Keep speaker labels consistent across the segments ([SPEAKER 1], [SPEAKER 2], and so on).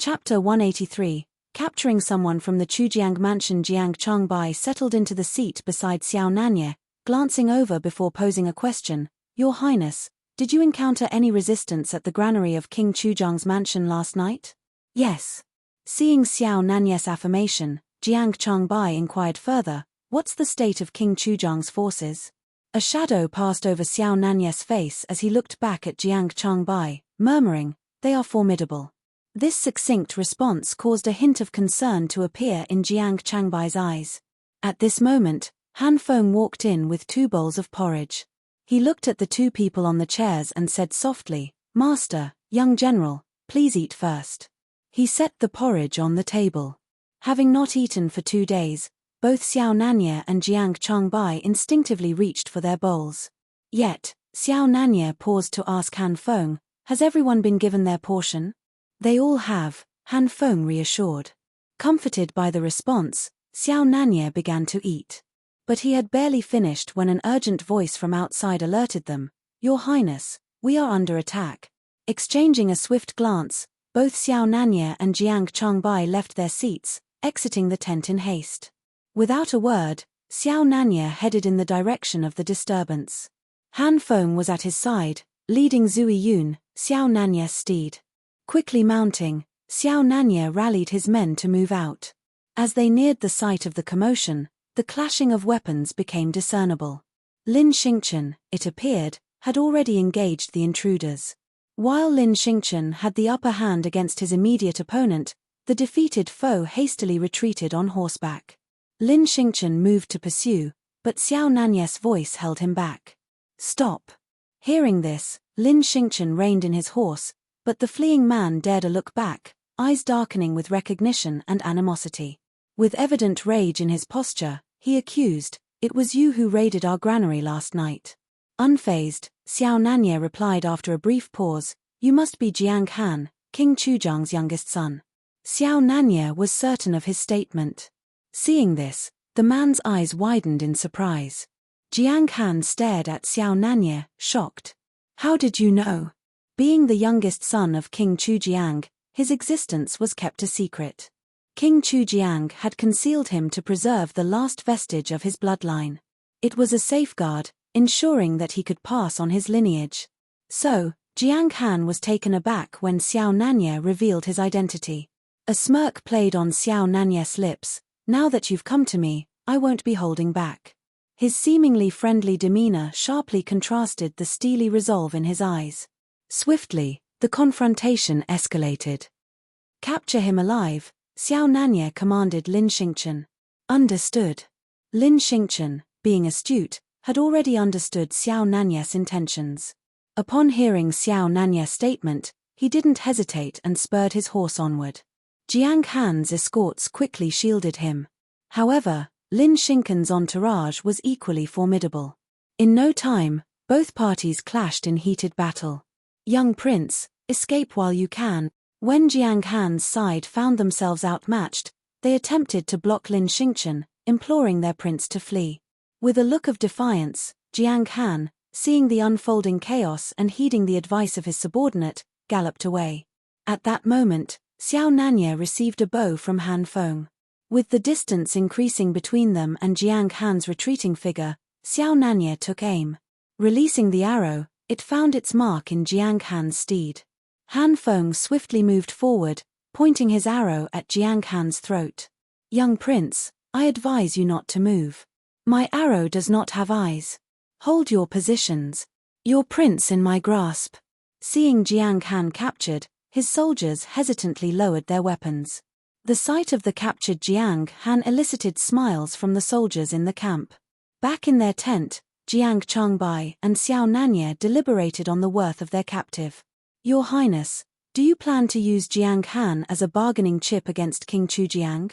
[SPEAKER 1] Chapter 183, Capturing someone from the Chujiang mansion. Jiang Changbai settled into the seat beside Xiao Nanye, glancing over before posing a question. Your Highness, did you encounter any resistance at the granary of King Chujiang's mansion last night? Yes. Seeing Xiao Nanye's affirmation, Jiang Changbai inquired further, what's the state of King Chujiang's forces? A shadow passed over Xiao Nanye's face as he looked back at Jiang Changbai, murmuring, they are formidable. This succinct response caused a hint of concern to appear in Jiang Changbai's eyes. At this moment, Han Feng walked in with 2 bowls of porridge. He looked at the 2 people on the chairs and said softly, Master, young general, please eat first. He set the porridge on the table. Having not eaten for 2 days, both Xiao Nanye and Jiang Changbai instinctively reached for their bowls. Yet, Xiao Nanye paused to ask Han Feng, has everyone been given their portion? They all have, Han Feng reassured. Comforted by the response, Xiao Nanye began to eat. But he had barely finished when an urgent voice from outside alerted them, Your Highness, we are under attack. Exchanging a swift glance, both Xiao Nanye and Jiang Changbai left their seats, exiting the tent in haste. Without a word, Xiao Nanye headed in the direction of the disturbance. Han Feng was at his side, leading Zui Yun, Xiao Nanye's steed. Quickly mounting, Xiao Nanye rallied his men to move out. As they neared the site of the commotion, the clashing of weapons became discernible. Lin Xingchen, it appeared, had already engaged the intruders. While Lin Xingchen had the upper hand against his immediate opponent, the defeated foe hastily retreated on horseback. Lin Xingchen moved to pursue, but Xiao Nanye's voice held him back. Stop! Hearing this, Lin Xingchen reined in his horse, but the fleeing man dared a look back, eyes darkening with recognition and animosity. With evident rage in his posture, he accused, It was you who raided our granary last night. Unfazed, Xiao Nanye replied after a brief pause, You must be Jiang Han, King Chujiang's youngest son. Xiao Nanye was certain of his statement. Seeing this, the man's eyes widened in surprise. Jiang Han stared at Xiao Nanye, shocked. How did you know? Being the youngest son of King Chujiang, his existence was kept a secret. King Chujiang had concealed him to preserve the last vestige of his bloodline. It was a safeguard, ensuring that he could pass on his lineage. So, Jiang Han was taken aback when Xiao Nanye revealed his identity. A smirk played on Xiao Nanye's lips, Now that you've come to me, I won't be holding back. His seemingly friendly demeanor sharply contrasted the steely resolve in his eyes. Swiftly, the confrontation escalated. Capture him alive, Xiao Nanye commanded Lin Xingchen. Understood. Lin Xingchen, being astute, had already understood Xiao Nanye's intentions. Upon hearing Xiao Nanye's statement, he didn't hesitate and spurred his horse onward. Jiang Han's escorts quickly shielded him. However, Lin Xingchen's entourage was equally formidable. In no time, both parties clashed in heated battle. Young prince, escape while you can. When Jiang Han's side found themselves outmatched, they attempted to block Lin Xingchen, imploring their prince to flee. With a look of defiance, Jiang Han, seeing the unfolding chaos and heeding the advice of his subordinate, galloped away. At that moment, Xiao Nanye received a bow from Han Feng. With the distance increasing between them and Jiang Han's retreating figure, Xiao Nanye took aim. Releasing the arrow, it found its mark in Jiang Han's steed. Han Feng swiftly moved forward, pointing his arrow at Jiang Han's throat. Young prince, I advise you not to move. My arrow does not have eyes. Hold your positions. Your prince in my grasp. Seeing Jiang Han captured, his soldiers hesitantly lowered their weapons. The sight of the captured Jiang Han elicited smiles from the soldiers in the camp. Back in their tent, Jiang Changbai and Xiao Nanye deliberated on the worth of their captive. Your Highness, do you plan to use Jiang Han as a bargaining chip against King Chujiang?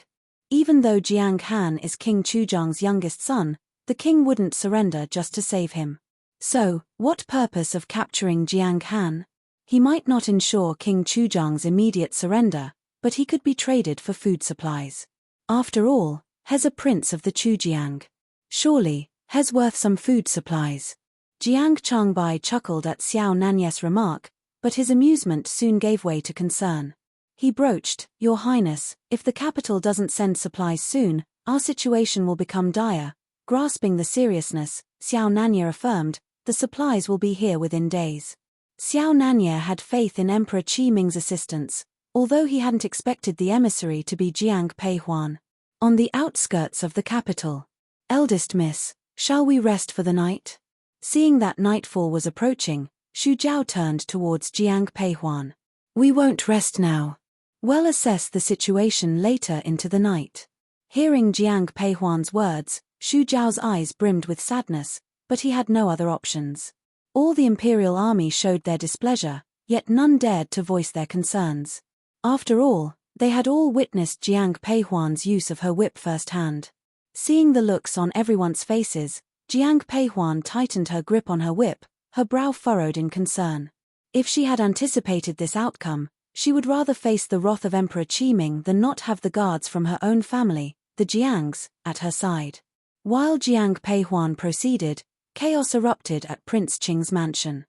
[SPEAKER 1] Even though Jiang Han is King Chujiang's youngest son, the king wouldn't surrender just to save him. So, what purpose of capturing Jiang Han? He might not ensure King Chujiang's immediate surrender, but he could be traded for food supplies. After all, he's a prince of the Chujiang. Surely, he's worth some food supplies. Jiang Changbai chuckled at Xiao Nanye's remark, but his amusement soon gave way to concern. He broached, "Your Highness, if the capital doesn't send supplies soon, our situation will become dire." Grasping the seriousness, Xiao Nanya affirmed, "The supplies will be here within days." Xiao Nanya had faith in Emperor Qi Ming's assistance, although he hadn't expected the emissary to be Jiang Peihuan. On the outskirts of the capital. "Eldest miss, shall we rest for the night?" Seeing that nightfall was approaching, Xu Jiao turned towards Jiang Peihuan. "We won't rest now. We'll assess the situation later into the night." Hearing Jiang Peihuan's words, Xu Jiao's eyes brimmed with sadness, but he had no other options. All the imperial army showed their displeasure, yet none dared to voice their concerns. After all, they had all witnessed Jiang Peihuan's use of her whip firsthand. Seeing the looks on everyone's faces, Jiang Peihuan tightened her grip on her whip, her brow furrowed in concern. If she had anticipated this outcome, she would rather face the wrath of Emperor Qi Ming than not have the guards from her own family, the Jiangs, at her side. While Jiang Peihuan proceeded, chaos erupted at Prince Qing's mansion.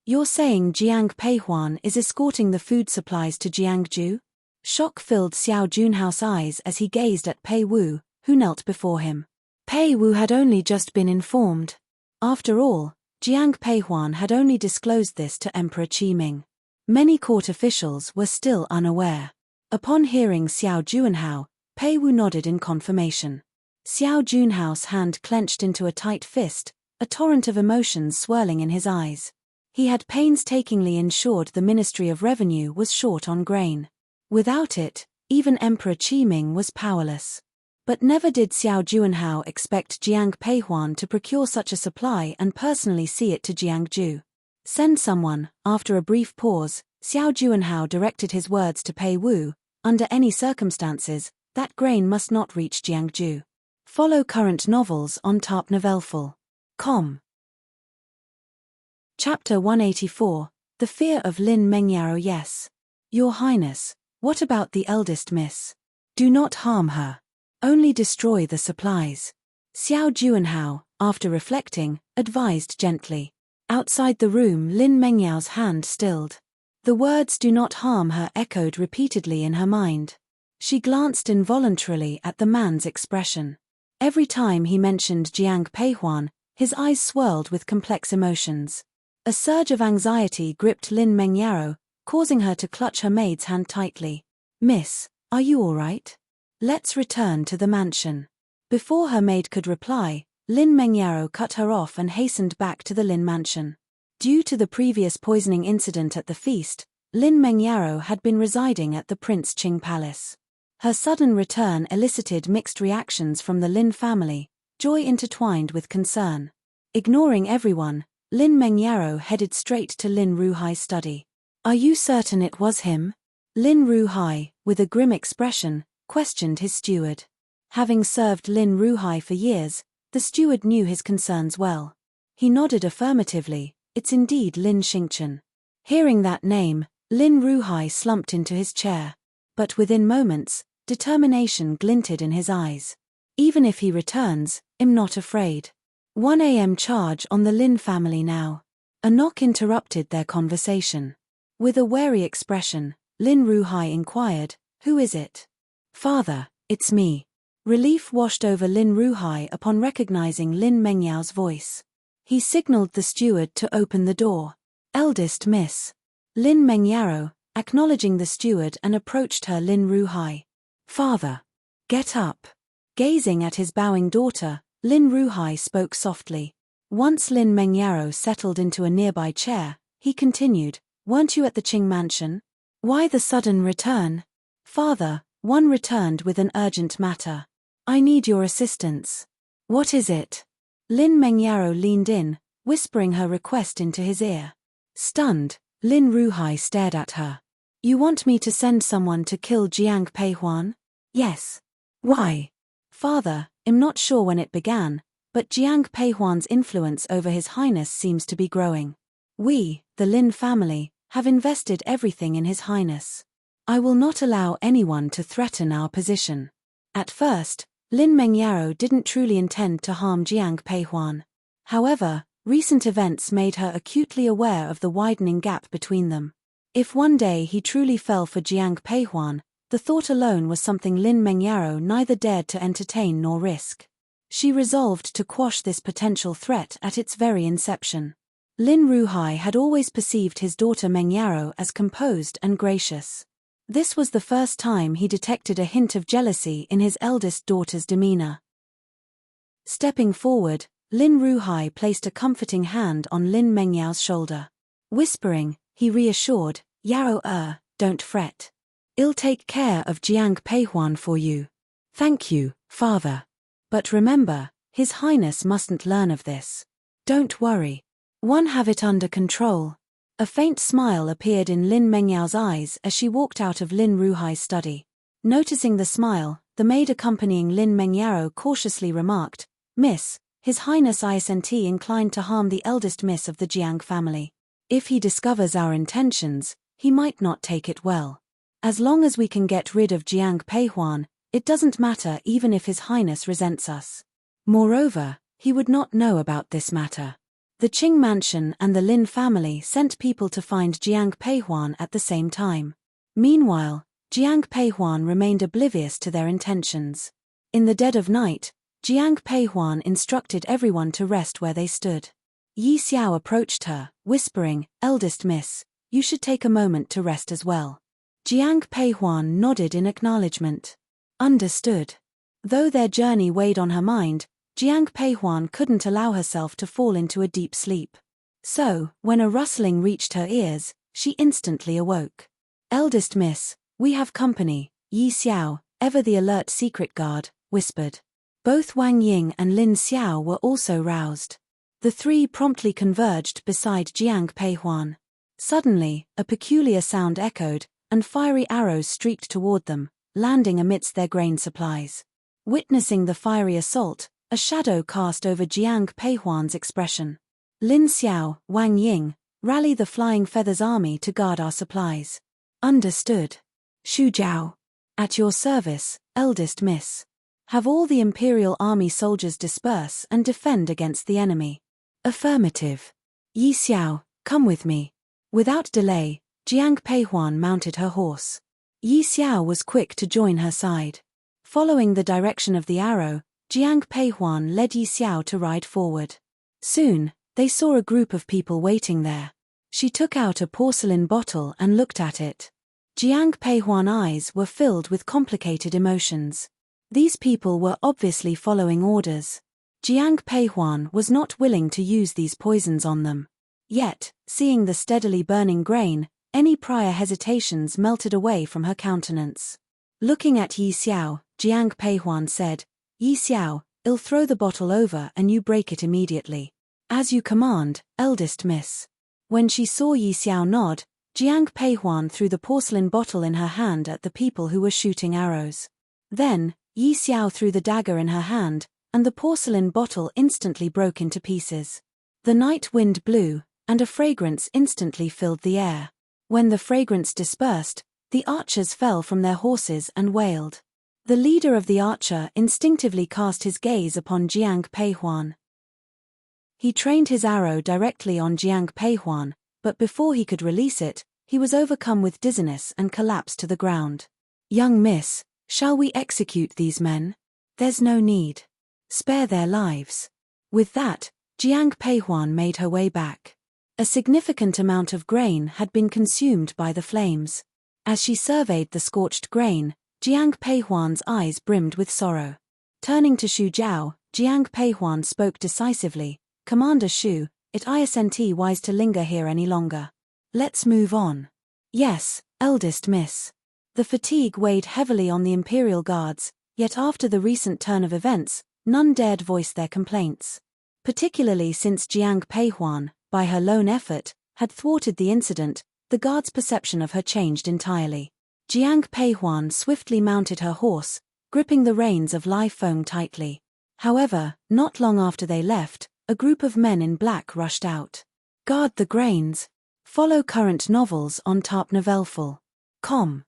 [SPEAKER 1] "You're saying Jiang Peihuan is escorting the food supplies to Jiangju?" Shock filled Xiao Junhao's eyes as he gazed at Pei Wu, who knelt before him. Pei Wu had only just been informed. After all, Jiang Peihuan had only disclosed this to Emperor Qi Ming. Many court officials were still unaware. Upon hearing Xiao Junhao, Pei Wu nodded in confirmation. Xiao Junhao's hand clenched into a tight fist, a torrent of emotions swirling in his eyes. He had painstakingly ensured the Ministry of Revenue was short on grain. Without it, even Emperor Qi Ming was powerless. But never did Xiao Junhao expect Jiang Peihuan to procure such a supply and personally see it to Jiangju. "Send someone." After a brief pause, Xiao Junhao directed his words to Pei Wu, "Under any circumstances, that grain must not reach Jiangju." Follow current novels on tarpnovelful.com. Chapter 184, The Fear of Lin Mengyao. "Yes. Your Highness, what about the eldest miss? Do not harm her. Only destroy the supplies." Xiao Junhao, after reflecting, advised gently. Outside the room, Lin Mengyao's hand stilled. The words "do not harm her" echoed repeatedly in her mind. She glanced involuntarily at the man's expression. Every time he mentioned Jiang Peihuan, his eyes swirled with complex emotions. A surge of anxiety gripped Lin Mengyao, causing her to clutch her maid's hand tightly. "Miss, are you all right? Let's return to the mansion." Before her maid could reply, Lin Mengyao cut her off and hastened back to the Lin mansion. Due to the previous poisoning incident at the feast, Lin Mengyao had been residing at the Prince Qing Palace. Her sudden return elicited mixed reactions from the Lin family, joy intertwined with concern. Ignoring everyone, Lin Mengyao headed straight to Lin Ruhai's study. "Are you certain it was him?" Lin Ruhai, with a grim expression, questioned his steward. Having served Lin Ruhai for years, the steward knew his concerns well. He nodded affirmatively. "It's indeed Lin Xingchen." Hearing that name, Lin Ruhai slumped into his chair. But within moments, determination glinted in his eyes. "Even if he returns, I'm not afraid." 1 a.m. charge on the Lin family now. A knock interrupted their conversation. With a wary expression, Lin Ruhai inquired, "Who is it?" "Father, it's me." Relief washed over Lin Ruhai upon recognizing Lin Mengyao's voice. He signaled the steward to open the door. "Eldest miss." Lin Mengyao, acknowledging the steward, and approached her. Lin Ruhai. "Father. Get up." Gazing at his bowing daughter, Lin Ruhai spoke softly. Once Lin Mengyao settled into a nearby chair, he continued, "Weren't you at the Qing mansion? Why the sudden return?" "Father," one returned with an urgent matter. "I need your assistance." "What is it?" Lin Mengyao leaned in, whispering her request into his ear. Stunned, Lin Ruhai stared at her. "You want me to send someone to kill Jiang Peihuan?" "Yes." "Why?" "Father, I'm not sure when it began, but Jiang Peihuan's influence over His Highness seems to be growing. We, the Lin family, have invested everything in His Highness. I will not allow anyone to threaten our position." At first, Lin Mengyao didn't truly intend to harm Jiang Peihuan. However, recent events made her acutely aware of the widening gap between them. If one day he truly fell for Jiang Peihuan, the thought alone was something Lin Mengyaro neither dared to entertain nor risk. She resolved to quash this potential threat at its very inception. Lin Ruhai had always perceived his daughter Mengyaro as composed and gracious. This was the first time he detected a hint of jealousy in his eldest daughter's demeanor. Stepping forward, Lin Ruhai placed a comforting hand on Lin Mengyao's shoulder. Whispering, he reassured, Yaro, don't fret. I'll take care of Jiang Peihuan for you. Thank you, father. But remember, His Highness mustn't learn of this. Don't worry. One have it under control. A faint smile appeared in Lin Mengyao's eyes as she walked out of Lin Ruhai's study. Noticing the smile, the maid accompanying Lin Mengyaro cautiously remarked, Miss, His Highness isn't inclined to harm the eldest miss of the Jiang family. If he discovers our intentions, he might not take it well. As long as we can get rid of Jiang Peihuan, it doesn't matter even if His Highness resents us. Moreover, he would not know about this matter. The Qing mansion and the Lin family sent people to find Jiang Peihuan at the same time. Meanwhile, Jiang Peihuan remained oblivious to their intentions. In the dead of night, Jiang Peihuan instructed everyone to rest where they stood. Yi Xiao approached her, whispering, Eldest miss, you should take a moment to rest as well. Jiang Peihuan nodded in acknowledgement. Understood. Though their journey weighed on her mind, Jiang Peihuan couldn't allow herself to fall into a deep sleep. So, when a rustling reached her ears, she instantly awoke. Eldest miss, we have company, Yi Xiao, ever the alert secret guard, whispered. Both Wang Ying and Lin Xiao were also roused. The three promptly converged beside Jiang Peihuan. Suddenly, a peculiar sound echoed, and fiery arrows streaked toward them, landing amidst their grain supplies. Witnessing the fiery assault, a shadow cast over Jiang Peihuan's expression. Lin Xiao, Wang Ying, rally the Flying Feathers army to guard our supplies. Understood. Xu Jiao. At your service, eldest miss. Have all the Imperial Army soldiers disperse and defend against the enemy. Affirmative. Yi Xiao, come with me. Without delay, Jiang Peihuan mounted her horse. Yi Xiao was quick to join her side. Following the direction of the arrow, Jiang Peihuan led Yi Xiao to ride forward. Soon, they saw a group of people waiting there. She took out a porcelain bottle and looked at it. Jiang Peihuan's eyes were filled with complicated emotions. These people were obviously following orders. Jiang Peihuan was not willing to use these poisons on them. Yet, seeing the steadily burning grain, any prior hesitations melted away from her countenance. Looking at Yi Xiao, Jiang Peihuan said, Yi Xiao, I'll throw the bottle over and you break it immediately. As you command, eldest miss. When she saw Yi Xiao nod, Jiang Peihuan threw the porcelain bottle in her hand at the people who were shooting arrows. Then, Yi Xiao threw the dagger in her hand, and the porcelain bottle instantly broke into pieces. The night wind blew, and a fragrance instantly filled the air. When the fragrance dispersed, the archers fell from their horses and wailed. The leader of the archer instinctively cast his gaze upon Jiang Peihuan. He trained his arrow directly on Jiang Peihuan, but before he could release it, he was overcome with dizziness and collapsed to the ground. Young miss, shall we execute these men? There's no need. Spare their lives. With that, Jiang Peihuan made her way back. A significant amount of grain had been consumed by the flames. As she surveyed the scorched grain, Jiang Peihuan's eyes brimmed with sorrow. Turning to Xu Jiao, Jiang Peihuan spoke decisively, Commander Xu, it isn't wise to linger here any longer. Let's move on. Yes, eldest miss. The fatigue weighed heavily on the Imperial Guards, yet after the recent turn of events, none dared voice their complaints. Particularly since Jiang Peihuan, by her lone effort, had thwarted the incident, the guards' perception of her changed entirely. Jiang Peihuan swiftly mounted her horse, gripping the reins of live foam tightly. However, not long after they left, a group of men in black rushed out. Guard the grains. Follow current novels on tarpnovelful.com.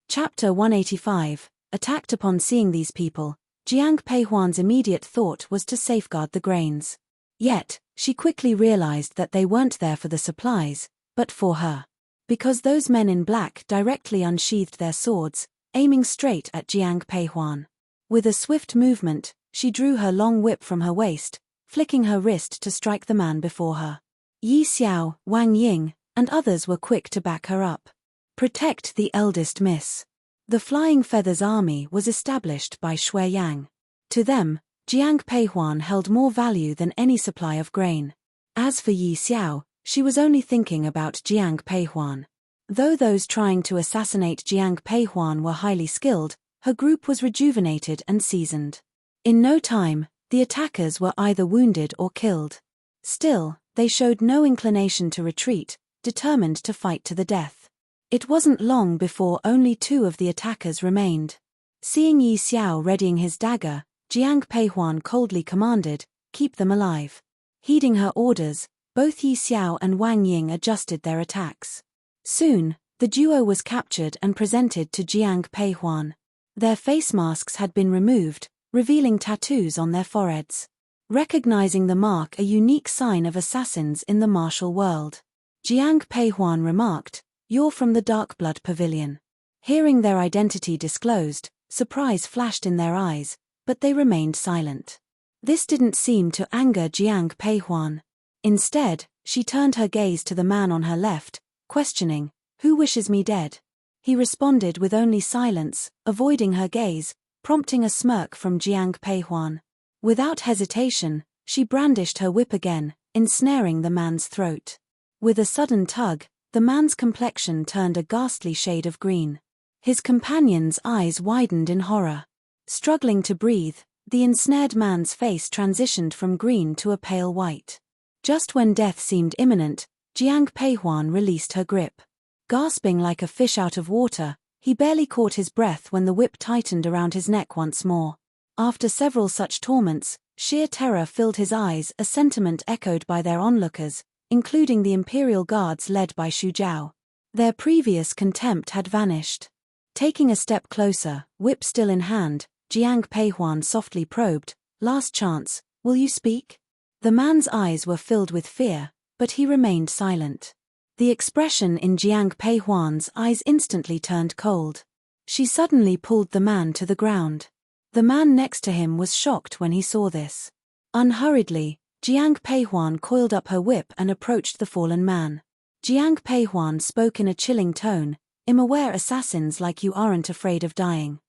[SPEAKER 1] Chapter 185. Attacked. Upon seeing these people, Jiang Peihuan's immediate thought was to safeguard the grains. Yet, She quickly realized that they weren't there for the supplies, but for her. Because those men in black directly unsheathed their swords, aiming straight at Jiang Peihuan. With a swift movement, she drew her long whip from her waist, flicking her wrist to strike the man before her. Yi Xiao, Wang Ying, and others were quick to back her up. Protect the eldest miss. The Flying Feathers army was established by Shui Yang. To them, Jiang Peihuan held more value than any supply of grain. As for Yi Xiao, she was only thinking about Jiang Peihuan. Though those trying to assassinate Jiang Peihuan were highly skilled, her group was rejuvenated and seasoned. In no time, the attackers were either wounded or killed. Still, they showed no inclination to retreat, determined to fight to the death. It wasn't long before only 2 of the attackers remained. Seeing Yi Xiao readying his dagger, Jiang Peihuan coldly commanded, "Keep them alive." Heeding her orders, both Yi Xiao and Wang Ying adjusted their attacks. Soon, the duo was captured and presented to Jiang Peihuan. Their face masks had been removed, revealing tattoos on their foreheads. Recognizing the mark, a unique sign of assassins in the martial world, Jiang Peihuan remarked, "You're from the Dark Blood Pavilion." Hearing their identity disclosed, surprise flashed in their eyes, but they remained silent. This didn't seem to anger Jiang Peihuan. Instead, she turned her gaze to the man on her left, questioning, "Who wishes me dead?" He responded with only silence, avoiding her gaze, prompting a smirk from Jiang Peihuan. Without hesitation, she brandished her whip again, ensnaring the man's throat. With a sudden tug, the man's complexion turned a ghastly shade of green. His companion's eyes widened in horror. Struggling to breathe, the ensnared man's face transitioned from green to a pale white. Just when death seemed imminent, Jiang Peihuan released her grip. Gasping like a fish out of water, he barely caught his breath when the whip tightened around his neck once more. After several such torments, sheer terror filled his eyes, a sentiment echoed by their onlookers, including the imperial guards led by Xu Zhao. Their previous contempt had vanished. Taking a step closer, whip still in hand, Jiang Peihuan softly probed, "Last chance, will you speak?" The man's eyes were filled with fear, but he remained silent. The expression in Jiang Peihuan's eyes instantly turned cold. She suddenly pulled the man to the ground. The man next to him was shocked when he saw this. Unhurriedly, Jiang Peihuan coiled up her whip and approached the fallen man. Jiang Peihuan spoke in a chilling tone, "I'm aware assassins like you aren't afraid of dying.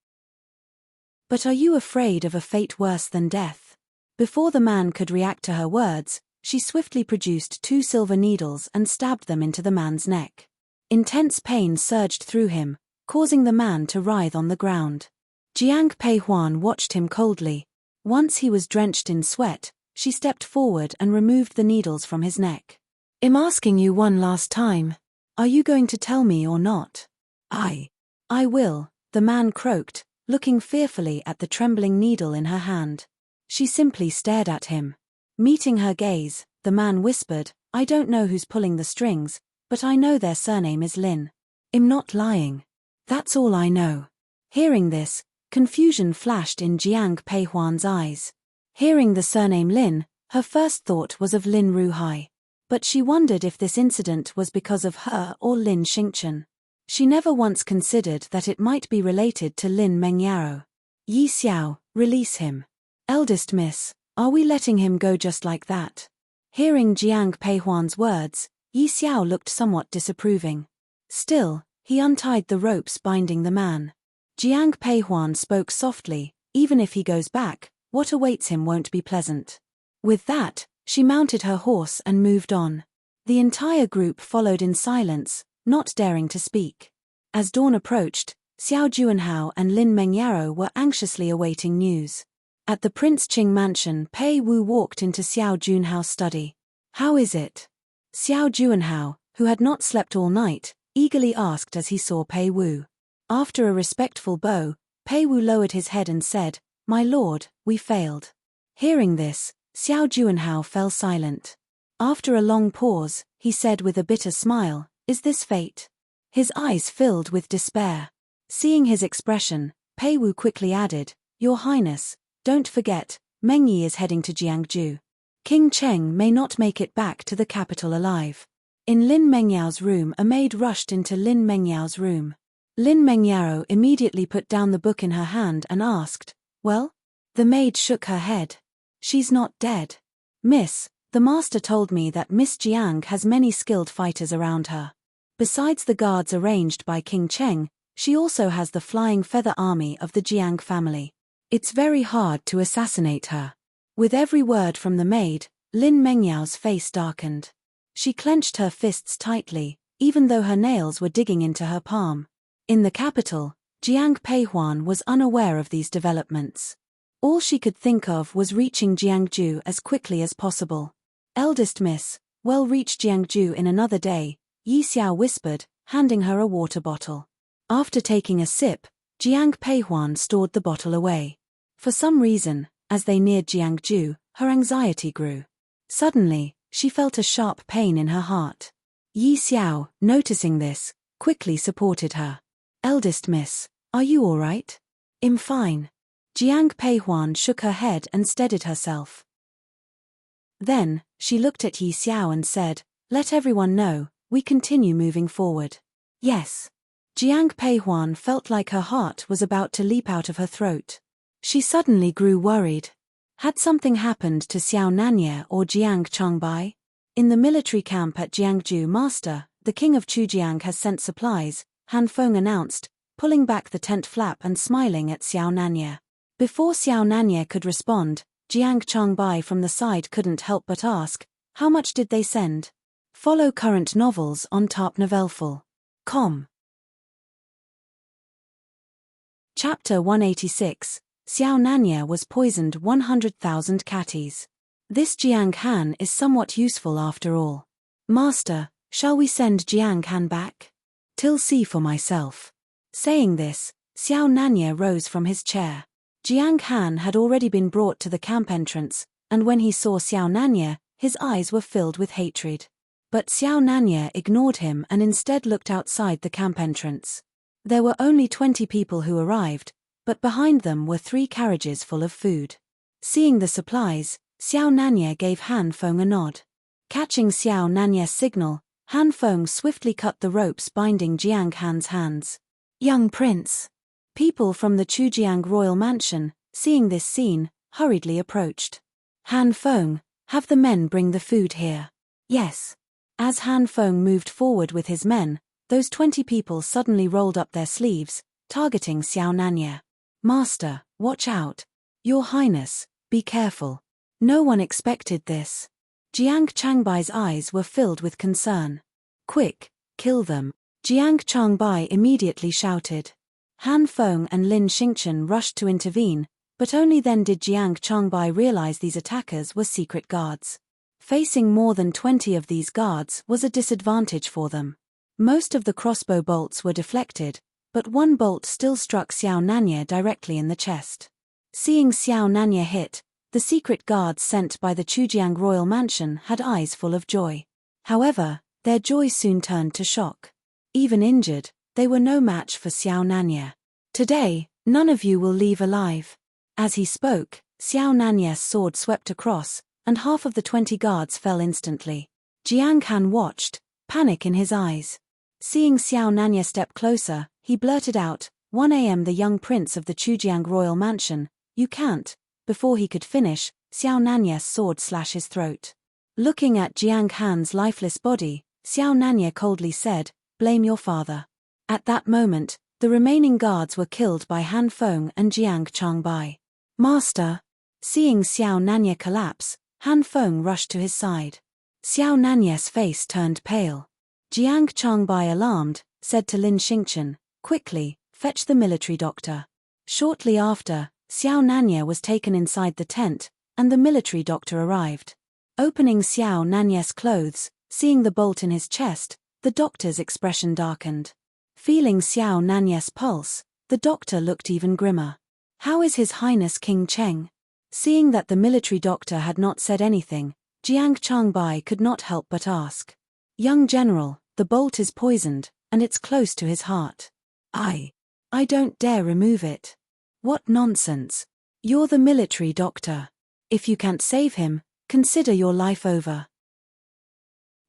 [SPEAKER 1] But are you afraid of a fate worse than death?" Before the man could react to her words, she swiftly produced 2 silver needles and stabbed them into the man's neck. Intense pain surged through him, causing the man to writhe on the ground. Jiang Peihuan watched him coldly. Once he was drenched in sweat, she stepped forward and removed the needles from his neck. "I'm asking you one last time. Are you going to tell me or not?" I will," the man croaked, looking fearfully at the trembling needle in her hand. She simply stared at him. Meeting her gaze, the man whispered, "I don't know who's pulling the strings, but I know their surname is Lin. I'm not lying. That's all I know." Hearing this, confusion flashed in Jiang Peihuan's eyes. Hearing the surname Lin, her first thought was of Lin Ruhai. But she wondered if this incident was because of her or Lin Xingchen. She never once considered that it might be related to Lin Mengyaro. "Yi Xiao, release him. Eldest miss, are we letting him go just like that?" Hearing Jiang Peihuan's words, Yi Xiao looked somewhat disapproving. Still, he untied the ropes binding the man. Jiang Peihuan spoke softly, "Even if he goes back, what awaits him won't be pleasant." With that, she mounted her horse and moved on. The entire group followed in silence, not daring to speak. As dawn approached, Xiao Juanhao and Lin Mengyaro were anxiously awaiting news. At the Prince Qing mansion, Pei Wu walked into Xiao Junhao's study. "How is it?" Xiao Juanhao, who had not slept all night, eagerly asked as he saw Pei Wu. After a respectful bow, Pei Wu lowered his head and said, "My lord, we failed." Hearing this, Xiao Juanhao fell silent. After a long pause, he said with a bitter smile, "Is this fate?" His eyes filled with despair. Seeing his expression, Pei Wu quickly added, "Your Highness, don't forget, Meng Yi is heading to Jiangju." King Cheng may not make it back to the capital alive. In Lin Mengyao's room, a maid rushed into Lin Mengyao's room. Lin Mengyao immediately put down the book in her hand and asked, "Well?" The maid shook her head. "She's not dead. Miss, the master told me that Miss Jiang has many skilled fighters around her. Besides the guards arranged by King Cheng, she also has the flying feather army of the Jiang family. It's very hard to assassinate her." With every word from the maid, Lin Mengyao's face darkened. She clenched her fists tightly, even though her nails were digging into her palm. In the capital, Jiang Peihuan was unaware of these developments. All she could think of was reaching Jiangju as quickly as possible. "Eldest miss, we'll reach Jiangju in another day," Yi Xiao whispered, handing her a water bottle. After taking a sip, Jiang Peihuan stored the bottle away. For some reason, as they neared Jiangju, her anxiety grew. Suddenly, she felt a sharp pain in her heart. Yi Xiao, noticing this, quickly supported her. "Eldest miss, are you all right?" "I'm fine." Jiang Peihuan shook her head and steadied herself. Then, she looked at Yi Xiao and said, "Let everyone know, we continue moving forward." "Yes." Jiang Peihuan felt like her heart was about to leap out of her throat. She suddenly grew worried. Had something happened to Xiao Nanye or Jiang Changbai? In the military camp at Jiangju, "Master, the king of Chujiang has sent supplies," Han Feng announced, pulling back the tent flap and smiling at Xiao Nanye. Before Xiao Nanye could respond, Jiang Changbai from the side couldn't help but ask, "How much did they send?" Follow current novels on tarpnovelful.com. Chapter 186, Xiao Nanye was poisoned 100,000 catties. This Jiang Han is somewhat useful after all. "Master, shall we send Jiang Han back? Till see for myself." Saying this, Xiao Nanye rose from his chair. Jiang Han had already been brought to the camp entrance, and when he saw Xiao Nanye, his eyes were filled with hatred. But Xiao Nanye ignored him and instead looked outside the camp entrance. There were only 20 people who arrived, but behind them were 3 carriages full of food. Seeing the supplies, Xiao Nanye gave Han Feng a nod. Catching Xiao Nanye's signal, Han Feng swiftly cut the ropes binding Jiang Han's hands. "Young prince." People from the Chujiang royal mansion, seeing this scene, hurriedly approached. "Han Feng, have the men bring the food here." "Yes." As Han Feng moved forward with his men, those 20 people suddenly rolled up their sleeves, targeting Xiao Nanye. "Master, watch out. Your Highness, be careful. No one expected this." Jiang Changbai's eyes were filled with concern. "Quick, kill them." Jiang Changbai immediately shouted. Han Feng and Lin Xingchen rushed to intervene, but only then did Jiang Changbai realize these attackers were secret guards. Facing more than 20 of these guards was a disadvantage for them. Most of the crossbow bolts were deflected, but one bolt still struck Xiao Nanye directly in the chest. Seeing Xiao Nanye hit, the secret guards sent by the Chujiang royal mansion had eyes full of joy. However, their joy soon turned to shock. Even injured, they were no match for Xiao Nanye. "Today, none of you will leave alive." As he spoke, Xiao Nanye's sword swept across, and half of the 20 guards fell instantly. Jiang Han watched, panic in his eyes. Seeing Xiao Nanye step closer, he blurted out, "1 a.m. the young prince of the Chujiang royal mansion, you can't." Before he could finish, Xiao Nanye's sword slashed his throat. Looking at Jiang Han's lifeless body, Xiao Nanye coldly said, "Blame your father." At that moment, the remaining guards were killed by Han Feng and Jiang Changbai. "Master!" Seeing Xiao Nanye collapse, Han Feng rushed to his side. Xiao Nanye's face turned pale. Jiang Changbai, alarmed, said to Lin Xingchen, "Quickly, fetch the military doctor." Shortly after, Xiao Nanye was taken inside the tent, and the military doctor arrived. Opening Xiao Nanye's clothes, seeing the bolt in his chest, the doctor's expression darkened. Feeling Xiao Nanye's pulse, the doctor looked even grimmer. "How is His Highness King Cheng?" Seeing that the military doctor had not said anything, Jiang Changbai could not help but ask. "Young general, the bolt is poisoned, and it's close to his heart." I don't dare remove it." "What nonsense. You're the military doctor. If you can't save him, Consider your life over.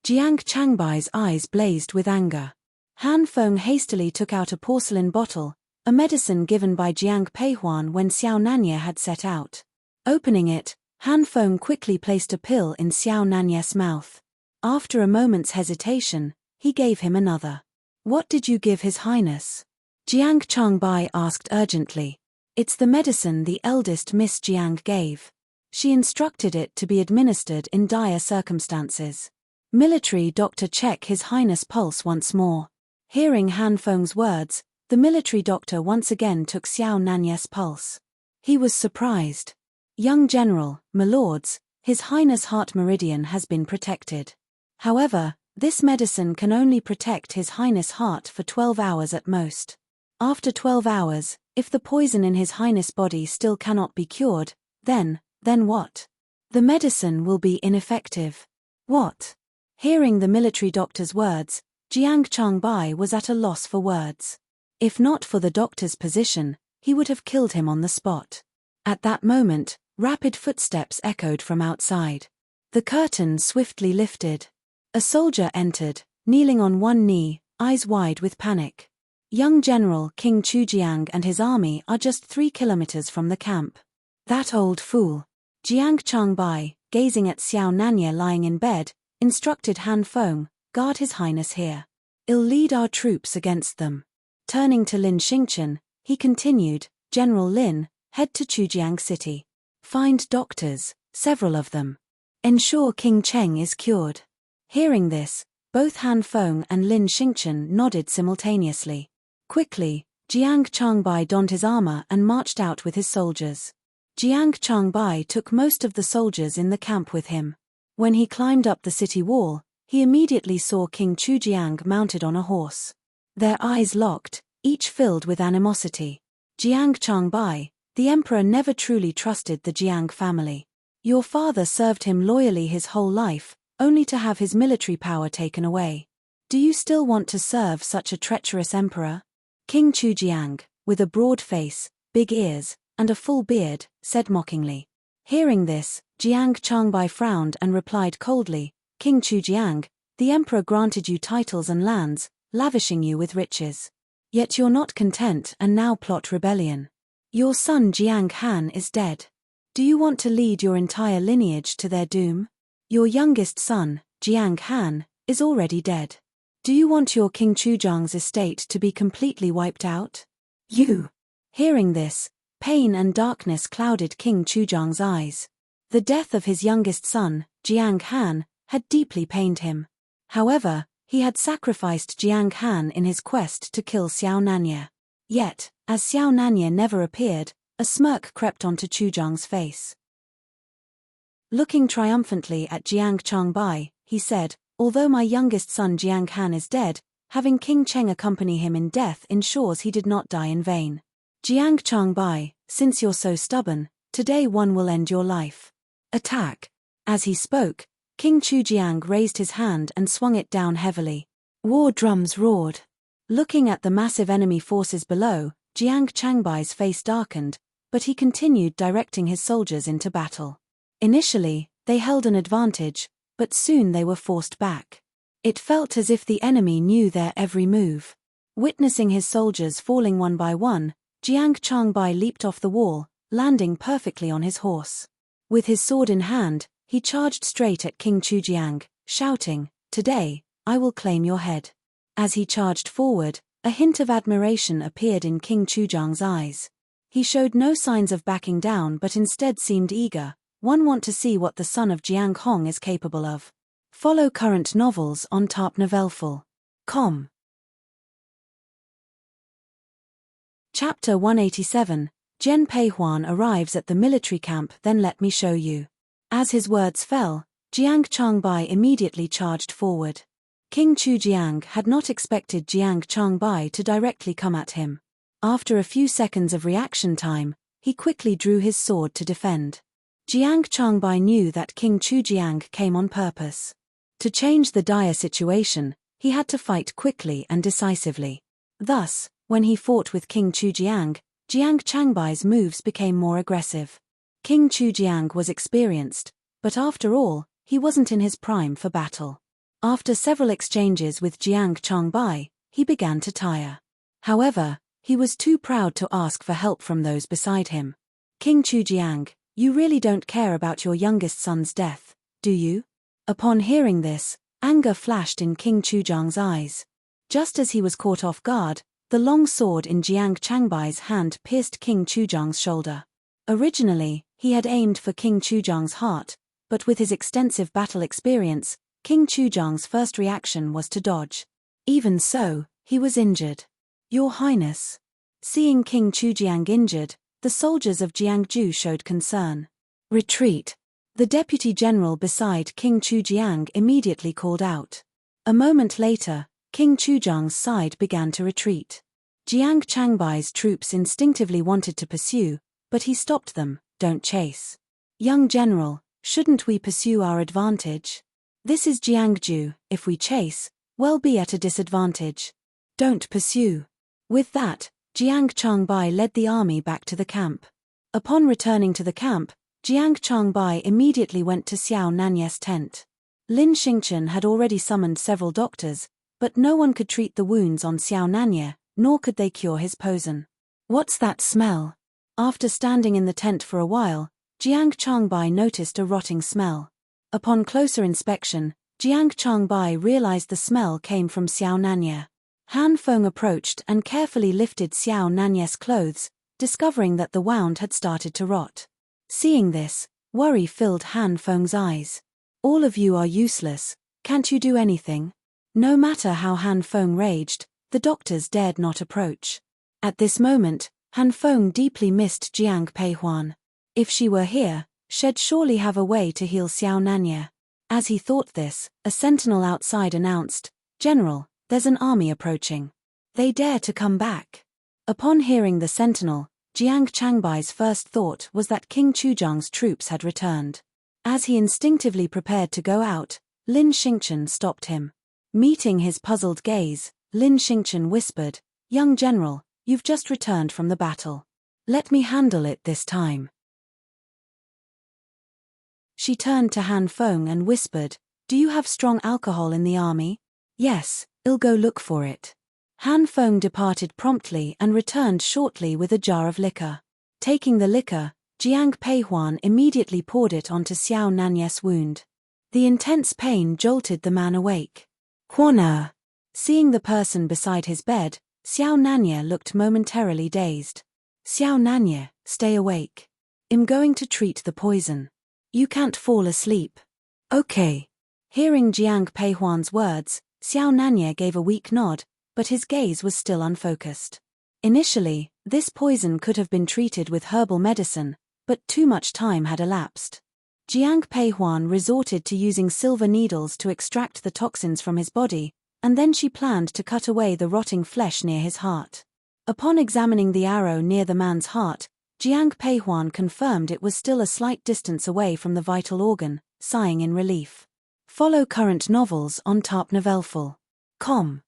[SPEAKER 1] Jiang Changbai's eyes blazed with anger. Han Feng hastily took out a porcelain bottle, a medicine given by Jiang Peihuan when Xiao Nanye had set out. Opening it, Han Feng quickly placed a pill in Xiao Nanye's mouth. After a moment's hesitation, he gave him another. What did you give His Highness? Jiang Changbai asked urgently. It's the medicine the eldest Miss Jiang gave. She instructed it to be administered in dire circumstances. Military doctor, check His Highness' pulse once more. Hearing Han Feng's words, the military doctor once again took Xiao Nanye's pulse. He was surprised. Young General, my lords, His Highness' heart meridian has been protected. However, this medicine can only protect His Highness' heart for 12 hours at most. After 12 hours, if the poison in His Highness' body still cannot be cured, then what? The medicine will be ineffective. What? Hearing the military doctor's words, Jiang Changbai was at a loss for words. If not for the doctor's position, he would have killed him on the spot. At that moment, rapid footsteps echoed from outside. The curtain swiftly lifted. A soldier entered, kneeling on one knee, eyes wide with panic. Young General King Chujiang and his army are just 3 kilometers from the camp. That old fool. Jiang Changbai, gazing at Xiao Nanye lying in bed, instructed Han Feng, guard His Highness here. I'll lead our troops against them. Turning to Lin Xingchen, he continued, General Lin, head to Chujiang City. Find doctors, several of them. Ensure King Cheng is cured. Hearing this, both Han Feng and Lin Xingchen nodded simultaneously. Quickly, Jiang Changbai donned his armor and marched out with his soldiers. Jiang Changbai took most of the soldiers in the camp with him. When he climbed up the city wall, he immediately saw King Chujiang mounted on a horse. Their eyes locked, each filled with animosity. Jiang Changbai, the emperor never truly trusted the Jiang family. Your father served him loyally his whole life, only to have his military power taken away. Do you still want to serve such a treacherous emperor? King Chujiang, with a broad face, big ears, and a full beard, said mockingly. Hearing this, Jiang Changbai frowned and replied coldly, King Chujiang, the emperor granted you titles and lands, lavishing you with riches. Yet you're not content and now plot rebellion. Your son Jiang Han is dead. Do you want to lead your entire lineage to their doom? Your youngest son, Jiang Han, is already dead. Do you want your King Chujiang's estate to be completely wiped out? You. Hearing this, pain and darkness clouded King Chujiang's eyes. The death of his youngest son, Jiang Han, had deeply pained him. However, he had sacrificed Jiang Han in his quest to kill Xiao Nanye. Yet, as Xiao Nanye never appeared, a smirk crept onto Chujiang's face. Looking triumphantly at Jiang Changbai, he said, although my youngest son Jiang Han is dead, having King Cheng accompany him in death ensures he did not die in vain. Jiang Changbai, since you're so stubborn, today one will end your life. Attack. As he spoke, King Chujiang raised his hand and swung it down heavily. War drums roared. Looking at the massive enemy forces below, Jiang Changbai's face darkened, but he continued directing his soldiers into battle. Initially, they held an advantage, but soon they were forced back. It felt as if the enemy knew their every move. Witnessing his soldiers falling one by one, Jiang Changbai leaped off the wall, landing perfectly on his horse. With his sword in hand, he charged straight at King Chujiang, shouting, Today, I will claim your head. As he charged forward, a hint of admiration appeared in King Chujiang's eyes. He showed no signs of backing down but instead seemed eager. One want to see what the son of Jiang Hong is capable of. Follow current novels on tarpnovelful.com. Chapter 187, Jian Peihuan arrives at the military camp. Then let me show you. As his words fell, Jiang Changbai immediately charged forward. King Chujiang had not expected Jiang Changbai to directly come at him. After a few seconds of reaction time, he quickly drew his sword to defend. Jiang Changbai knew that King Chujiang came on purpose. To change the dire situation, he had to fight quickly and decisively. Thus, when he fought with King Chujiang, Jiang Changbai's moves became more aggressive. King Chujiang was experienced, But after all, he wasn't in his prime for battle. After several exchanges with Jiang Changbai, he began to tire. However, he was too proud to ask for help from those beside him. King Chujiang, you really don't care about your youngest son's death, do you? Upon hearing this, anger flashed in King Chujiang's eyes. Just as he was caught off guard, the long sword in Jiang Changbai's hand pierced King Chujiang's shoulder. Originally, he had aimed for King Chujiang's heart, but with his extensive battle experience, King Chujiang's first reaction was to dodge. Even so, he was injured. Your Highness. Seeing King Chujiang injured, the soldiers of Jiangju showed concern. Retreat. The deputy general beside King Chujiang immediately called out. A moment later, King Chujiang's side began to retreat. Jiang Changbai's troops instinctively wanted to pursue, but he stopped them. Don't chase. Young general, shouldn't we pursue our advantage? This is Jiangju, if we chase, we'll be at a disadvantage. Don't pursue. With that, Jiang Changbai led the army back to the camp. Upon returning to the camp, Jiang Changbai immediately went to Xiao Nanye's tent. Lin Xingchen had already summoned several doctors, but no one could treat the wounds on Xiao Nanye, nor could they cure his poison. What's that smell? After standing in the tent for a while, Jiang Changbai noticed a rotting smell. Upon closer inspection, Jiang Changbai realized the smell came from Xiao Nanye. Han Feng approached and carefully lifted Xiao Nanye's clothes, discovering that the wound had started to rot. Seeing this, worry filled Han Feng's eyes. All of you are useless, can't you do anything? No matter how Han Feng raged, the doctors dared not approach. At this moment, Han Feng deeply missed Jiang Peihuan. If she were here, she'd surely have a way to heal Xiao Nanye. As he thought this, a sentinel outside announced, "General, there's an army approaching. They dare to come back." Upon hearing the sentinel, Jiang Changbai's first thought was that King Chujiang's troops had returned. As he instinctively prepared to go out, Lin Xingchen stopped him. Meeting his puzzled gaze, Lin Xingchen whispered, "Young general, you've just returned from the battle. Let me handle it this time." She turned to Han Feng and whispered, "Do you have strong alcohol in the army?" "Yes, I'll go look for it." Han Feng departed promptly and returned shortly with a jar of liquor. Taking the liquor, Jiang Peihuan immediately poured it onto Xiao Nanye's wound. The intense pain jolted the man awake. "Corner!" Seeing the person beside his bed, Xiao Nanye looked momentarily dazed. "Xiao Nanye, stay awake. I'm going to treat the poison. You can't fall asleep." "Okay." Hearing Jiang Peihuan's words, Xiao Nanye gave a weak nod, but his gaze was still unfocused. Initially, this poison could have been treated with herbal medicine, but too much time had elapsed. Jiang Peihuan resorted to using silver needles to extract the toxins from his body, and then she planned to cut away the rotting flesh near his heart. Upon examining the arrow near the man's heart, Jiang Peihuan confirmed it was still a slight distance away from the vital organ, sighing in relief. Follow current novels on tarpnovelful.com.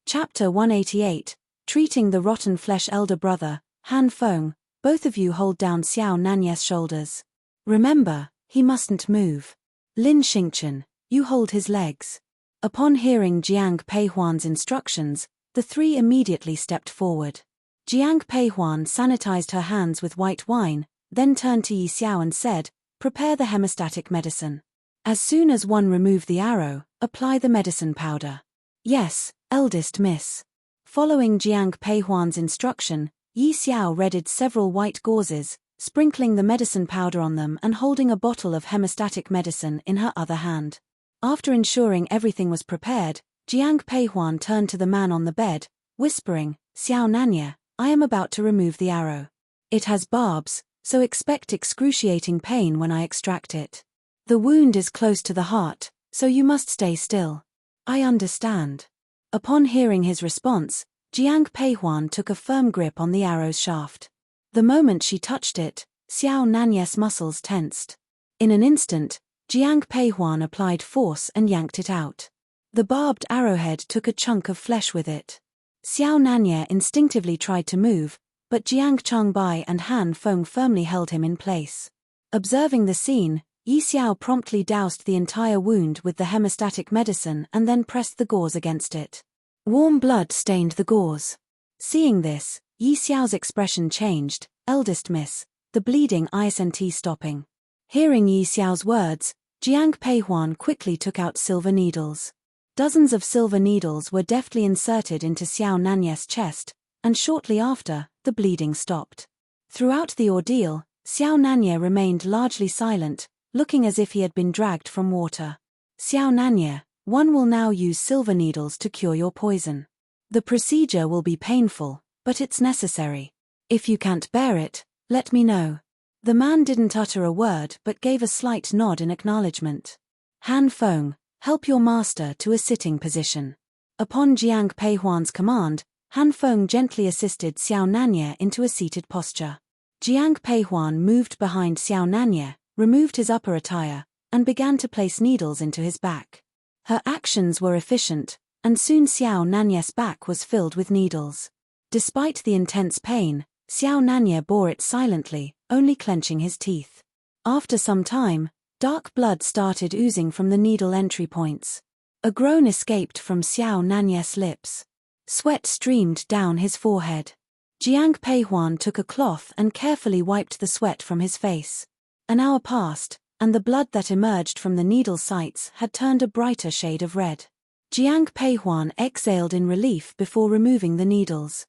[SPEAKER 1] Chapter 188, Treating the Rotten Flesh. Elder brother, Han Feng, both of you hold down Xiao Nanye's shoulders. Remember, he mustn't move. Lin Xingchen, you hold his legs. Upon hearing Jiang Peihuan's instructions, the three immediately stepped forward. Jiang Peihuan sanitized her hands with white wine, then turned to Yi Xiao and said, "Prepare the hemostatic medicine. As soon as one remove the arrow, apply the medicine powder." "Yes, eldest miss." Following Jiang Peihuan's instruction, Yi Xiao readied several white gauzes, sprinkling the medicine powder on them and holding a bottle of hemostatic medicine in her other hand. After ensuring everything was prepared, Jiang Peihuan turned to the man on the bed, whispering, "Xiao Nanye, I am about to remove the arrow. It has barbs, so expect excruciating pain when I extract it. The wound is close to the heart, so you must stay still." "I understand." Upon hearing his response, Jiang Peihuan took a firm grip on the arrow's shaft. The moment she touched it, Xiao Nanye's muscles tensed. In an instant, Jiang Peihuan applied force and yanked it out. The barbed arrowhead took a chunk of flesh with it. Xiao Nanye instinctively tried to move, but Jiang Changbai and Han Feng firmly held him in place. Observing the scene, Yi Xiao promptly doused the entire wound with the hemostatic medicine and then pressed the gauze against it. Warm blood stained the gauze. Seeing this, Yi Xiao's expression changed. "Eldest miss, the bleeding isn't stopping." Hearing Yi Xiao's words, Jiang Peihuan quickly took out silver needles. Dozens of silver needles were deftly inserted into Xiao Nanye's chest, and shortly after, the bleeding stopped. Throughout the ordeal, Xiao Nanye remained largely silent, looking as if he had been dragged from water. "Xiao Nanye, one will now use silver needles to cure your poison. The procedure will be painful, but it's necessary. If you can't bear it, let me know." The man didn't utter a word but gave a slight nod in acknowledgement. "Han Feng, help your master to a sitting position." Upon Jiang Peihuan's command, Han Feng gently assisted Xiao Nanye into a seated posture. Jiang Peihuan moved behind Xiao Nanye, removed his upper attire, and began to place needles into his back. Her actions were efficient, and soon Xiao Nanye's back was filled with needles. Despite the intense pain, Xiao Nanye bore it silently, only clenching his teeth. After some time, dark blood started oozing from the needle entry points. A groan escaped from Xiao Nanye's lips. Sweat streamed down his forehead. Jiang Peihuan took a cloth and carefully wiped the sweat from his face. An hour passed, and the blood that emerged from the needle sites had turned a brighter shade of red. Jiang Peihuan exhaled in relief before removing the needles.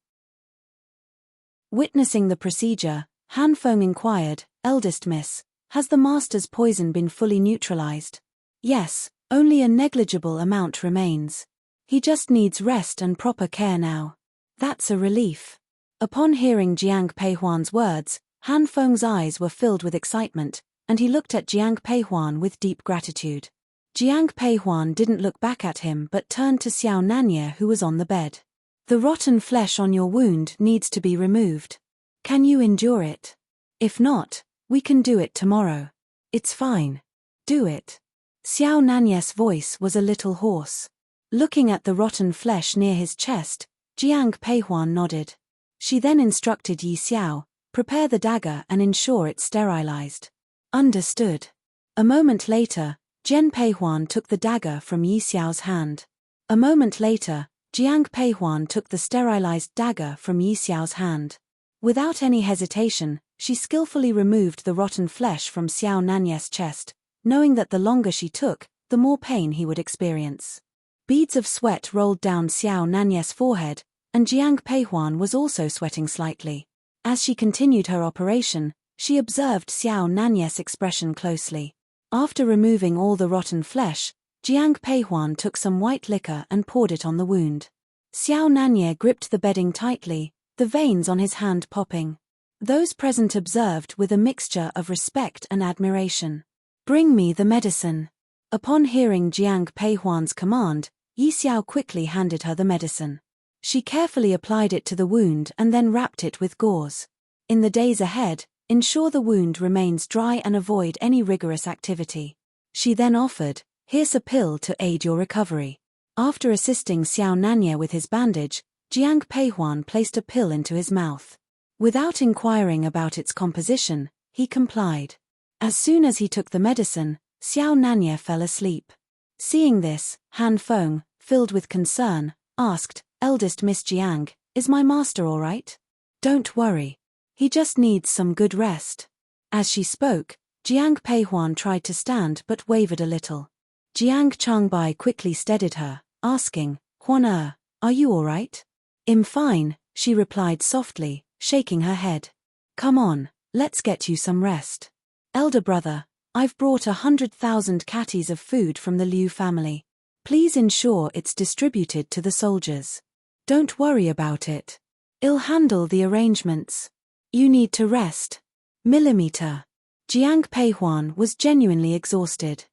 [SPEAKER 1] Witnessing the procedure, Han Feng inquired, "Eldest miss, has the master's poison been fully neutralized?" "Yes, only a negligible amount remains. He just needs rest and proper care now." "That's a relief." Upon hearing Jiang Peihuan's words, Han Feng's eyes were filled with excitement, and he looked at Jiang Peihuan with deep gratitude. Jiang Peihuan didn't look back at him but turned to Xiao Nanye, who was on the bed. "The rotten flesh on your wound needs to be removed. Can you endure it? If not, we can do it tomorrow." "It's fine. Do it." Xiao Nanye's voice was a little hoarse. Looking at the rotten flesh near his chest, Jiang Peihuan nodded. She then instructed Yi Xiao, "Prepare the dagger and ensure it's sterilized." "Understood." A moment later, Jian Peihuan took the dagger from Yi Xiao's hand. A moment later, Jiang Peihuan took the sterilized dagger from Yi Xiao's hand. Without any hesitation, she skillfully removed the rotten flesh from Xiao Nanye's chest, knowing that the longer she took, the more pain he would experience. Beads of sweat rolled down Xiao Nanye's forehead, and Jiang Peihuan was also sweating slightly. As she continued her operation, she observed Xiao Nanye's expression closely. After removing all the rotten flesh, Jiang Peihuan took some white liquor and poured it on the wound. Xiao Nanye gripped the bedding tightly, the veins on his hand popping. Those present observed with a mixture of respect and admiration. "Bring me the medicine." Upon hearing Jiang Peihuan's command, Yi Xiao quickly handed her the medicine. She carefully applied it to the wound and then wrapped it with gauze. In the days ahead, ensure the wound remains dry and avoid any rigorous activity. She then offered, "Here's a pill to aid your recovery." After assisting Xiao Nanye with his bandage, Jiang Peihuan placed a pill into his mouth. Without inquiring about its composition, he complied. As soon as he took the medicine, Xiao Nanye fell asleep. Seeing this, Han Feng, filled with concern, asked, "Eldest Miss Jiang, is my master all right?" "Don't worry. He just needs some good rest." As she spoke, Jiang Peihuan tried to stand but wavered a little. Jiang Changbai quickly steadied her, asking, "Huan are you all right?" "I'm fine," she replied softly, shaking her head. "Come on, let's get you some rest. Elder brother, I've brought 100,000 catties of food from the Liu family. Please ensure it's distributed to the soldiers. Don't worry about it. I'll handle the arrangements. You need to rest." Millimeter. Jiang Peihuan was genuinely exhausted.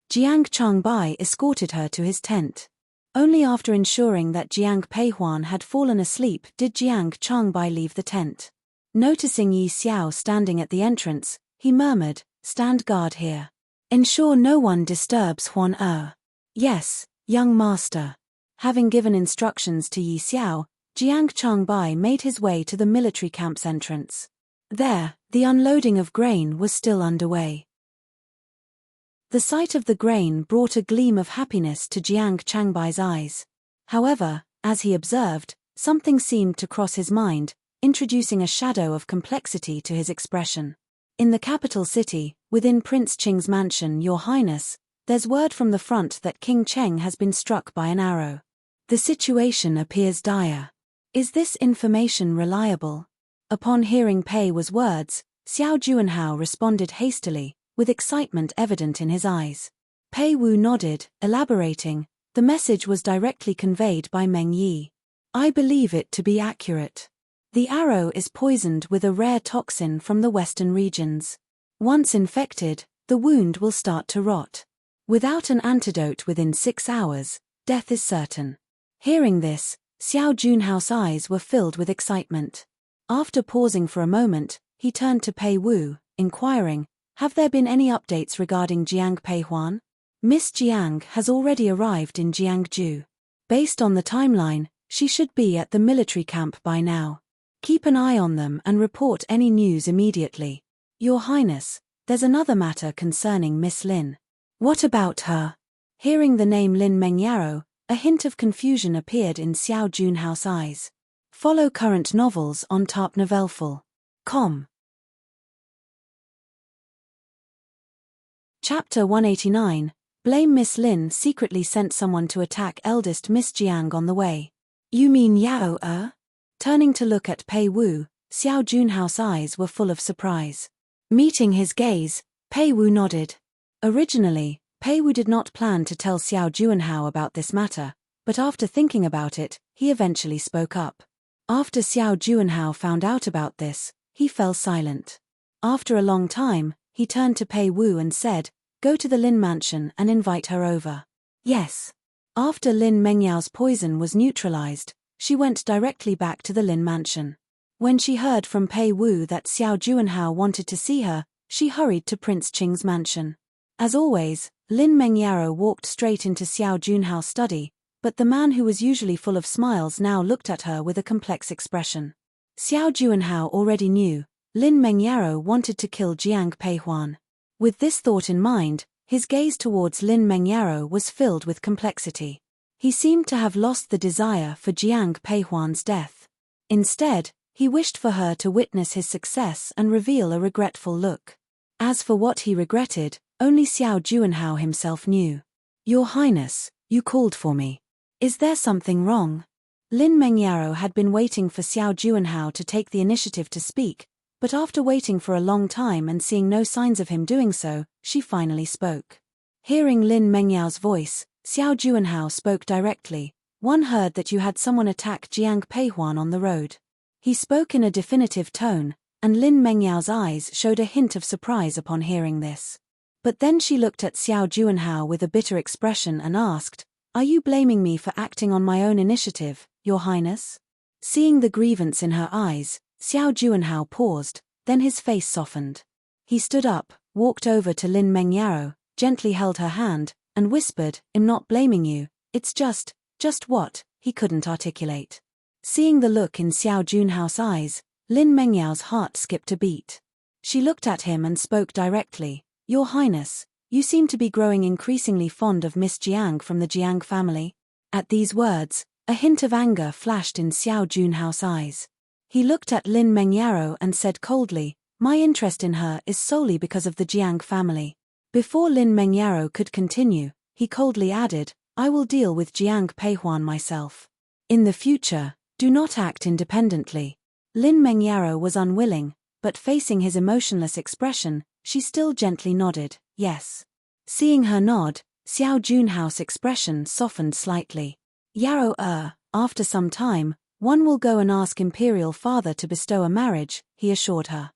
[SPEAKER 1] Jiang Changbai escorted her to his tent. Only after ensuring that Jiang Peihuan had fallen asleep did Jiang Changbai leave the tent. Noticing Yi Xiao standing at the entrance, he murmured, "Stand guard here. Ensure no one disturbs Huan." "Yes, young master." Having given instructions to Yi Xiao, Jiang Changbai made his way to the military camp's entrance. There, the unloading of grain was still underway. The sight of the grain brought a gleam of happiness to Jiang Changbai's eyes. However, as he observed, something seemed to cross his mind, introducing a shadow of complexity to his expression. In the capital city, within Prince Qing's mansion, Your Highness, there's word from the front that King Cheng has been struck by an arrow. The situation appears dire. Is this information reliable? Upon hearing Pei Wu's words, Xiao Juanhao responded hastily, with excitement evident in his eyes. Pei Wu nodded, elaborating, the message was directly conveyed by Meng Yi. I believe it to be accurate. The arrow is poisoned with a rare toxin from the western regions. Once infected, the wound will start to rot. Without an antidote within 6 hours, death is certain. Hearing this, Xiao Junhao's eyes were filled with excitement. After pausing for a moment, he turned to Pei Wu, inquiring, have there been any updates regarding Jiang Peihuan? Miss Jiang has already arrived in Jiangju. Based on the timeline, she should be at the military camp by now. Keep an eye on them and report any news immediately. Your Highness, there's another matter concerning Miss Lin. What about her? Hearing the name Lin Mengyaro, a hint of confusion appeared in Xiao Junhao's eyes. Follow current novels on tarpnovelful.com. Chapter 189, Blame Miss Lin secretly sent someone to attack eldest Miss Jiang on the way. You mean Yao? Turning to look at Pei Wu, Xiao Junhao's eyes were full of surprise. Meeting his gaze, Pei Wu nodded. Originally, Pei Wu did not plan to tell Xiao Junhao about this matter, but after thinking about it, he eventually spoke up. After Xiao Junhao found out about this, he fell silent. After a long time, he turned to Pei Wu and said, go to the Lin mansion and invite her over. Yes. After Lin Mengyao's poison was neutralized, she went directly back to the Lin mansion. When she heard from Pei Wu that Xiao Junhao wanted to see her, she hurried to Prince Qing's mansion. As always, Lin Mengyaro walked straight into Xiao Junhao's study, but the man who was usually full of smiles now looked at her with a complex expression. Xiao Junhao already knew, Lin Mengyaro wanted to kill Jiang Peihuan. With this thought in mind, his gaze towards Lin Mengyaro was filled with complexity. He seemed to have lost the desire for Jiang Peihuan's death. Instead, he wished for her to witness his success and reveal a regretful look. As for what he regretted, only Xiao Junhao himself knew. Your Highness, you called for me. Is there something wrong? Lin Mengyaro had been waiting for Xiao Junhao to take the initiative to speak, but after waiting for a long time and seeing no signs of him doing so, she finally spoke. Hearing Lin Mengyao's voice, Xiao Junhao spoke directly. One heard that you had someone attack Jiang Peihuan on the road. He spoke in a definitive tone, and Lin Mengyao's eyes showed a hint of surprise upon hearing this. But then she looked at Xiao Junhao with a bitter expression and asked, are you blaming me for acting on my own initiative, Your Highness? Seeing the grievance in her eyes, Xiao Junhao paused, then his face softened. He stood up, walked over to Lin Mengyaro, gently held her hand, and whispered, I'm not blaming you, it's just what, he couldn't articulate. Seeing the look in Xiao Junhao's eyes, Lin Mengyao's heart skipped a beat. She looked at him and spoke directly, Your Highness, you seem to be growing increasingly fond of Miss Jiang from the Jiang family. At these words, a hint of anger flashed in Xiao Junhao's eyes. He looked at Lin Mengyaro and said coldly, my interest in her is solely because of the Jiang family. Before Lin Mengyaro could continue, he coldly added, I will deal with Jiang Peihuan myself. In the future, do not act independently. Lin Mengyaro was unwilling, but facing his emotionless expression, she still gently nodded, yes. Seeing her nod, Xiao Junhao's expression softened slightly. Yarrow after some time, one will go and ask Imperial Father to bestow a marriage, he assured her.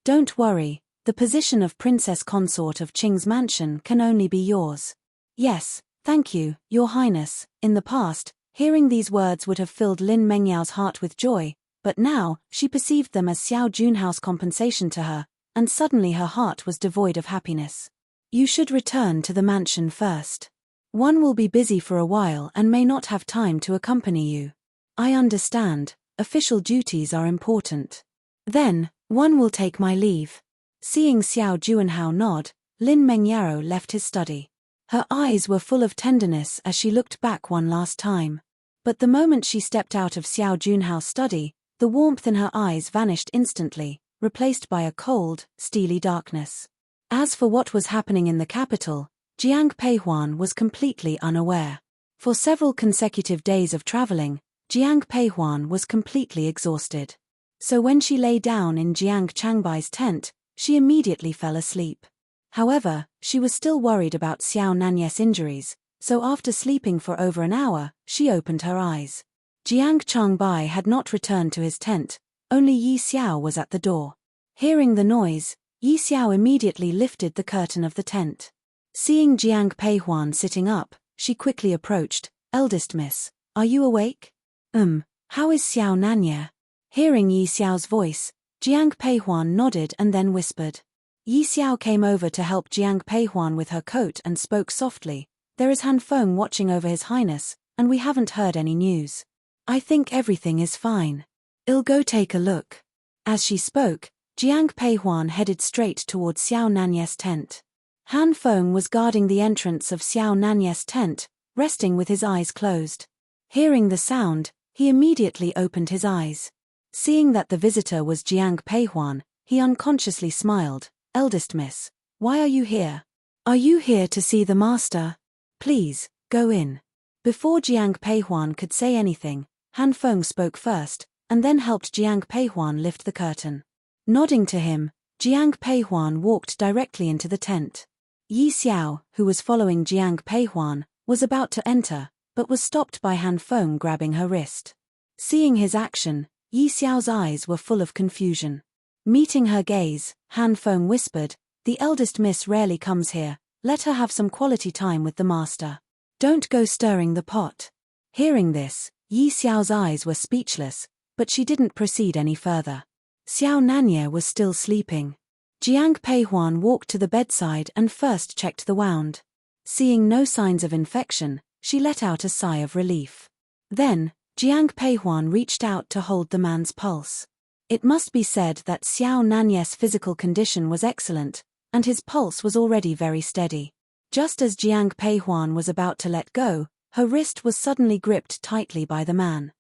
[SPEAKER 1] Don't worry, the position of Princess Consort of Qing's mansion can only be yours. Yes, thank you, Your Highness. In the past, hearing these words would have filled Lin Mengyao's heart with joy, but now, she perceived them as Xiao Junhao's compensation to her, and suddenly her heart was devoid of happiness. You should return to the mansion first. One will be busy for a while and may not have time to accompany you. I understand, official duties are important. Then, one will take my leave. Seeing Xiao Juanhao nod, Lin Mengyaro left his study. Her eyes were full of tenderness as she looked back one last time. But the moment she stepped out of Xiao Junhao's study, the warmth in her eyes vanished instantly, replaced by a cold, steely darkness. As for what was happening in the capital, Jiang Peihuan was completely unaware. For several consecutive days of traveling, Jiang Peihuan was completely exhausted. So when she lay down in Jiang Changbai's tent, she immediately fell asleep. However, she was still worried about Xiao Nanyes' injuries, so after sleeping for over an hour, she opened her eyes. Jiang Changbai had not returned to his tent, only Yi Xiao was at the door. Hearing the noise, Yi Xiao immediately lifted the curtain of the tent. Seeing Jiang Peihuan sitting up, she quickly approached. "Eldest miss, are you awake?" How is Xiao Nanya?" Hearing Yi Xiao's voice, Jiang Peihuan nodded and then whispered. Yi Xiao came over to help Jiang Peihuan with her coat and spoke softly. "There is Han Feng watching over His Highness, and we haven't heard any news. I think everything is fine. I'll go take a look." As she spoke, Jiang Peihuan headed straight towards Xiao Nanyes' tent. Han Feng was guarding the entrance of Xiao Nanyes' tent, resting with his eyes closed. Hearing the sound, he immediately opened his eyes. Seeing that the visitor was Jiang Peihuan, he unconsciously smiled. "Eldest miss, why are you here? Are you here to see the master? Please, go in." Before Jiang Peihuan could say anything, Han Feng spoke first, and then helped Jiang Peihuan lift the curtain. Nodding to him, Jiang Peihuan walked directly into the tent. Yi Xiao, who was following Jiang Peihuan, was about to enter, but was stopped by Han Feng grabbing her wrist. Seeing his action, Yi Xiao's eyes were full of confusion. Meeting her gaze, Han Feng whispered, "The eldest miss rarely comes here, let her have some quality time with the master. Don't go stirring the pot." Hearing this, Yi Xiao's eyes were speechless, but she didn't proceed any further. Xiao Nanya was still sleeping. Jiang Peihuan walked to the bedside and first checked the wound. Seeing no signs of infection, she let out a sigh of relief. Then, Jiang Peihuan reached out to hold the man's pulse. It must be said that Xiao Nanyes' physical condition was excellent, and his pulse was already very steady. Just as Jiang Peihuan was about to let go, her wrist was suddenly gripped tightly by the man.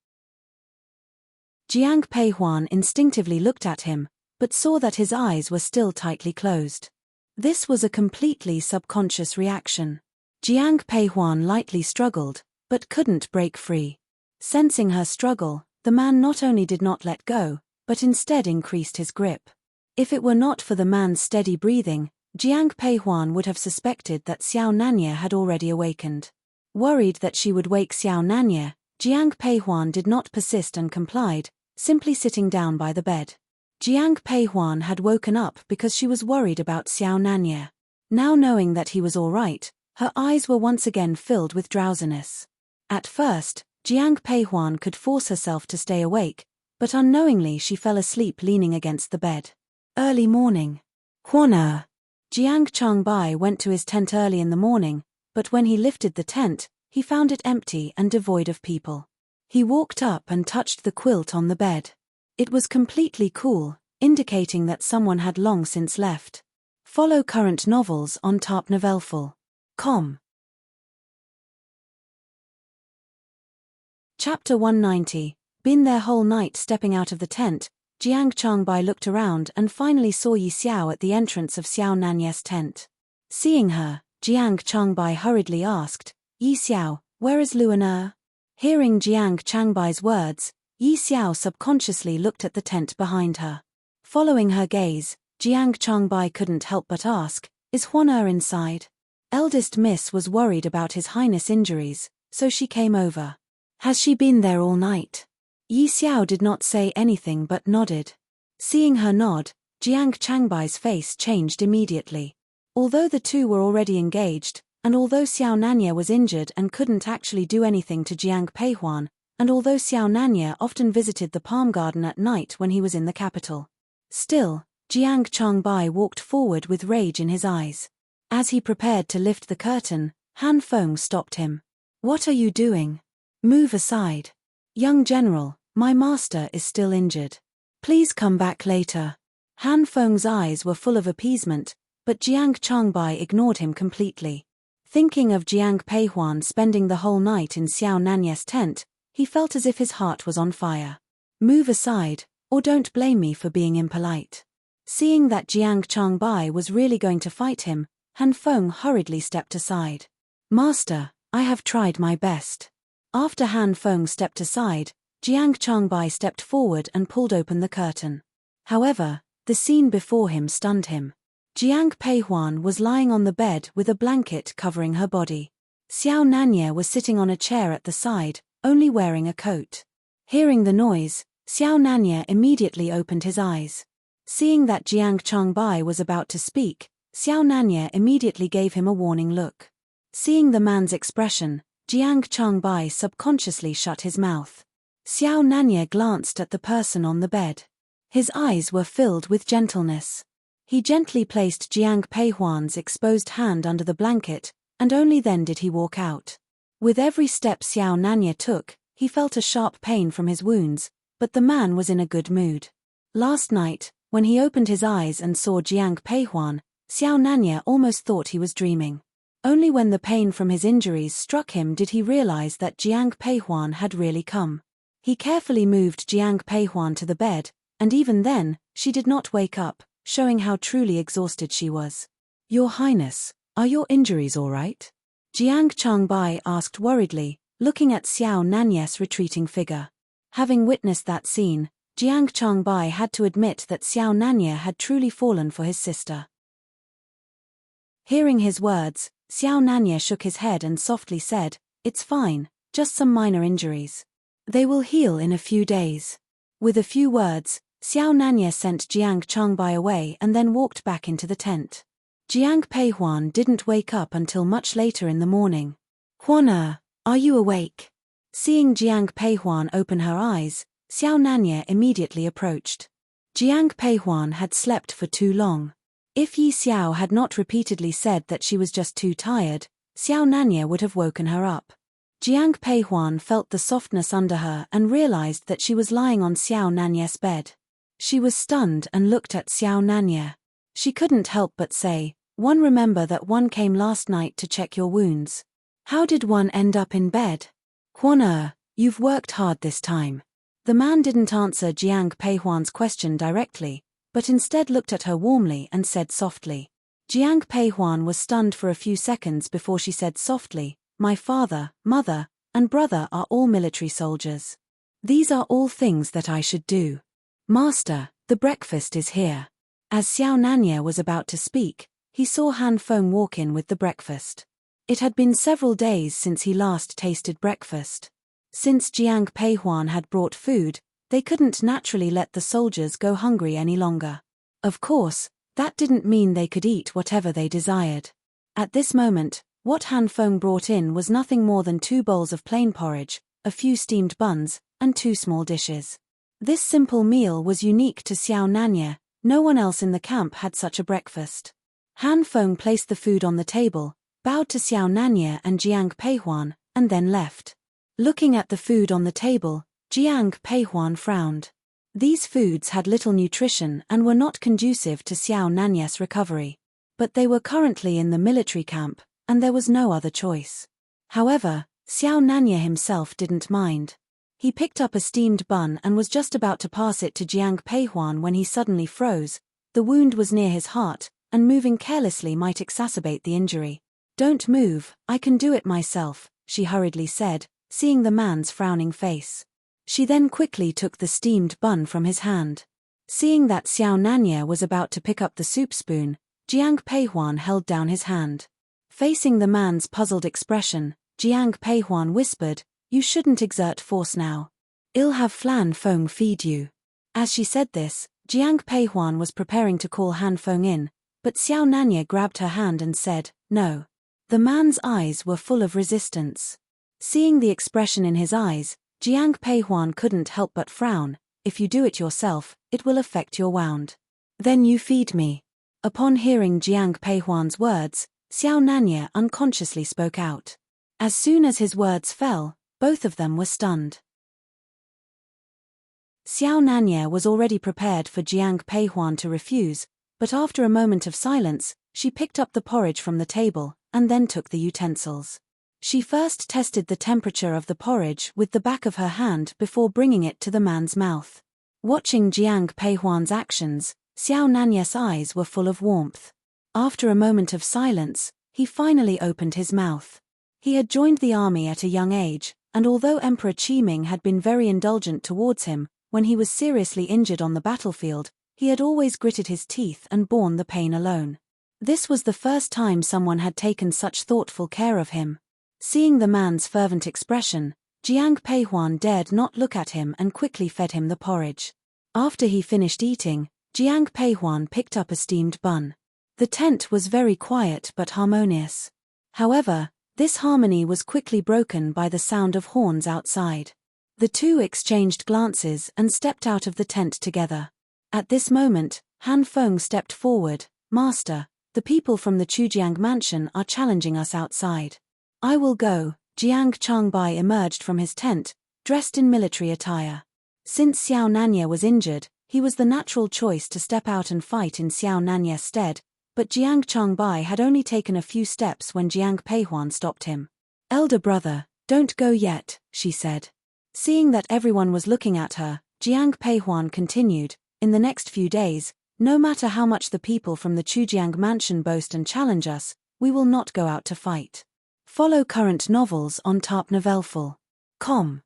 [SPEAKER 1] Jiang Peihuan instinctively looked at him, but saw that his eyes were still tightly closed. This was a completely subconscious reaction. Jiang Peihuan lightly struggled, but couldn't break free. Sensing her struggle, the man not only did not let go, but instead increased his grip. If it were not for the man's steady breathing, Jiang Peihuan would have suspected that Xiao Nanya had already awakened. Worried that she would wake Xiao Nanya, Jiang Peihuan did not persist and complied, simply sitting down by the bed. Jiang Peihuan had woken up because she was worried about Xiao Nanya. Now knowing that he was all right, her eyes were once again filled with drowsiness. At first, Jiang Peihuan could force herself to stay awake, but unknowingly she fell asleep leaning against the bed. Early morning. Huaner. Jiang Changbai went to his tent early in the morning, but when he lifted the tent, he found it empty and devoid of people. He walked up and touched the quilt on the bed. It was completely cool, indicating that someone had long since left. Follow current novels on tarpnovelful.com. Chapter 190. Been there whole night. Stepping out of the tent, Jiang Changbai looked around and finally saw Yi Xiao at the entrance of Xiao Nanyes' tent. Seeing her, Jiang Changbai hurriedly asked, "Yi Xiao, where is Luaner?" Hearing Jiang Changbai's words, Yi Xiao subconsciously looked at the tent behind her. Following her gaze, Jiang Changbai couldn't help but ask, "Is Huaner inside?" Eldest miss was worried about His Highness' injuries, so she came over. "Has she been there all night?" Yi Xiao did not say anything but nodded. Seeing her nod, Jiang Changbai's face changed immediately. Although the two were already engaged, and although Xiao Nanya was injured and couldn't actually do anything to Jiang Peihuan, and although Xiao Nanya often visited the palm garden at night when he was in the capital, still, Jiang Changbai walked forward with rage in his eyes. As he prepared to lift the curtain, Han Feng stopped him. What are you doing? Move aside. Young general, my master is still injured. Please come back later. Han Feng's eyes were full of appeasement, but Jiang Changbai ignored him completely. Thinking of Jiang Peihuan spending the whole night in Xiao Nanye's tent, he felt as if his heart was on fire. Move aside, or don't blame me for being impolite. Seeing that Jiang Changbai was really going to fight him, Han Feng hurriedly stepped aside. Master, I have tried my best. After Han Feng stepped aside, Jiang Changbai stepped forward and pulled open the curtain. However, the scene before him stunned him. Jiang Peihuan was lying on the bed with a blanket covering her body. Xiao Nanye was sitting on a chair at the side, only wearing a coat. Hearing the noise, Xiao Nanye immediately opened his eyes. Seeing that Jiang Changbai was about to speak, Xiao Nanye immediately gave him a warning look. Seeing the man's expression, Jiang Changbai subconsciously shut his mouth. Xiao Nanye glanced at the person on the bed. His eyes were filled with gentleness. He gently placed Jiang Peihuan's exposed hand under the blanket, and only then did he walk out. With every step Xiao Nanye took, he felt a sharp pain from his wounds, but the man was in a good mood. Last night, when he opened his eyes and saw Jiang Peihuan, Xiao Nanye almost thought he was dreaming. Only when the pain from his injuries struck him did he realize that Jiang Peihuan had really come. He carefully moved Jiang Peihuan to the bed, and even then, she did not wake up, showing how truly exhausted she was. Your Highness, are your injuries all right? Jiang Changbai asked worriedly, looking at Xiao Nanye's retreating figure. Having witnessed that scene, Jiang Changbai had to admit that Xiao Nanye had truly fallen for his sister. Hearing his words, Xiao Nanye shook his head and softly said, "It's fine, just some minor injuries. They will heal in a few days." With a few words, Xiao Nanye sent Jiang Changbai away and then walked back into the tent. Jiang Peihuan didn't wake up until much later in the morning. "Huan, are you awake?" Seeing Jiang Peihuan open her eyes, Xiao Nanye immediately approached. Jiang Peihuan had slept for too long. If Yi Xiao had not repeatedly said that she was just too tired, Xiao Nanye would have woken her up. Jiang Peihuan felt the softness under her and realized that she was lying on Xiao Nanye's bed. She was stunned and looked at Xiao Nanye. She couldn't help but say, "One, remember that one came last night to check your wounds. How did one end up in bed? Huan, you've worked hard this time." The man didn't answer Jiang Peihuan's question directly, but instead looked at her warmly and said softly. Jiang Peihuan was stunned for a few seconds before she said softly, "My father, mother, and brother are all military soldiers. These are all things that I should do. Master, the breakfast is here." As Xiao Nanye was about to speak, he saw Han Feng walk in with the breakfast. It had been several days since he last tasted breakfast. Since Jiang Peihuan had brought food, they couldn't naturally let the soldiers go hungry any longer. Of course, that didn't mean they could eat whatever they desired. At this moment, what Han Feng brought in was nothing more than 2 bowls of plain porridge, a few steamed buns, and 2 small dishes. This simple meal was unique to Xiao Nanye. No one else in the camp had such a breakfast. Han Feng placed the food on the table, bowed to Xiao Nanye and Jiang Peihuan, and then left. Looking at the food on the table, Jiang Peihuan frowned. These foods had little nutrition and were not conducive to Xiao Nanye's recovery. But they were currently in the military camp, and there was no other choice. However, Xiao Nanye himself didn't mind. He picked up a steamed bun and was just about to pass it to Jiang Peihuan when he suddenly froze. The wound was near his heart, and moving carelessly might exacerbate the injury. "Don't move, I can do it myself," she hurriedly said, seeing the man's frowning face. She then quickly took the steamed bun from his hand. Seeing that Xiao Nanye was about to pick up the soup spoon, Jiang Peihuan held down his hand. Facing the man's puzzled expression, Jiang Peihuan whispered, "You shouldn't exert force now. I'll have Flan Feng feed you." As she said this, Jiang Peihuan was preparing to call Han Feng in, but Xiao Nanye grabbed her hand and said, "No." The man's eyes were full of resistance. Seeing the expression in his eyes, Jiang Peihuan couldn't help but frown. "If you do it yourself, it will affect your wound. Then you feed me." Upon hearing Jiang Peihuan's words, Xiao Nanya unconsciously spoke out. As soon as his words fell, both of them were stunned. Xiao Nanya was already prepared for Jiang Peihuan to refuse, but after a moment of silence, she picked up the porridge from the table, and then took the utensils. She first tested the temperature of the porridge with the back of her hand before bringing it to the man's mouth. Watching Jiang Peihuan's actions, Xiao Nanya's eyes were full of warmth. After a moment of silence, he finally opened his mouth. He had joined the army at a young age, and although Emperor Qiming had been very indulgent towards him, when he was seriously injured on the battlefield, he had always gritted his teeth and borne the pain alone. This was the first time someone had taken such thoughtful care of him. Seeing the man's fervent expression, Jiang Peihuan dared not look at him and quickly fed him the porridge. After he finished eating, Jiang Peihuan picked up a steamed bun. The tent was very quiet but harmonious. However, this harmony was quickly broken by the sound of horns outside. The two exchanged glances and stepped out of the tent together. At this moment, Han Feng stepped forward. "Master, the people from the Chujiang mansion are challenging us outside." "I will go." Jiang Changbai emerged from his tent, dressed in military attire. Since Xiao Nanya was injured, he was the natural choice to step out and fight in Xiao Nanya's stead, but Jiang Changbai had only taken a few steps when Jiang Peihuan stopped him. "Elder brother, don't go yet," she said. Seeing that everyone was looking at her, Jiang Peihuan continued, "In the next few days, no matter how much the people from the Chujiang mansion boast and challenge us, we will not go out to fight." Follow current novels on tarpnovelful.com.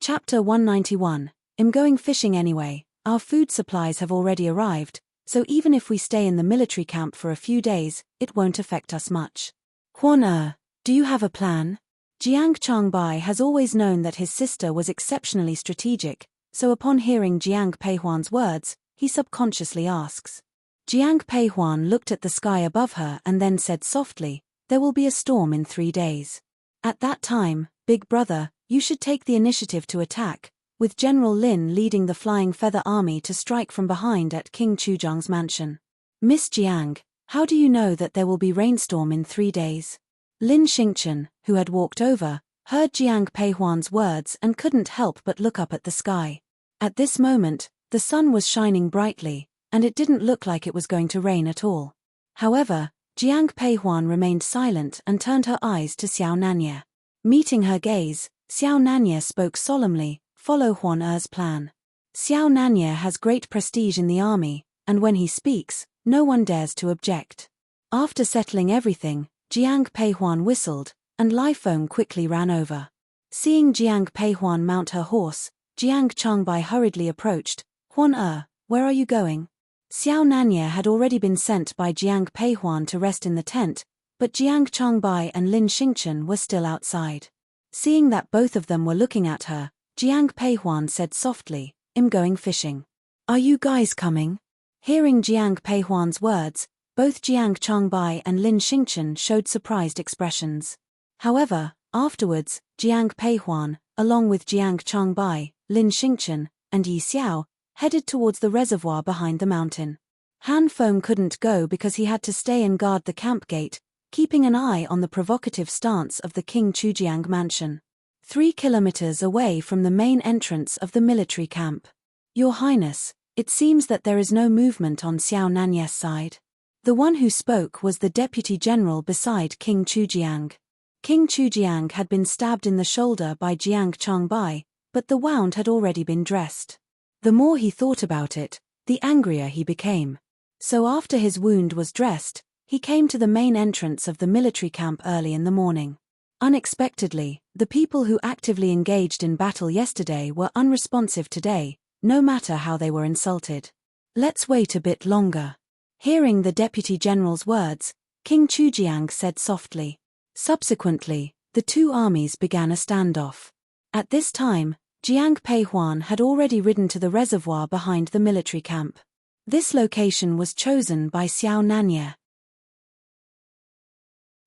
[SPEAKER 1] Chapter 191. I'm going fishing anyway. Our food supplies have already arrived, so even if we stay in the military camp for a few days, it won't affect us much. "Huan do you have a plan?" Jiang Changbai has always known that his sister was exceptionally strategic, so upon hearing Jiang Peihuan's words, he subconsciously asks. Jiang Peihuan looked at the sky above her and then said softly, "There will be a storm in 3 days. At that time, big brother, you should take the initiative to attack, with General Lin leading the Flying Feather Army to strike from behind at King Chujiang's mansion." "Miss Jiang, how do you know that there will be rainstorm in 3 days?" Lin Xingchen, who had walked over, heard Jiang Peihuan's words and couldn't help but look up at the sky. At this moment, the sun was shining brightly, and it didn't look like it was going to rain at all. However, Jiang Peihuan remained silent and turned her eyes to Xiao Nanya. Meeting her gaze, Xiao Nanya spoke solemnly, "Follow Huan plan." Xiao Nanya has great prestige in the army, and when he speaks, no one dares to object. After settling everything, Jiang Peihuan whistled, and Lai Feng quickly ran over. Seeing Jiang Peihuan mount her horse, Jiang Changbai hurriedly approached. "Huan where are you going?" Xiao Nanya had already been sent by Jiang Peihuan to rest in the tent, but Jiang Changbai and Lin Xingchen were still outside. Seeing that both of them were looking at her, Jiang Peihuan said softly, "I'm going fishing. Are you guys coming?" Hearing Jiang Peihuan's words, both Jiang Changbai and Lin Xingchen showed surprised expressions. However, afterwards, Jiang Peihuan, along with Jiang Changbai, Lin Xingchen, and Yi Xiao, headed towards the reservoir behind the mountain. Han Feng couldn't go because he had to stay and guard the camp gate, keeping an eye on the provocative stance of the King Chujiang mansion. 3 kilometers away from the main entrance of the military camp. "Your Highness, it seems that there is no movement on Xiao Nanya's side." The one who spoke was the deputy general beside King Chujiang. King Chujiang had been stabbed in the shoulder by Jiang Changbai, but the wound had already been dressed. The more he thought about it, the angrier he became. So after his wound was dressed, he came to the main entrance of the military camp early in the morning. Unexpectedly, the people who actively engaged in battle yesterday were unresponsive today, no matter how they were insulted. "Let's wait a bit longer." Hearing the deputy general's words, King Chujiang said softly. Subsequently, the two armies began a standoff. At this time, Jiang Peihuan had already ridden to the reservoir behind the military camp. This location was chosen by Xiao Nanya.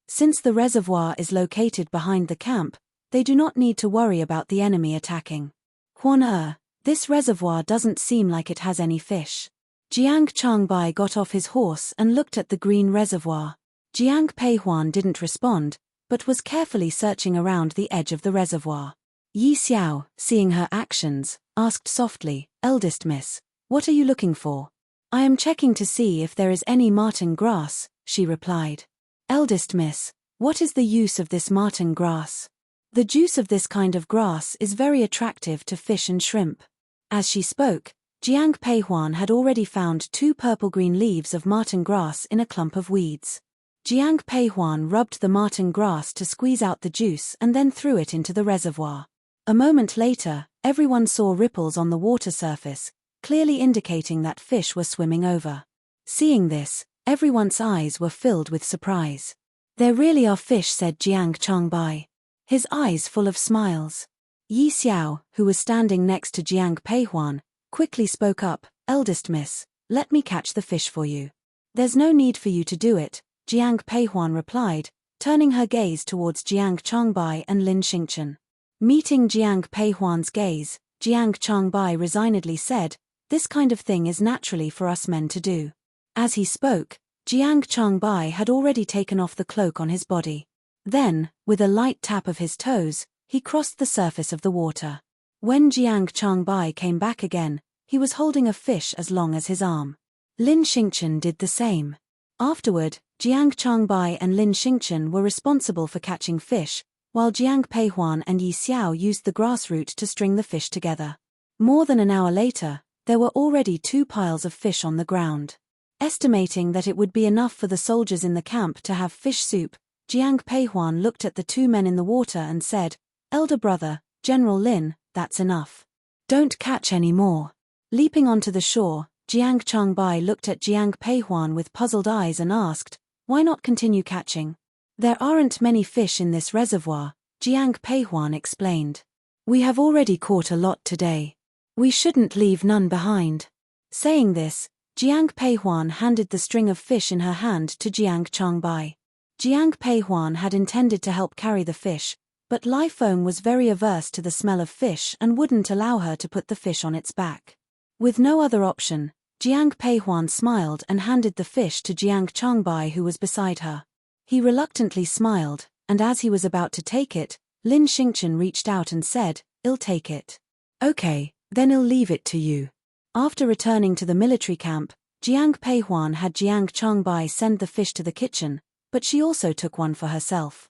[SPEAKER 1] Since the reservoir is located behind the camp, they do not need to worry about the enemy attacking. "Huan this reservoir doesn't seem like it has any fish." Jiang Changbai got off his horse and looked at the green reservoir. Jiang Peihuan didn't respond, but was carefully searching around the edge of the reservoir. Yi Xiao, seeing her actions, asked softly, "Eldest miss, what are you looking for?" "I am checking to see if there is any marten grass," she replied. "Eldest miss, what is the use of this marten grass?" "The juice of this kind of grass is very attractive to fish and shrimp." As she spoke, Jiang Peihuan had already found 2 purple-green leaves of marten grass in a clump of weeds. Jiang Peihuan rubbed the marten grass to squeeze out the juice and then threw it into the reservoir. A moment later, everyone saw ripples on the water surface, clearly indicating that fish were swimming over. Seeing this, everyone's eyes were filled with surprise. "There really are fish," said Jiang Changbai, his eyes full of smiles. Yi Xiao, who was standing next to Jiang Peihuan, quickly spoke up, "Eldest miss, let me catch the fish for you." "There's no need for you to do it," Jiang Peihuan replied, turning her gaze towards Jiang Changbai and Lin Xingchen. Meeting Jiang Peihuan's gaze, Jiang Changbai resignedly said, "This kind of thing is naturally for us men to do." As he spoke, Jiang Changbai had already taken off the cloak on his body. Then, with a light tap of his toes, he crossed the surface of the water. When Jiang Changbai came back again, he was holding a fish as long as his arm. Lin Xingchen did the same. Afterward, Jiang Changbai and Lin Xingchen were responsible for catching fish, while Jiang Peihuan and Yi Xiao used the grass root to string the fish together. More than an hour later, there were already 2 piles of fish on the ground. Estimating that it would be enough for the soldiers in the camp to have fish soup, Jiang Peihuan looked at the 2 men in the water and said, "Elder brother, General Lin, that's enough. Don't catch any more." Leaping onto the shore, Jiang Changbai looked at Jiang Peihuan with puzzled eyes and asked, "Why not continue catching?" "There aren't many fish in this reservoir," Jiang Peihuan explained. "We have already caught a lot today. We shouldn't leave none behind." Saying this, Jiang Peihuan handed the string of fish in her hand to Jiang Changbai. Jiang Peihuan had intended to help carry the fish, but Lai Feng was very averse to the smell of fish and wouldn't allow her to put the fish on its back. With no other option, Jiang Peihuan smiled and handed the fish to Jiang Changbai, who was beside her. He reluctantly smiled, and as he was about to take it, Lin Xingchen reached out and said, "I'll take it." "Okay, then I'll leave it to you." After returning to the military camp, Jiang Peihuan had Jiang Changbai send the fish to the kitchen, but she also took one for herself.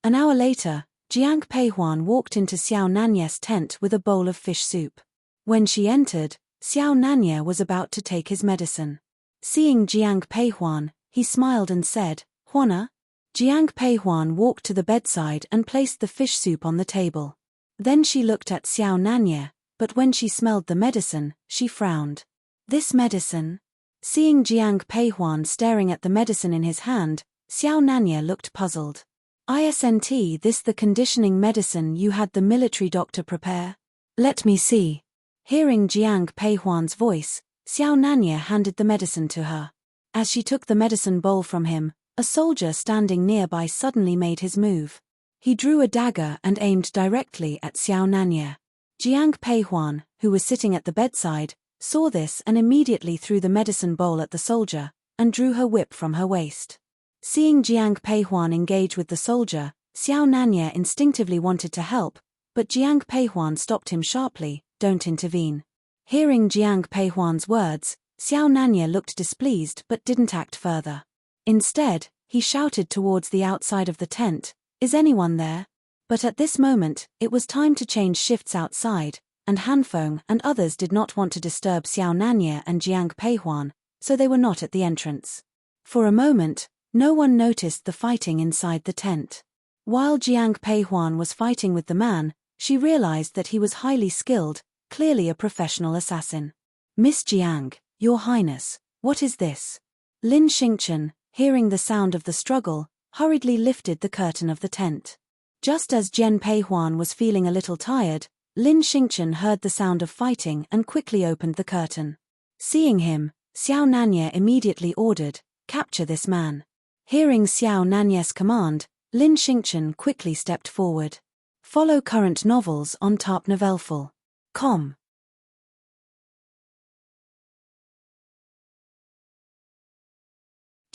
[SPEAKER 1] An hour later, Jiang Peihuan walked into Xiao Nanye's tent with a bowl of fish soup. When she entered, Xiao Nanye was about to take his medicine. Seeing Jiang Peihuan, he smiled and said, "Huana?" Jiang Peihuan walked to the bedside and placed the fish soup on the table. Then she looked at Xiao Nanye, but when she smelled the medicine, she frowned. "This medicine?" Seeing Jiang Peihuan staring at the medicine in his hand, Xiao Nanye looked puzzled. "Isn't this the conditioning medicine you had the military doctor prepare?" "Let me see." Hearing Jiang Peihuan's voice, Xiao Nanye handed the medicine to her. As she took the medicine bowl from him, a soldier standing nearby suddenly made his move. He drew a dagger and aimed directly at Xiao Nanye. Jiang Peihuan, who was sitting at the bedside, saw this and immediately threw the medicine bowl at the soldier, and drew her whip from her waist. Seeing Jiang Peihuan engage with the soldier, Xiao Nanye instinctively wanted to help, but Jiang Peihuan stopped him sharply, "Don't intervene." Hearing Jiang Peihuan's words, Xiao Nanye looked displeased but didn't act further. Instead, he shouted towards the outside of the tent, "Is anyone there?" But at this moment, it was time to change shifts outside, and Hanfeng and others did not want to disturb Xiao Nanye and Jiang Peihuan, so they were not at the entrance. For a moment, no one noticed the fighting inside the tent. While Jiang Peihuan was fighting with the man, she realized that he was highly skilled, clearly a professional assassin. "Miss Jiang, Your Highness, what is this?" Lin Xingchen, hearing the sound of the struggle, hurriedly lifted the curtain of the tent. Just as Jiang Peihuan was feeling a little tired, Lin Xingchen heard the sound of fighting and quickly opened the curtain. Seeing him, Xiao Nanye immediately ordered, "Capture this man." Hearing Xiao Nanye's command, Lin Xingchen quickly stepped forward. Follow current novels on tarpnovelful.com.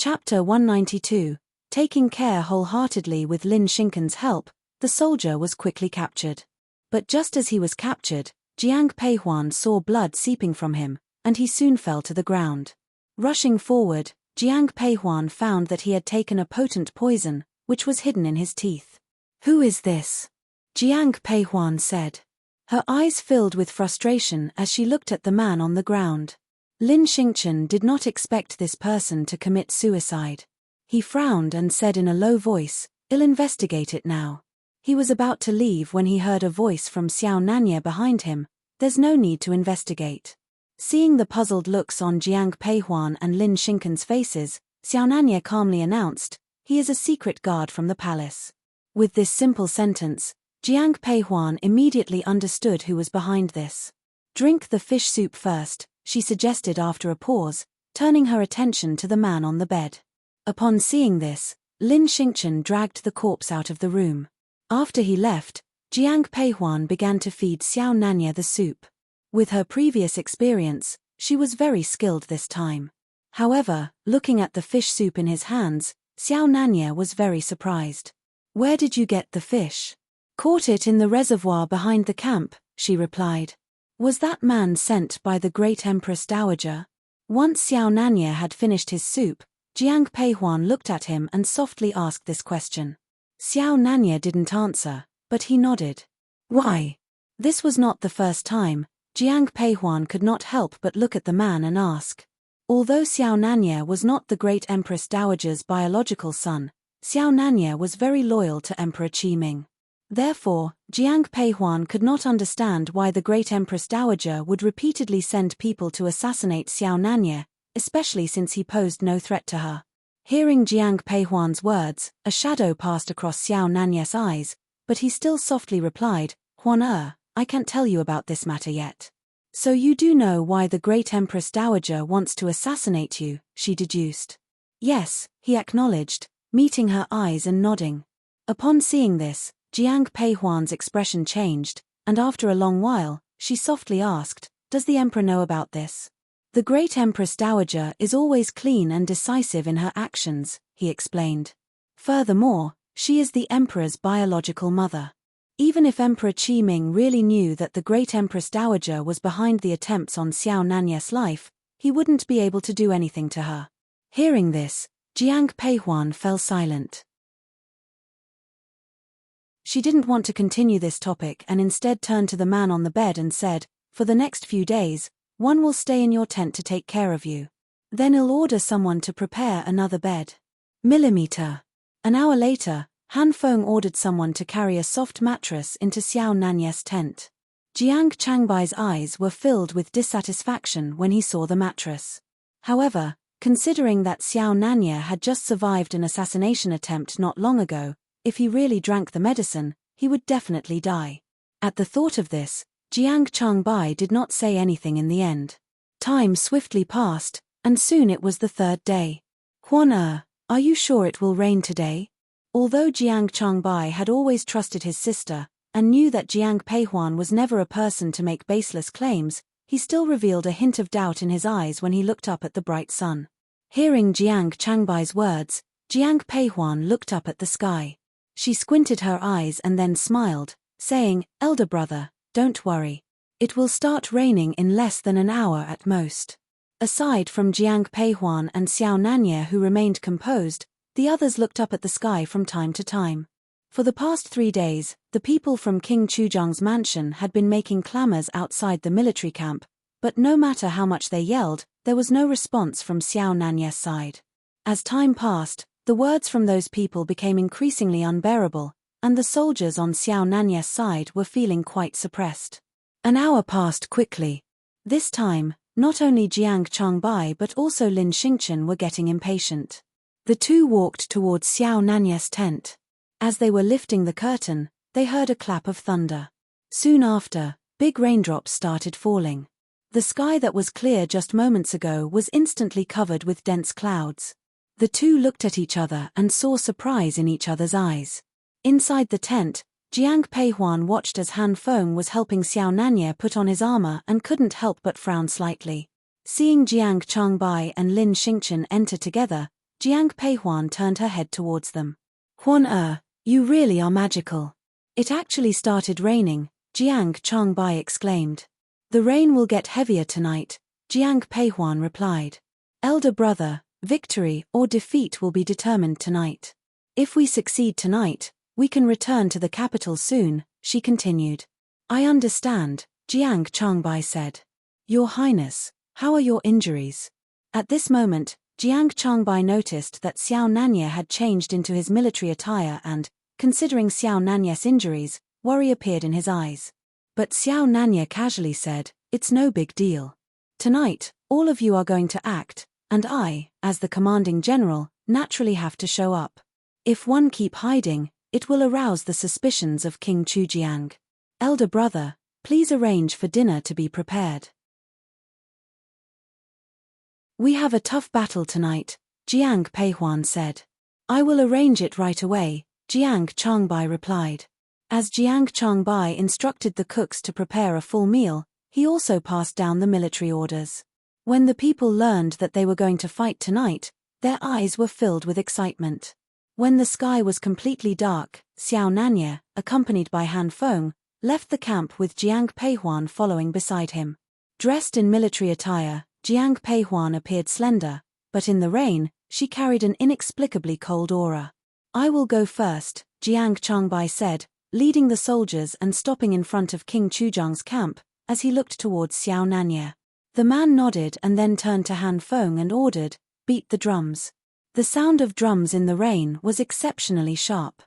[SPEAKER 1] Chapter 192. Taking care wholeheartedly. With Lin Xingqin's help, the soldier was quickly captured. But just as he was captured, Jiang Peihuan saw blood seeping from him, and he soon fell to the ground. Rushing forward, Jiang Peihuan found that he had taken a potent poison, which was hidden in his teeth. "Who is this?" Jiang Peihuan said. Her eyes filled with frustration as she looked at the man on the ground. Lin Xingqin did not expect this person to commit suicide. He frowned and said in a low voice, "I'll investigate it now." He was about to leave when he heard a voice from Xiao Nanya behind him. "There's no need to investigate." Seeing the puzzled looks on Jiang Peihuan and Lin Xingqin's faces, Xiao Nanya calmly announced, "He is a secret guard from the palace." With this simple sentence, Jiang Peihuan immediately understood who was behind this. "Drink the fish soup first," she suggested after a pause, turning her attention to the man on the bed. Upon seeing this, Lin Xingqin dragged the corpse out of the room. After he left, Jiang Peihuan began to feed Xiao Nanya the soup. With her previous experience, she was very skilled this time. However, looking at the fish soup in his hands, Xiao Nanya was very surprised. "Where did you get the fish?" "Caught it in the reservoir behind the camp," she replied. "Was that man sent by the great Empress Dowager?" Once Xiao Nanya had finished his soup, Jiang Peihuan looked at him and softly asked this question. Xiao Nanya didn't answer, but he nodded. "Why?" This was not the first time. Jiang Peihuan could not help but look at the man and ask. Although Xiao Nanya was not the great Empress Dowager's biological son, Xiao Nanya was very loyal to Emperor Qiming. Therefore, Jiang Peihuan could not understand why the great Empress Dowager would repeatedly send people to assassinate Xiao Nanya, especially since he posed no threat to her. Hearing Jiang Peihuan's words, a shadow passed across Xiao Nanya's eyes, but he still softly replied, "Huan I can't tell you about this matter yet." "So you do know why the great Empress Dowager wants to assassinate you," she deduced. "Yes," he acknowledged, meeting her eyes and nodding. Upon seeing this, Jiang Peihuan's expression changed, and after a long while, she softly asked, "Does the emperor know about this?" "The great Empress Dowager is always clean and decisive in her actions," he explained. "Furthermore, she is the emperor's biological mother. Even if Emperor Qiming really knew that the great Empress Dowager was behind the attempts on Xiao Nanya's life, he wouldn't be able to do anything to her." Hearing this, Jiang Peihuan fell silent. She didn't want to continue this topic and instead turned to the man on the bed and said, "For the next few days, one will stay in your tent to take care of you. Then I'll order someone to prepare another bed." Millimeter. An hour later, Han Feng ordered someone to carry a soft mattress into Xiao Nanya's tent. Jiang Changbai's eyes were filled with dissatisfaction when he saw the mattress. However, considering that Xiao Nanya had just survived an assassination attempt not long ago, if he really drank the medicine, he would definitely die. At the thought of this, Jiang Changbai did not say anything in the end. Time swiftly passed, and soon it was the third day. "Huan are you sure it will rain today?" Although Jiang Changbai had always trusted his sister, and knew that Jiang Peihuan was never a person to make baseless claims, he still revealed a hint of doubt in his eyes when he looked up at the bright sun. Hearing Jiang Changbai's words, Jiang Peihuan looked up at the sky. She squinted her eyes and then smiled, saying, "Elder brother, don't worry. It will start raining in less than an hour at most." Aside from Jiang Peihuan and Xiao Nanya, who remained composed, the others looked up at the sky from time to time. For the past 3 days, the people from King Chuzhang's mansion had been making clamors outside the military camp, but no matter how much they yelled, there was no response from Xiao Nanya's side. As time passed, the words from those people became increasingly unbearable, and the soldiers on Xiao Nanya's side were feeling quite suppressed. An hour passed quickly. This time, not only Jiang Changbai but also Lin Xingqin were getting impatient. The two walked towards Xiao Nanya's tent. As they were lifting the curtain, they heard a clap of thunder. Soon after, big raindrops started falling. The sky that was clear just moments ago was instantly covered with dense clouds. The two looked at each other and saw surprise in each other's eyes. Inside the tent, Jiang Peihuan watched as Han Feng was helping Xiao Nanya put on his armor and couldn't help but frown slightly. Seeing Jiang Changbai and Lin Xingqin enter together, Jiang Peihuan turned her head towards them. Huan you really are magical. It actually started raining, Jiang Changbai exclaimed. The rain will get heavier tonight, Jiang Peihuan replied. Elder brother, victory or defeat will be determined tonight. If we succeed tonight, we can return to the capital soon, she continued. I understand, Jiang Changbai said. Your Highness, how are your injuries? At this moment, Jiang Changbai noticed that Xiao Nanye had changed into his military attire and, considering Xiao Nanye's injuries, worry appeared in his eyes. But Xiao Nanye casually said, it's no big deal. Tonight, all of you are going to act, and I, as the commanding general, naturally have to show up. If one keep hiding, it will arouse the suspicions of King Chujiang. Elder brother, please arrange for dinner to be prepared. We have a tough battle tonight, Jiang Peihuan said. I will arrange it right away, Jiang Changbai replied. As Jiang Changbai instructed the cooks to prepare a full meal, he also passed down the military orders. When the people learned that they were going to fight tonight, their eyes were filled with excitement. When the sky was completely dark, Xiao Nanye, accompanied by Han Feng, left the camp with Jiang Peihuan following beside him. Dressed in military attire, Jiang Peihuan appeared slender, but in the rain, she carried an inexplicably cold aura. I will go first, Jiang Changbai said, leading the soldiers and stopping in front of King Chujiang's camp, as he looked towards Xiao Nanye. The man nodded and then turned to Han Feng and ordered, beat the drums. The sound of drums in the rain was exceptionally sharp.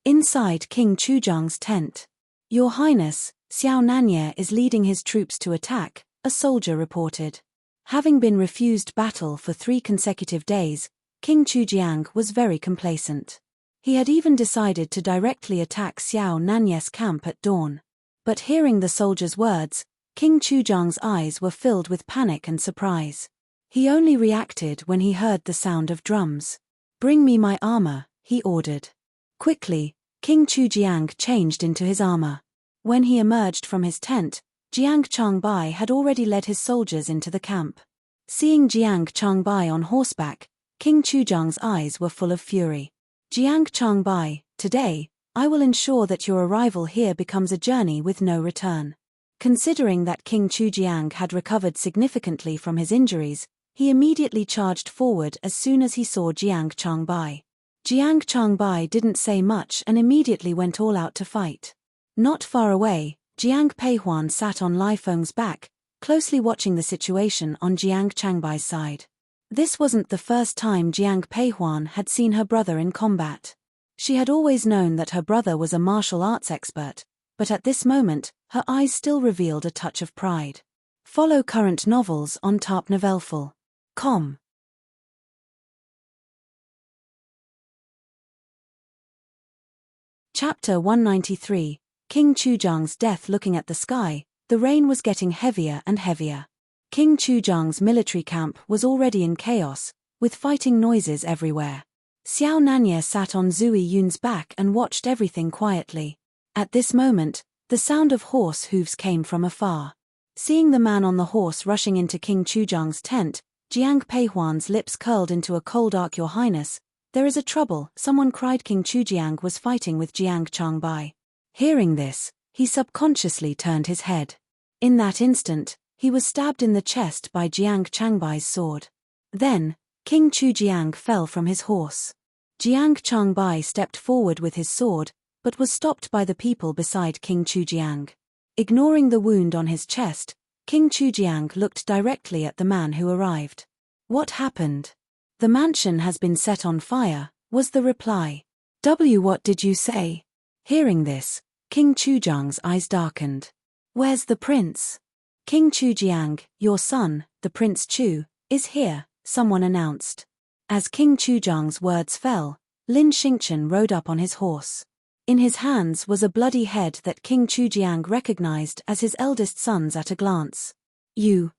[SPEAKER 1] Inside King Chujiang's tent. Your Highness, Xiao Nanye is leading his troops to attack, a soldier reported. Having been refused battle for 3 consecutive days, King Chujiang was very complacent. He had even decided to directly attack Xiao Nanye's camp at dawn. But hearing the soldier's words, King Chujiang's eyes were filled with panic and surprise. He only reacted when he heard the sound of drums. Bring me my armor, he ordered. Quickly, King Chujiang changed into his armor. When he emerged from his tent, Jiang Changbai had already led his soldiers into the camp. Seeing Jiang Changbai on horseback, King Chujiang's eyes were full of fury. Jiang Changbai, today, I will ensure that your arrival here becomes a journey with no return. Considering that King Chujiang had recovered significantly from his injuries, he immediately charged forward as soon as he saw Jiang Changbai. Jiang Changbai didn't say much and immediately went all out to fight. Not far away, Jiang Peihuan sat on Lai Feng's back, closely watching the situation on Jiang Changbai's side. This wasn't the first time Jiang Peihuan had seen her brother in combat. She had always known that her brother was a martial arts expert, but at this moment, her eyes still revealed a touch of pride. Follow current novels on tarpnovelful.com. Chapter 193, King Chujiang's death. Looking at the sky, the rain was getting heavier and heavier. King Chujiang's military camp was already in chaos, with fighting noises everywhere. Xiao Nanye sat on Zui Yun's back and watched everything quietly. At this moment, the sound of horse hooves came from afar. Seeing the man on the horse rushing into King Chujiang's tent, Jiang Peihuan's lips curled into a cold arc. Your Highness, there is a trouble, someone cried. King Chujiang was fighting with Jiang Changbai. Hearing this, he subconsciously turned his head. In that instant, he was stabbed in the chest by Jiang Changbai's sword. Then, King Chujiang fell from his horse. Jiang Changbai stepped forward with his sword, but was stopped by the people beside King Chujiang. Ignoring the wound on his chest, King Chujiang looked directly at the man who arrived. What happened? The mansion has been set on fire, was the reply. What did you say? Hearing this, King Chujiang's eyes darkened. Where's the prince? King Chujiang, your son, the Prince Chu, is here, someone announced. As King Chujiang's words fell, Lin Xingchen rode up on his horse. In his hands was a bloody head that King Chujiang recognized as his eldest son's at a glance.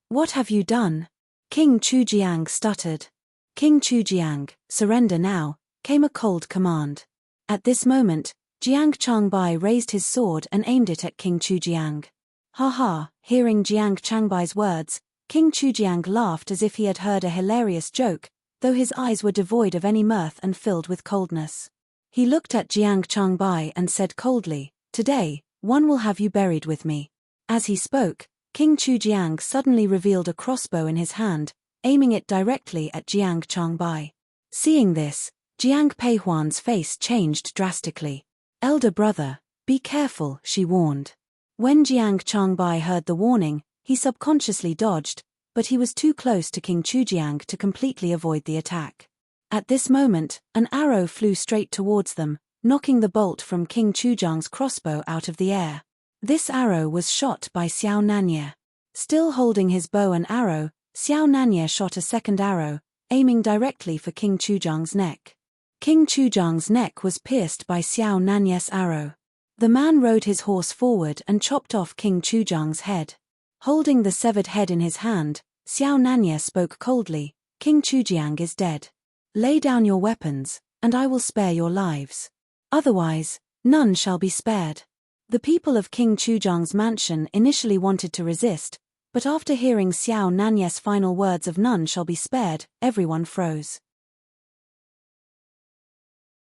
[SPEAKER 1] What have you done? King Chujiang stuttered. King Chujiang, surrender now, came a cold command. At this moment, Jiang Changbai raised his sword and aimed it at King Chujiang. Ha ha, hearing Jiang Changbai's words, King Chujiang laughed as if he had heard a hilarious joke. though his eyes were devoid of any mirth and filled with coldness. He looked at Jiang Changbai and said coldly, "Today, one will have you buried with me." As he spoke, King Chujiang suddenly revealed a crossbow in his hand, aiming it directly at Jiang Changbai. Seeing this, Jiang Peihuan's face changed drastically. "Elder brother, be careful," she warned. When Jiang Changbai heard the warning, he subconsciously dodged, but he was too close to King Chujiang to completely avoid the attack. At this moment, an arrow flew straight towards them, knocking the bolt from King Chujiang's crossbow out of the air. This arrow was shot by Xiao Nanye. Still holding his bow and arrow, Xiao Nanye shot a second arrow, aiming directly for King Chujiang's neck. King Chujiang's neck was pierced by Xiao Nanye's arrow. The man rode his horse forward and chopped off King Chujiang's head. Holding the severed head in his hand, Xiao Nanye spoke coldly, "King Chujiang is dead. Lay down your weapons, and I will spare your lives. Otherwise, none shall be spared." The people of King Chujiang's mansion initially wanted to resist, but after hearing Xiao Nanye's final words of "none shall be spared," everyone froze.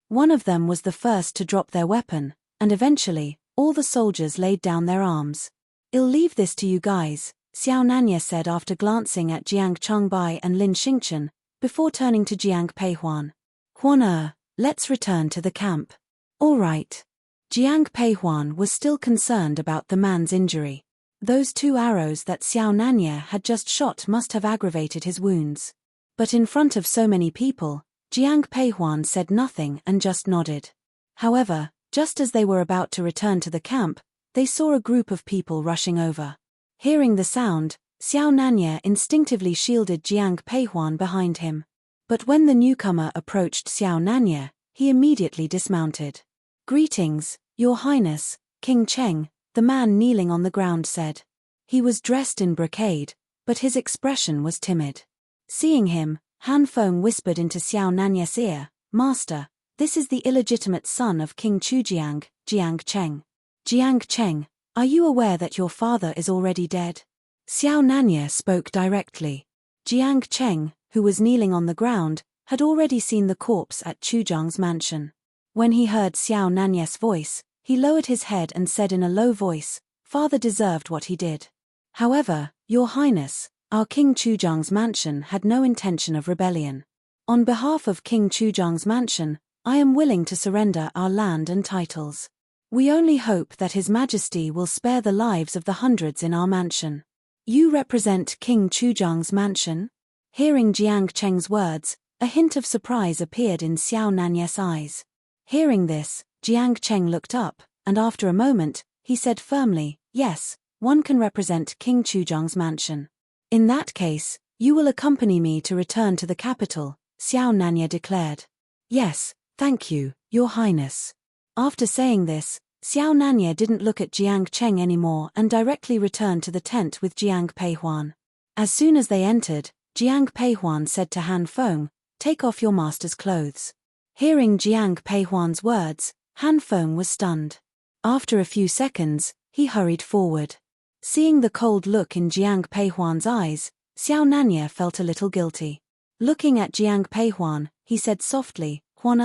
[SPEAKER 1] One of them was the first to drop their weapon, and eventually, all the soldiers laid down their arms. "I'll leave this to you guys," Xiao Nanye said after glancing at Jiang Changbai and Lin Xingchen, before turning to Jiang Peihuan. "Huan let's return to the camp." "All right." Jiang Peihuan was still concerned about the man's injury. Those 2 arrows that Xiao Nanye had just shot must have aggravated his wounds. But in front of so many people, Jiang Peihuan said nothing and just nodded. However, just as they were about to return to the camp, they saw a group of people rushing over. Hearing the sound, Xiao Nanye instinctively shielded Jiang Peihuan behind him. But when the newcomer approached Xiao Nanye, he immediately dismounted. "Greetings, Your Highness," King Cheng, the man kneeling on the ground said. He was dressed in brocade, but his expression was timid. Seeing him, Han Feng whispered into Xiao Nanye's ear, "Master, this is the illegitimate son of King Chujiang, Jiang Cheng." "Jiang Cheng, are you aware that your father is already dead?" Xiao Nanye spoke directly. Jiang Cheng, who was kneeling on the ground, had already seen the corpse at Chujiang's mansion. When he heard Xiao Nanye's voice, he lowered his head and said in a low voice, "Father deserved what he did. However, Your Highness, our King Chujiang's mansion had no intention of rebellion. On behalf of King Chujiang's mansion, I am willing to surrender our land and titles. We only hope that His Majesty will spare the lives of the hundreds in our mansion." "You represent King Chujiang's mansion?" Hearing Jiang Cheng's words, a hint of surprise appeared in Xiao Nanye's eyes. Hearing this, Jiang Cheng looked up, and after a moment, he said firmly, "Yes, one can represent King Chujiang's mansion." "In that case, you will accompany me to return to the capital," Xiao Nanye declared. "Yes, thank you, Your Highness." After saying this, Xiao Nanye didn't look at Jiang Cheng anymore and directly returned to the tent with Jiang Peihuan. As soon as they entered, Jiang Peihuan said to Han Feng, "Take off your master's clothes." Hearing Jiang Peihuan's words, Han Feng was stunned. After a few seconds, he hurried forward. Seeing the cold look in Jiang Peihuan's eyes, Xiao Nanye felt a little guilty. Looking at Jiang Peihuan, he said softly, "Huan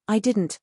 [SPEAKER 1] I didn't."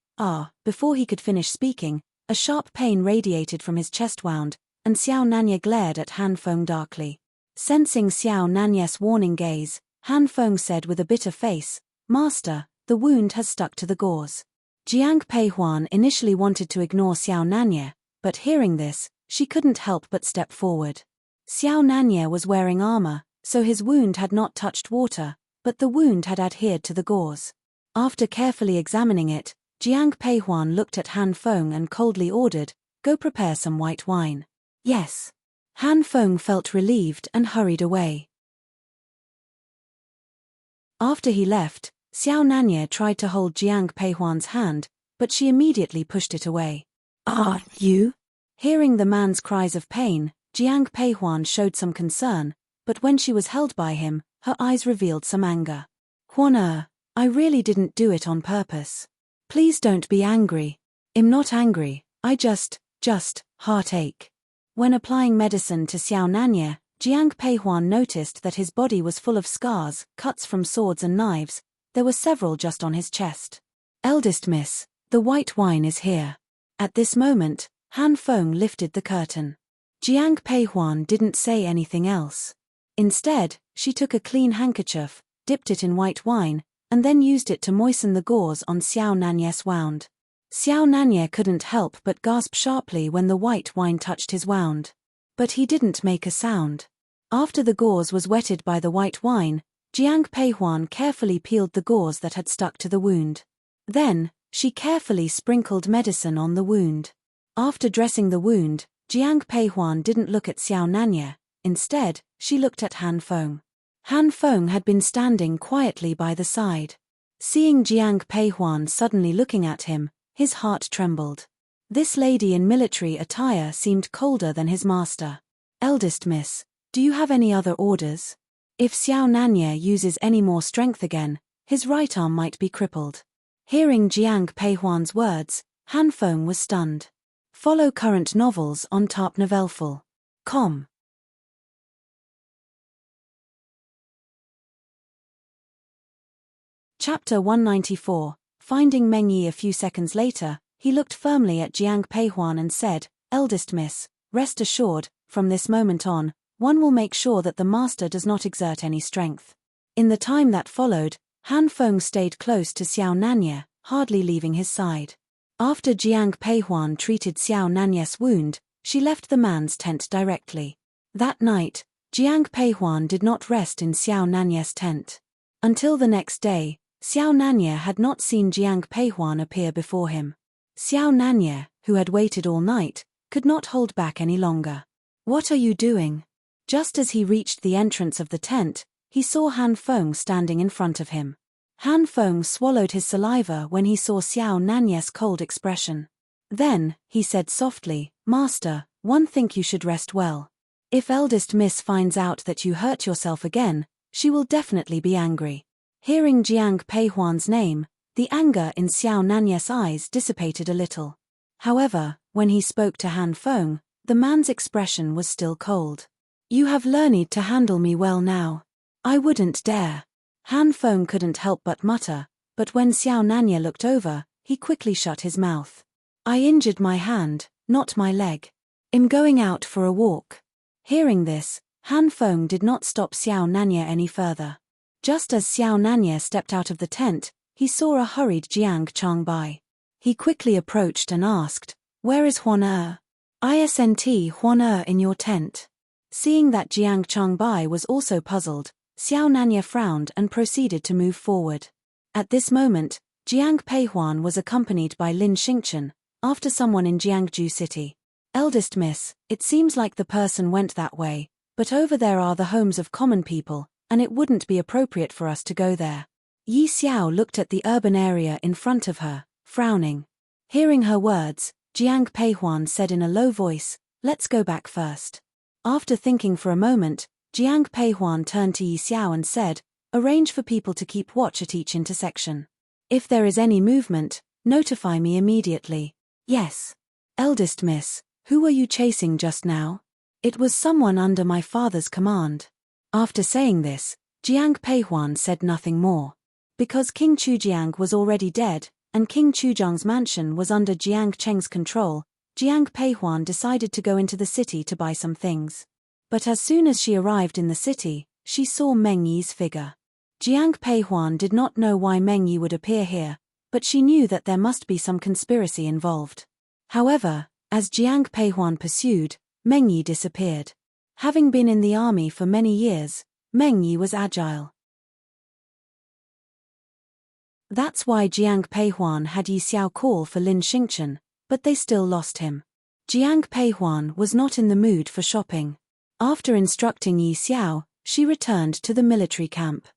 [SPEAKER 1] Before he could finish speaking, a sharp pain radiated from his chest wound, and Xiao Nanye glared at Han Feng darkly. Sensing Xiao Nanye's warning gaze, Han Feng said with a bitter face, "Master, the wound has stuck to the gauze." Jiang Peihuan initially wanted to ignore Xiao Nanye, but hearing this, she couldn't help but step forward. Xiao Nanye was wearing armor, so his wound had not touched water, but the wound had adhered to the gauze. After carefully examining it, Jiang Peihuan looked at Han Feng and coldly ordered, "Go prepare some white wine." "Yes." Han Feng felt relieved and hurried away. After he left, Xiao Nanye tried to hold Jiang Peihuan's hand, but she immediately pushed it away. You?" Hearing the man's cries of pain, Jiang Peihuan showed some concern, but when she was held by him, her eyes revealed some anger. "Huan I really didn't do it on purpose. Please don't be angry." "I'm not angry, I just, heartache." When applying medicine to Xiao Nanye, Jiang Peihuan noticed that his body was full of scars, cuts from swords and knives, there were several just on his chest. "Eldest miss, the white wine is here." At this moment, Han Feng lifted the curtain. Jiang Peihuan didn't say anything else. Instead, she took a clean handkerchief, dipped it in white wine, and then used it to moisten the gauze on Xiao Nanye's wound. Xiao Nanye couldn't help but gasp sharply when the white wine touched his wound. But he didn't make a sound. After the gauze was wetted by the white wine, Jiang Peihuan carefully peeled the gauze that had stuck to the wound. Then, she carefully sprinkled medicine on the wound. After dressing the wound, Jiang Peihuan didn't look at Xiao Nanye. Instead, she looked at Han Feng. Han Feng had been standing quietly by the side. Seeing Jiang Peihuan suddenly looking at him, his heart trembled. This lady in military attire seemed colder than his master. "Eldest miss, do you have any other orders? If Xiao Nanye uses any more strength again, his right arm might be crippled." Hearing Jiang Peihuan's words, Han Feng was stunned. Follow current novels on tarpnovelful.com. Chapter 194, Finding Meng Yi. A few seconds later, he looked firmly at Jiang Peihuan and said, "Eldest miss, rest assured, from this moment on, one will make sure that the master does not exert any strength." In the time that followed, Han Feng stayed close to Xiao Nanye, hardly leaving his side. After Jiang Peihuan treated Xiao Nanye's wound, she left the man's tent directly. That night, Jiang Peihuan did not rest in Xiao Nanye's tent. Until the next day, Xiao Nanye had not seen Jiang Peihuan appear before him. Xiao Nanye, who had waited all night, could not hold back any longer. "What are you doing?" Just as he reached the entrance of the tent, he saw Han Feng standing in front of him. Han Feng swallowed his saliva when he saw Xiao Nanye's cold expression. Then, he said softly, "Master, one think you should rest well. If eldest miss finds out that you hurt yourself again, she will definitely be angry." Hearing Jiang Peihuan's name, the anger in Xiao Nanye's eyes dissipated a little. However, when he spoke to Han Feng, the man's expression was still cold. "You have learned to handle me well now. I wouldn't dare." Han Feng couldn't help but mutter, but when Xiao Nanye looked over, he quickly shut his mouth. "I injured my hand, not my leg. I'm going out for a walk." Hearing this, Han Feng did not stop Xiao Nanye any further. Just as Xiao Nanye stepped out of the tent, he saw a hurried Jiang Changbai. He quickly approached and asked, "Where is Huan Isn't Huan in your tent?" Seeing that Jiang Changbai was also puzzled, Xiao Nanye frowned and proceeded to move forward. At this moment, Jiang Peihuan was accompanied by Lin Xingchen, after someone in Jiangju City. "Eldest miss, it seems like the person went that way, but over there are the homes of common people, and it wouldn't be appropriate for us to go there." Yi Xiao looked at the urban area in front of her, frowning. Hearing her words, Jiang Peihuan said in a low voice, "Let's go back first." After thinking for a moment, Jiang Peihuan turned to Yi Xiao and said, "Arrange for people to keep watch at each intersection. If there is any movement, notify me immediately." "Yes." "Eldest miss, who were you chasing just now?" "It was someone under my father's command." After saying this, Jiang Peihuan said nothing more. Because King Chujiang was already dead, and King Chujiang's mansion was under Jiang Cheng's control, Jiang Peihuan decided to go into the city to buy some things. But as soon as she arrived in the city, she saw Meng Yi's figure. Jiang Peihuan did not know why Meng Yi would appear here, but she knew that there must be some conspiracy involved. However, as Jiang Peihuan pursued, Meng Yi disappeared. Having been in the army for many years, Meng Yi was agile. That's why Jiang Peihuan had Yi Xiao call for Lin Xingchen, but they still lost him. Jiang Peihuan was not in the mood for shopping. After instructing Yi Xiao, she returned to the military camp.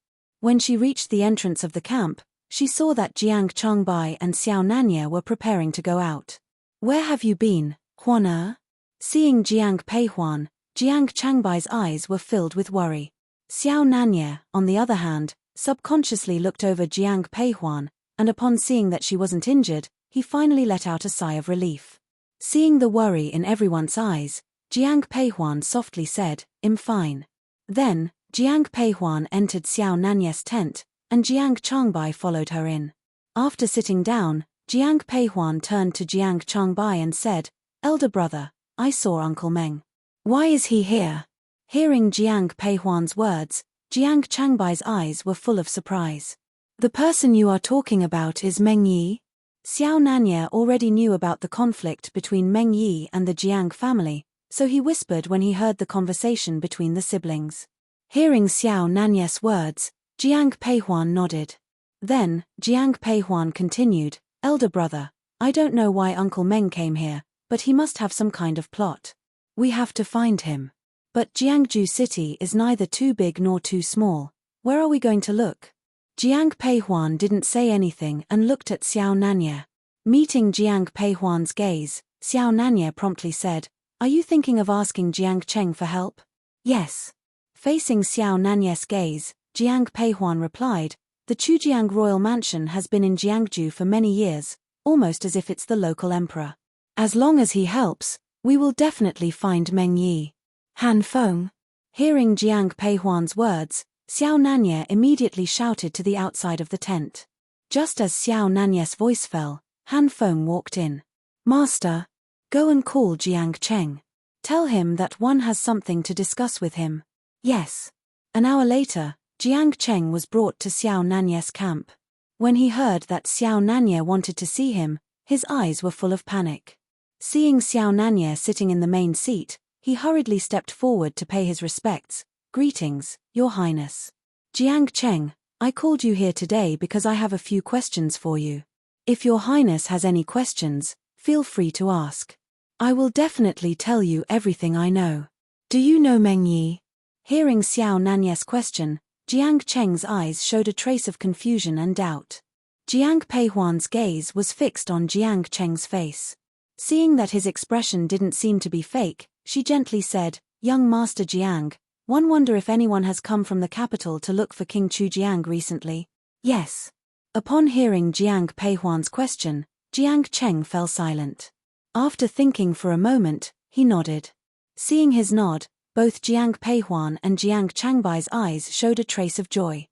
[SPEAKER 1] When she reached the entrance of the camp, she saw that Jiang Changbai and Xiao Nanye were preparing to go out. "Where have you been, Huan?" Seeing Jiang Peihuan, Jiang Changbai's eyes were filled with worry. Xiao Nanye, on the other hand, subconsciously looked over Jiang Peihuan, and upon seeing that she wasn't injured, he finally let out a sigh of relief. Seeing the worry in everyone's eyes, Jiang Peihuan softly said, "I'm fine." Then, Jiang Peihuan entered Xiao Nanye's tent, and Jiang Changbai followed her in. After sitting down, Jiang Peihuan turned to Jiang Changbai and said, "Elder brother, I saw Uncle Meng. Why is he here?" Hearing Jiang Peihuan's words, Jiang Changbai's eyes were full of surprise. "The person you are talking about is Meng Yi?" Xiao Nanye already knew about the conflict between Meng Yi and the Jiang family, so he whispered when he heard the conversation between the siblings. Hearing Xiao Nanye's words, Jiang Peihuan nodded. Then, Jiang Peihuan continued, "Elder brother, I don't know why Uncle Meng came here, but he must have some kind of plot. We have to find him. But Jiangju City is neither too big nor too small. Where are we going to look?" Jiang Peihuan didn't say anything and looked at Xiao Nanye. Meeting Jiang Peihuan's gaze, Xiao Nanye promptly said, "Are you thinking of asking Jiang Cheng for help?" "Yes." Facing Xiao Nanye's gaze, Jiang Peihuan replied, "The Chujiang royal mansion has been in Jiangju for many years, almost as if it's the local emperor. As long as he helps, we will definitely find Meng Yi." Han Feng. Hearing Jiang Peihuan's words, Xiao Nanye immediately shouted to the outside of the tent. Just as Xiao Nanye's voice fell, Han Feng walked in. "Master, go and call Jiang Cheng. Tell him that one has something to discuss with him." "Yes." An hour later, Jiang Cheng was brought to Xiao Nanye's camp. When he heard that Xiao Nanye wanted to see him, his eyes were full of panic. Seeing Xiao Nanye sitting in the main seat, he hurriedly stepped forward to pay his respects. "Greetings, Your Highness. Jiang Cheng, I called you here today because I have a few questions for you. If Your Highness has any questions, feel free to ask. I will definitely tell you everything I know. Do you know Meng Yi?" Hearing Xiao Nanye's question, Jiang Cheng's eyes showed a trace of confusion and doubt. Jiang Peihuan's gaze was fixed on Jiang Cheng's face. Seeing that his expression didn't seem to be fake, she gently said, "Young Master Jiang, one wonder if anyone has come from the capital to look for King Chujiang recently?" "Yes." Upon hearing Jiang Peihuan's question, Jiang Cheng fell silent. After thinking for a moment, he nodded. Seeing his nod, both Jiang Peihuan and Jiang Changbai's eyes showed a trace of joy.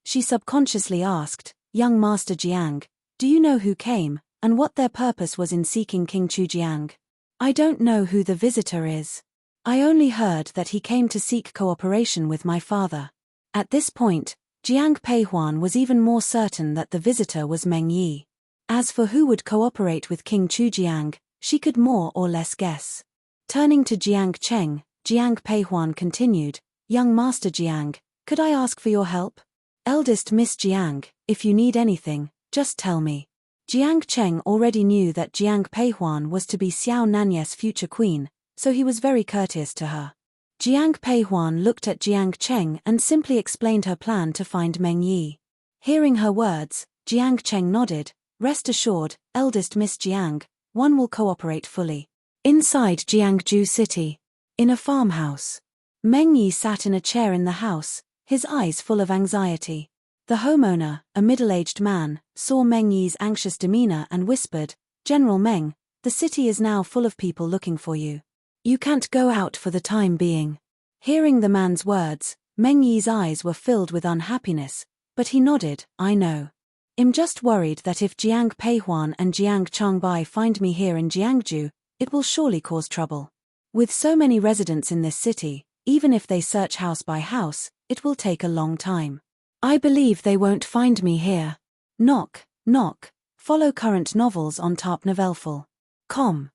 [SPEAKER 1] She subconsciously asked, "Young Master Jiang, do you know who came, and what their purpose was in seeking King Chujiang?" "I don't know who the visitor is. I only heard that he came to seek cooperation with my father." At this point, Jiang Peihuan was even more certain that the visitor was Meng Yi. As for who would cooperate with King Chujiang, she could more or less guess. Turning to Jiang Cheng, Jiang Peihuan continued, "Young Master Jiang, could I ask for your help? Eldest Miss Jiang, if you need anything, just tell me." Jiang Cheng already knew that Jiang Peihuan was to be Xiao Nanye's future queen, so he was very courteous to her. Jiang Peihuan looked at Jiang Cheng and simply explained her plan to find Meng Yi. Hearing her words, Jiang Cheng nodded, "Rest assured, eldest Miss Jiang, one will cooperate fully." Inside Jiangju City, in a farmhouse, Meng Yi sat in a chair in the house, his eyes full of anxiety. The homeowner, a middle-aged man, saw Meng Yi's anxious demeanor and whispered, "General Meng, the city is now full of people looking for you. You can't go out for the time being." Hearing the man's words, Meng Yi's eyes were filled with unhappiness, but he nodded, "I know. I'm just worried that if Jiang Peihuan and Jiang Changbai find me here in Jiangju, it will surely cause trouble. With so many residents in this city, even if they search house by house, it will take a long time. I believe they won't find me here. Knock, knock. Follow current novels on tarpnovelful.com.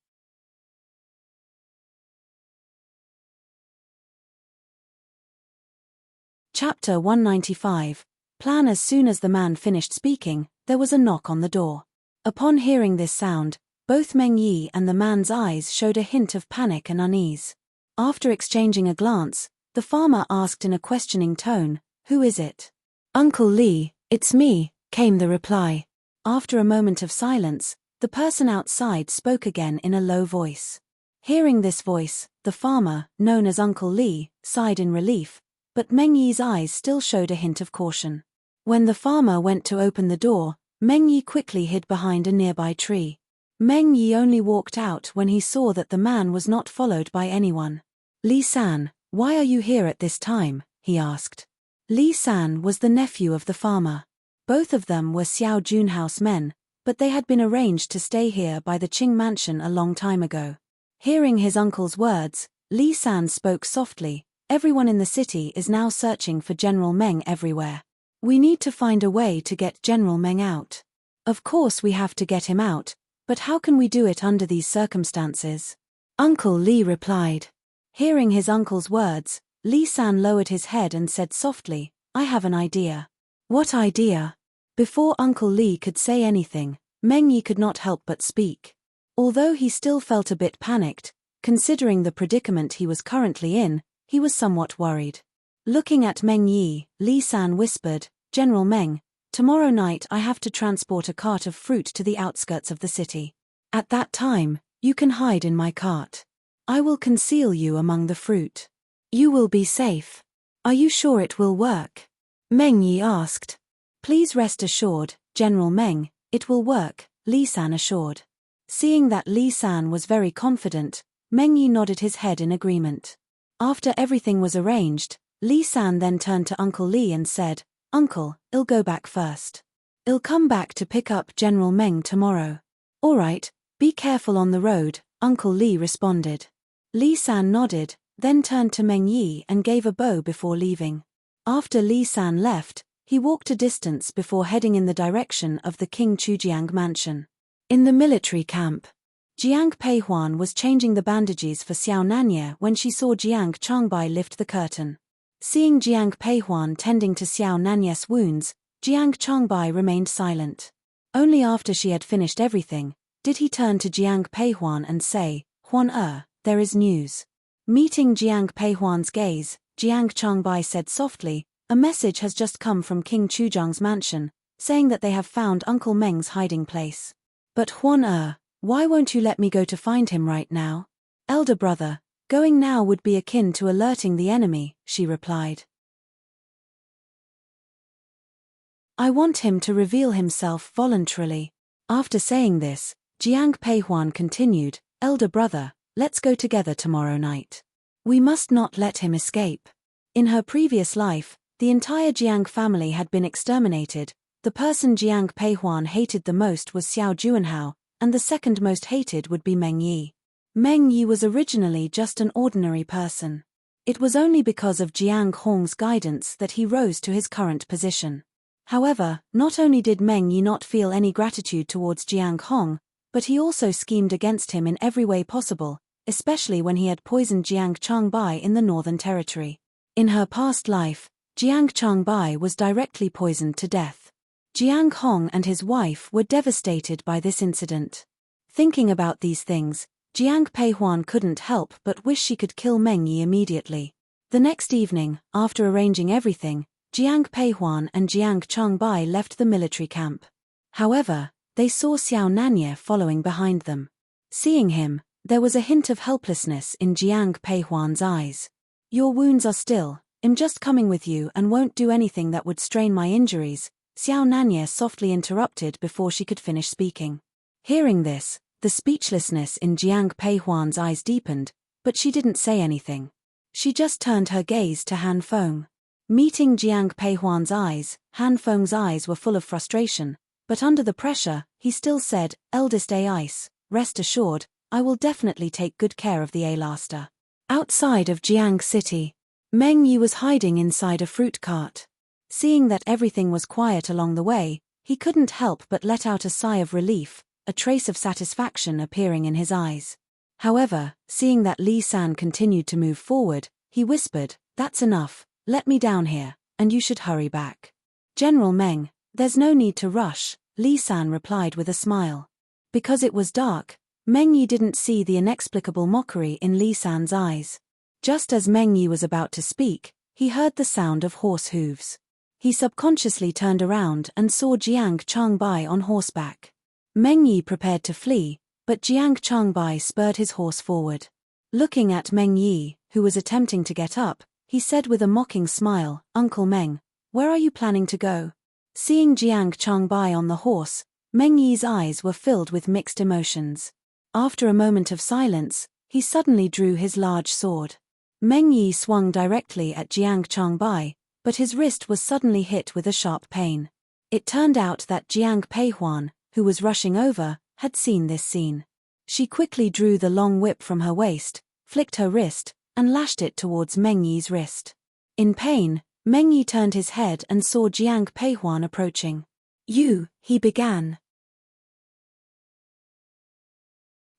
[SPEAKER 1] Chapter 195. Plan. As soon as the man finished speaking, there was a knock on the door. Upon hearing this sound, both Meng Yi and the man's eyes showed a hint of panic and unease. After exchanging a glance, the farmer asked in a questioning tone, "Who is it?" "Uncle Li, it's me," came the reply. After a moment of silence, the person outside spoke again in a low voice. Hearing this voice, the farmer, known as Uncle Li, sighed in relief, but Meng Yi's eyes still showed a hint of caution. When the farmer went to open the door, Meng Yi quickly hid behind a nearby tree. Meng Yi only walked out when he saw that the man was not followed by anyone. "Li San, why are you here at this time?" he asked. Li San was the nephew of the farmer. Both of them were Xiao Junhouse men, but they had been arranged to stay here by the Qing mansion a long time ago. Hearing his uncle's words, Li San spoke softly. Everyone in the city is now searching for General Meng everywhere. We need to find a way to get General Meng out. Of course we have to get him out, but how can we do it under these circumstances? Uncle Li replied. Hearing his uncle's words, Li San lowered his head and said softly, I have an idea. What idea? Before Uncle Li could say anything, Meng Yi could not help but speak. Although he still felt a bit panicked, considering the predicament he was currently in, he was somewhat worried. Looking at Meng Yi, Li San whispered, General Meng, tomorrow night I have to transport a cart of fruit to the outskirts of the city. At that time, you can hide in my cart. I will conceal you among the fruit. You will be safe. Are you sure it will work? Meng Yi asked. Please rest assured, General Meng, it will work, Li San assured. Seeing that Li San was very confident, Meng Yi nodded his head in agreement. After everything was arranged, Li San then turned to Uncle Li and said, Uncle, I'll go back first. I'll come back to pick up General Meng tomorrow. All right, be careful on the road, Uncle Li responded. Li San nodded, then turned to Meng Yi and gave a bow before leaving. After Li San left, he walked a distance before heading in the direction of the King Chujiang mansion. In the military camp, Jiang Peihuan was changing the bandages for Xiao Nanya when she saw Jiang Changbai lift the curtain. Seeing Jiang Peihuan tending to Xiao Nanya's wounds, Jiang Changbai remained silent. Only after she had finished everything, did he turn to Jiang Peihuan and say, Huan there is news. Meeting Jiang Peihuan's gaze, Jiang Changbai said softly, a message has just come from King Chujiang's mansion, saying that they have found Uncle Meng's hiding place. But Huan why won't you let me go to find him right now? Elder brother, going now would be akin to alerting the enemy, she replied. I want him to reveal himself voluntarily. After saying this, Jiang Peihuan continued, Elder brother, let's go together tomorrow night. We must not let him escape. In her previous life, the entire Jiang family had been exterminated. The person Jiang Peihuan hated the most was Xiao Juanhao, and the second most hated would be Meng Yi. Meng Yi was originally just an ordinary person. It was only because of Jiang Hong's guidance that he rose to his current position. However, not only did Meng Yi not feel any gratitude towards Jiang Hong, but he also schemed against him in every way possible, especially when he had poisoned Jiang Changbai in the Northern Territory. In her past life, Jiang Changbai was directly poisoned to death. Jiang Hong and his wife were devastated by this incident. Thinking about these things, Jiang Peihuan couldn't help but wish she could kill Meng Yi immediately. The next evening, after arranging everything, Jiang Peihuan and Jiang Changbai left the military camp. However, they saw Xiao Nanya following behind them. Seeing him, there was a hint of helplessness in Jiang Peihuan's eyes. Your wounds are still, I'm just coming with you and won't do anything that would strain my injuries, Xiao Nanya softly interrupted before she could finish speaking. Hearing this, the speechlessness in Jiang Peihuan's eyes deepened, but she didn't say anything. She just turned her gaze to Han Feng. Meeting Jiang Peihuan's eyes, Han Feng's eyes were full of frustration, but under the pressure, he still said, Eldest Ice, rest assured, I will definitely take good care of the A-Laster. Outside of Jiang City, Meng Yi was hiding inside a fruit cart. Seeing that everything was quiet along the way, he couldn't help but let out a sigh of relief, a trace of satisfaction appearing in his eyes. However, seeing that Li San continued to move forward, he whispered, That's enough, let me down here, and you should hurry back. General Meng, there's no need to rush, Li San replied with a smile. Because it was dark, Meng Yi didn't see the inexplicable mockery in Li San's eyes. Just as Meng Yi was about to speak, he heard the sound of horse hooves. He subconsciously turned around and saw Jiang Changbai on horseback. Meng Yi prepared to flee, but Jiang Changbai spurred his horse forward. Looking at Meng Yi, who was attempting to get up, he said with a mocking smile, Uncle Meng, where are you planning to go? Seeing Jiang Changbai on the horse, Meng Yi's eyes were filled with mixed emotions. After a moment of silence, he suddenly drew his large sword. Meng Yi swung directly at Jiang Changbai, but his wrist was suddenly hit with a sharp pain. It turned out that Jiang Peihuan, who was rushing over, had seen this scene. She quickly drew the long whip from her waist, flicked her wrist, and lashed it towards Meng Yi's wrist. In pain, Meng Yi turned his head and saw Jiang Peihuan approaching. "You," he began.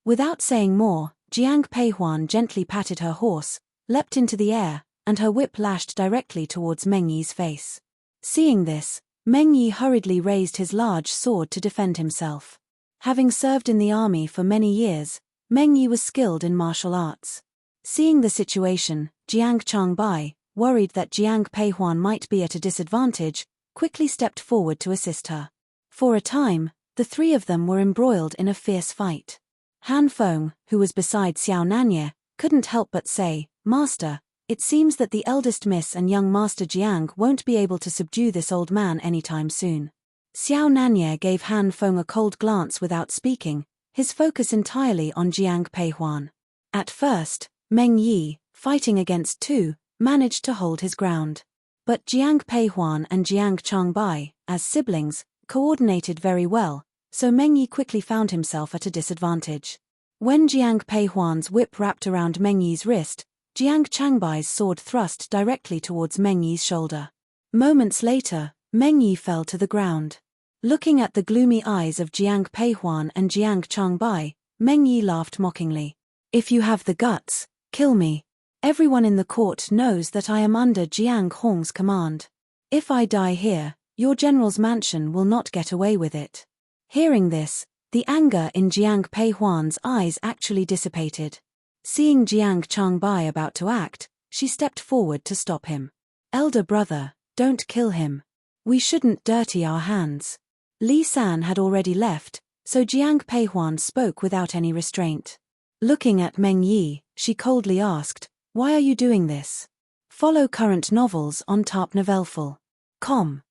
[SPEAKER 1] Without saying more, Jiang Peihuan gently patted her horse, leapt into the air, and her whip lashed directly towards Meng Yi's face. Seeing this, Meng Yi hurriedly raised his large sword to defend himself. Having served in the army for many years, Meng Yi was skilled in martial arts. Seeing the situation, Jiang Changbai, worried that Jiang Peihuan might be at a disadvantage, quickly stepped forward to assist her. For a time, the three of them were embroiled in a fierce fight. Han Feng, who was beside Xiao Nanye, couldn't help but say, "Master, it seems that the eldest miss and young Master Jiang won't be able to subdue this old man anytime soon." Xiao Nanye gave Han Feng a cold glance without speaking, his focus entirely on Jiang Peihuan. At first, Meng Yi, fighting against two, managed to hold his ground. But Jiang Peihuan and Jiang Changbai, as siblings, coordinated very well, so Meng Yi quickly found himself at a disadvantage. When Jiang Peihuan's whip wrapped around Meng Yi's wrist, Jiang Changbai's sword thrust directly towards Meng Yi's shoulder. Moments later, Meng Yi fell to the ground. Looking at the gloomy eyes of Jiang Peihuan and Jiang Changbai, Meng Yi laughed mockingly. "If you have the guts, kill me. Everyone in the court knows that I am under Jiang Hong's command. If I die here, your general's mansion will not get away with it." Hearing this, the anger in Jiang Peihuan's eyes actually dissipated. Seeing Jiang Changbai about to act, she stepped forward to stop him. "Elder brother, don't kill him. We shouldn't dirty our hands." Li San had already left, so Jiang Peihuan spoke without any restraint. Looking at Meng Yi, she coldly asked, "Why are you doing this?" Follow current novels on tarpnovelful.com.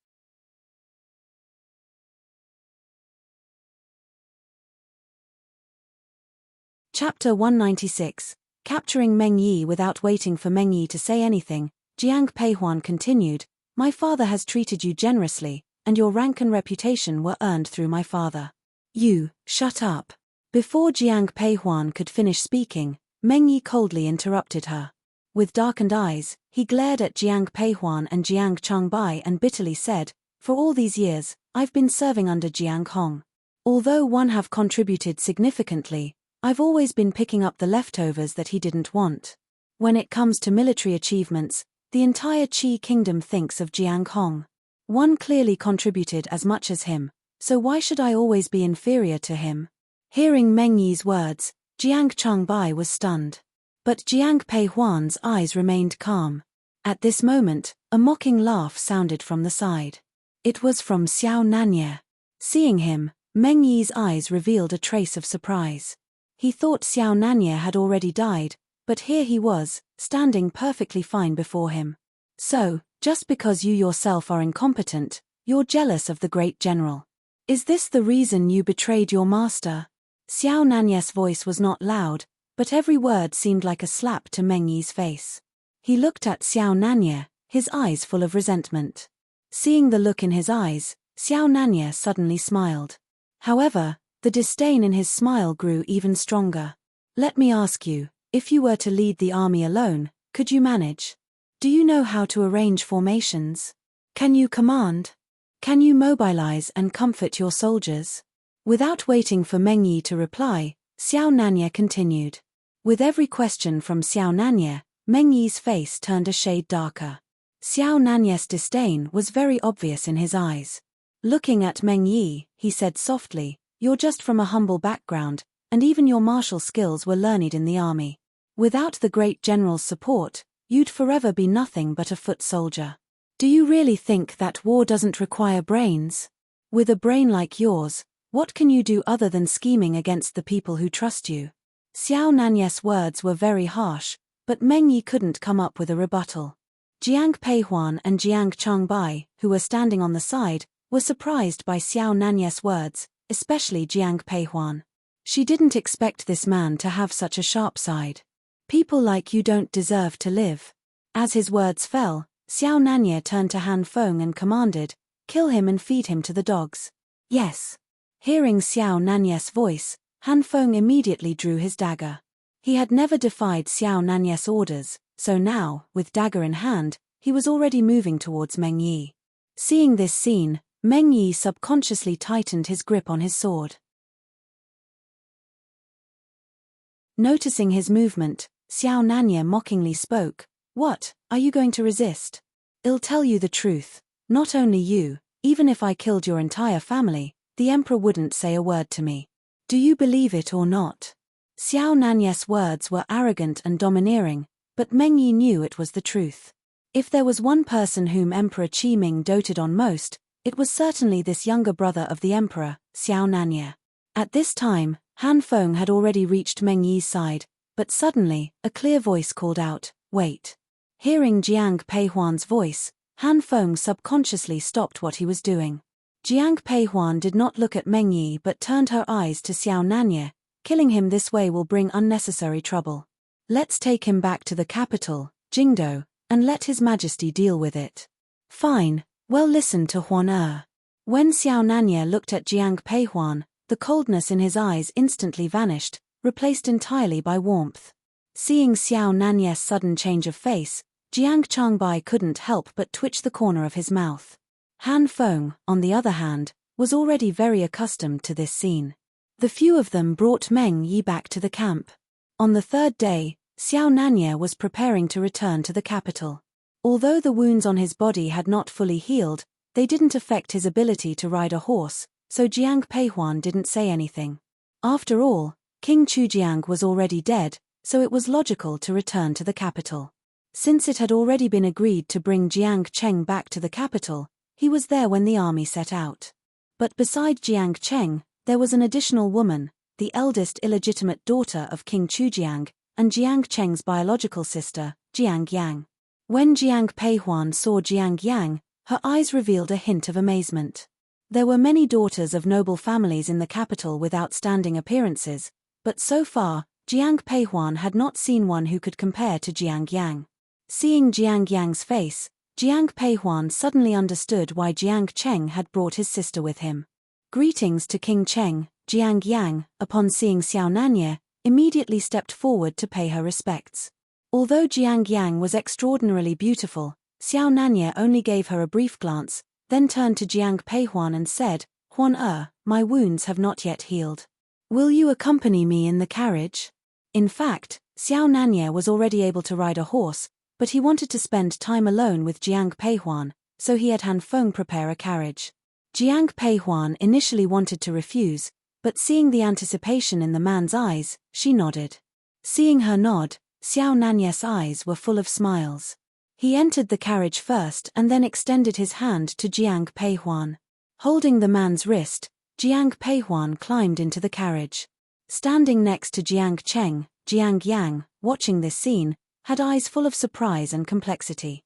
[SPEAKER 1] Chapter 196. Capturing Meng Yi. Without waiting for Meng Yi to say anything, Jiang Peihuan continued, "My father has treated you generously, and your rank and reputation were earned through my father." "You, shut up." Before Jiang Peihuan could finish speaking, Meng Yi coldly interrupted her. With darkened eyes, he glared at Jiang Peihuan and Jiang Changbai and bitterly said, "For all these years, I've been serving under Jiang Hong. Although one have contributed significantly, I've always been picking up the leftovers that he didn't want. When it comes to military achievements, the entire Qi kingdom thinks of Jiang Hong. One clearly contributed as much as him, so why should I always be inferior to him?" Hearing Meng Yi's words, Jiang Changbai was stunned. But Jiang Peihuan's eyes remained calm. At this moment, a mocking laugh sounded from the side. It was from Xiao Nanye. Seeing him, Meng Yi's eyes revealed a trace of surprise. He thought Xiao Nanye had already died, but here he was, standing perfectly fine before him. "So, just because you yourself are incompetent, you're jealous of the great general. Is this the reason you betrayed your master?" Xiao Nanye's voice was not loud, but every word seemed like a slap to Meng Yi's face. He looked at Xiao Nanye, his eyes full of resentment. Seeing the look in his eyes, Xiao Nanye suddenly smiled. However, the disdain in his smile grew even stronger. "Let me ask you, if you were to lead the army alone, could you manage? Do you know how to arrange formations? Can you command? Can you mobilize and comfort your soldiers?" Without waiting for Meng Yi to reply, Xiao Nanye continued. With every question from Xiao Nanye, Meng Yi's face turned a shade darker. Xiao Nanye's disdain was very obvious in his eyes. Looking at Meng Yi, he said softly, "You're just from a humble background, and even your martial skills were learned in the army. Without the great general's support, you'd forever be nothing but a foot soldier. Do you really think that war doesn't require brains? With a brain like yours, what can you do other than scheming against the people who trust you?" Xiao Nanye's words were very harsh, but Meng Yi couldn't come up with a rebuttal. Jiang Peihuan and Jiang Changbai, who were standing on the side, were surprised by Xiao Nanye's words, especially Jiang Peihuan. She didn't expect this man to have such a sharp side. "People like you don't deserve to live." As his words fell, Xiao Nanye turned to Han Feng and commanded, "Kill him and feed him to the dogs." "Yes." Hearing Xiao Nanye's voice, Han Feng immediately drew his dagger. He had never defied Xiao Nanye's orders, so now, with dagger in hand, he was already moving towards Meng Yi. Seeing this scene, Meng Yi subconsciously tightened his grip on his sword. Noticing his movement, Xiao Nanye mockingly spoke, "What, are you going to resist? I'll tell you the truth, not only you, even if I killed your entire family, the emperor wouldn't say a word to me. Do you believe it or not?" Xiao Nanye's words were arrogant and domineering, but Meng Yi knew it was the truth. If there was one person whom Emperor Qiming doted on most, it was certainly this younger brother of the emperor, Xiao Nanye. At this time, Han Feng had already reached Meng Yi's side, but suddenly, a clear voice called out, "Wait." Hearing Jiang Peihuan's voice, Han Feng subconsciously stopped what he was doing. Jiang Peihuan did not look at Meng Yi but turned her eyes to Xiao Nanye. "Killing him this way will bring unnecessary trouble. Let's take him back to the capital, Jingdo, and let His Majesty deal with it." "Fine, well listen to Huan." When Xiao Nanye looked at Jiang Peihuan, the coldness in his eyes instantly vanished, replaced entirely by warmth. Seeing Xiao Nanye's sudden change of face, Jiang Changbai couldn't help but twitch the corner of his mouth. Han Feng, on the other hand, was already very accustomed to this scene. The few of them brought Meng Yi back to the camp. On the third day, Xiao Nanye was preparing to return to the capital. Although the wounds on his body had not fully healed, they didn't affect his ability to ride a horse, so Jiang Peihuan didn't say anything. After all, King Chujiang was already dead, so it was logical to return to the capital. Since it had already been agreed to bring Jiang Cheng back to the capital, he was there when the army set out. But beside Jiang Cheng, there was an additional woman, the eldest illegitimate daughter of King Chujiang, and Jiang Cheng's biological sister, Jiang Yang. When Jiang Peihuan saw Jiang Yang, her eyes revealed a hint of amazement. There were many daughters of noble families in the capital with outstanding appearances, but so far, Jiang Peihuan had not seen one who could compare to Jiang Yang. Seeing Jiang Yang's face, Jiang Peihuan suddenly understood why Jiang Cheng had brought his sister with him. "Greetings to King Cheng." Jiang Yang, upon seeing Xiao Nanye, immediately stepped forward to pay her respects. Although Jiang Yang was extraordinarily beautiful, Xiao Nanye only gave her a brief glance, then turned to Jiang Peihuan and said, "Huan, my wounds have not yet healed. Will you accompany me in the carriage?" In fact, Xiao Nanye was already able to ride a horse, but he wanted to spend time alone with Jiang Peihuan, so he had Han Feng prepare a carriage. Jiang Peihuan initially wanted to refuse, but seeing the anticipation in the man's eyes, she nodded. Seeing her nod, Xiao Nanye's eyes were full of smiles. He entered the carriage first and then extended his hand to Jiang Peihuan. Holding the man's wrist, Jiang Peihuan climbed into the carriage. Standing next to Jiang Cheng, Jiang Yang, watching this scene, had eyes full of surprise and complexity.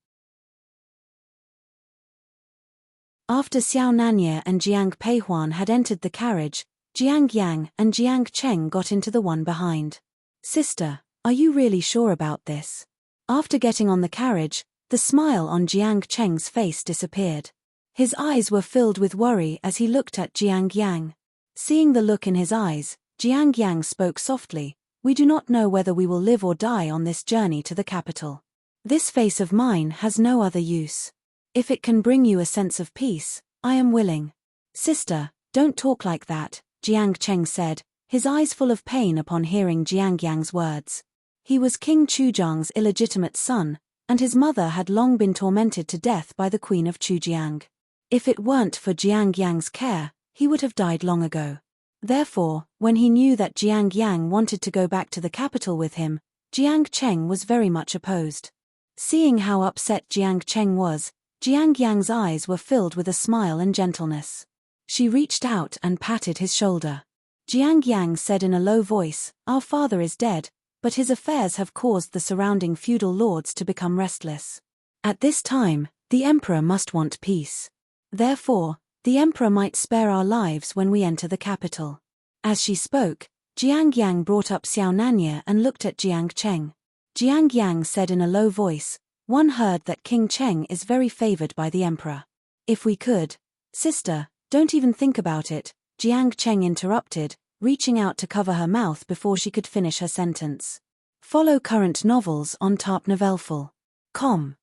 [SPEAKER 1] After Xiao Nanye and Jiang Peihuan had entered the carriage, Jiang Yang and Jiang Cheng got into the one behind. "Sister, are you really sure about this?" After getting on the carriage, the smile on Jiang Cheng's face disappeared. His eyes were filled with worry as he looked at Jiang Yang. Seeing the look in his eyes, Jiang Yang spoke softly, "We do not know whether we will live or die on this journey to the capital. This face of mine has no other use. If it can bring you a sense of peace, I am willing." "Sister, don't talk like that," Jiang Cheng said, his eyes full of pain upon hearing Jiang Yang's words. He was King Chujiang's illegitimate son, and his mother had long been tormented to death by the Queen of Chujiang. If it weren't for Jiang Yang's care, he would have died long ago. Therefore, when he knew that Jiang Yang wanted to go back to the capital with him, Jiang Cheng was very much opposed. Seeing how upset Jiang Cheng was, Jiang Yang's eyes were filled with a smile and gentleness. She reached out and patted his shoulder. Jiang Yang said in a low voice, "Our father is dead, but his affairs have caused the surrounding feudal lords to become restless. At this time, the emperor must want peace. Therefore, the emperor might spare our lives when we enter the capital." As she spoke, Jiang Yang brought up Xiao Nanye and looked at Jiang Cheng. Jiang Yang said in a low voice, One heard that King Cheng is very favored by the emperor. If we could. Sister, don't even think about it, Jiang Cheng interrupted, reaching out to cover her mouth before she could finish her sentence. Follow current novels on tarpnovelful.com.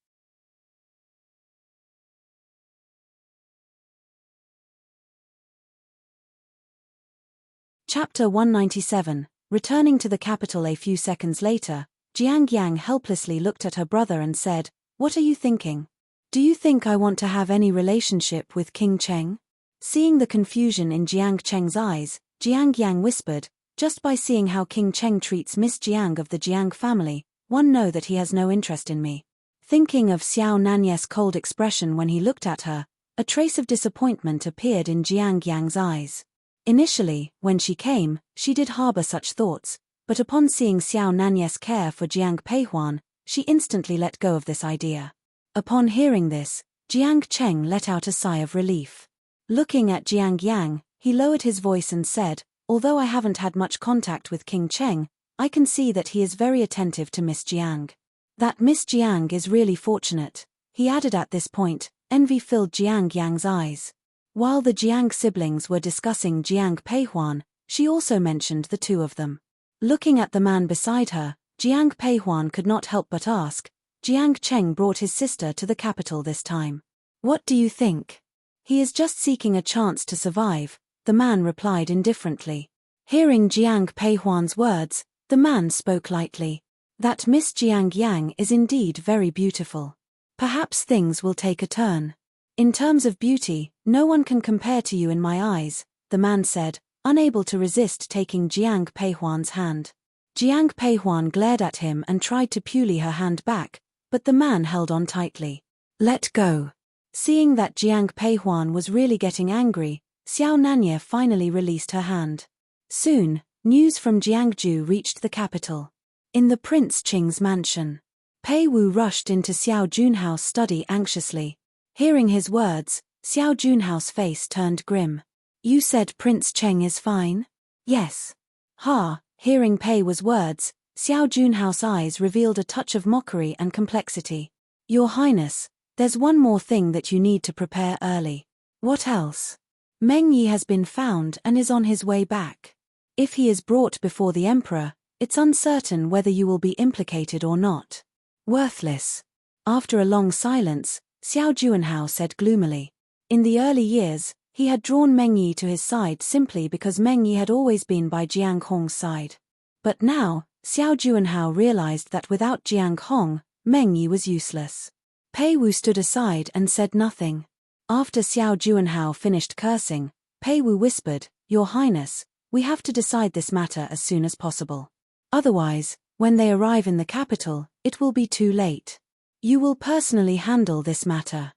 [SPEAKER 1] Chapter 197. Returning to the capital a few seconds later, Jiang Yang helplessly looked at her brother and said, "What are you thinking? Do you think I want to have any relationship with King Cheng?" Seeing the confusion in Jiang Cheng's eyes, Jiang Yang whispered, "Just by seeing how King Cheng treats Miss Jiang of the Jiang family, one know that he has no interest in me." Thinking of Xiao Nanye's cold expression when he looked at her, a trace of disappointment appeared in Jiang Yang's eyes. Initially, when she came, she did harbor such thoughts, but upon seeing Xiao Nanye's care for Jiang Peihuan, she instantly let go of this idea. Upon hearing this, Jiang Cheng let out a sigh of relief. Looking at Jiang Yang, he lowered his voice and said, "Although I haven't had much contact with King Cheng, I can see that he is very attentive to Miss Jiang. That Miss Jiang is really fortunate," he added at this point. Envy filled Jiang Yang's eyes. While the Jiang siblings were discussing Jiang Peihuan, she also mentioned the two of them. Looking at the man beside her, Jiang Peihuan could not help but ask, "Jiang Cheng brought his sister to the capital this time. What do you think?" "He is just seeking a chance to survive," the man replied indifferently. Hearing Jiang Peihuan's words, the man spoke lightly. "That Miss Jiang Yang is indeed very beautiful. Perhaps things will take a turn. In terms of beauty, no one can compare to you in my eyes," the man said, unable to resist taking Jiang Peihuan's hand. Jiang Peihuan glared at him and tried to pulley her hand back, but the man held on tightly. "Let go." Seeing that Jiang Peihuan was really getting angry, Xiao Nanye finally released her hand. Soon, news from Jiangju reached the capital. In the Prince Qing's mansion, Pei Wu rushed into Xiao Junhao's study anxiously. Hearing his words, Xiao Junhao's face turned grim. "You said Prince Cheng is fine?" "Yes." "Ha." Hearing Pei Wu's words, Xiao Junhao's eyes revealed a touch of mockery and complexity. "Your Highness, there's one more thing that you need to prepare early." "What else?" "Meng Yi has been found and is on his way back. If he is brought before the emperor, it's uncertain whether you will be implicated or not." "Worthless." After a long silence, Xiao Junhao said gloomily. In the early years, he had drawn Meng Yi to his side simply because Meng Yi had always been by Jiang Hong's side. But now, Xiao Junhao realized that without Jiang Hong, Meng Yi was useless. Pei Wu stood aside and said nothing. After Xiao Junhao finished cursing, Pei Wu whispered, "Your Highness, we have to decide this matter as soon as possible. Otherwise, when they arrive in the capital, it will be too late. You will personally handle this matter.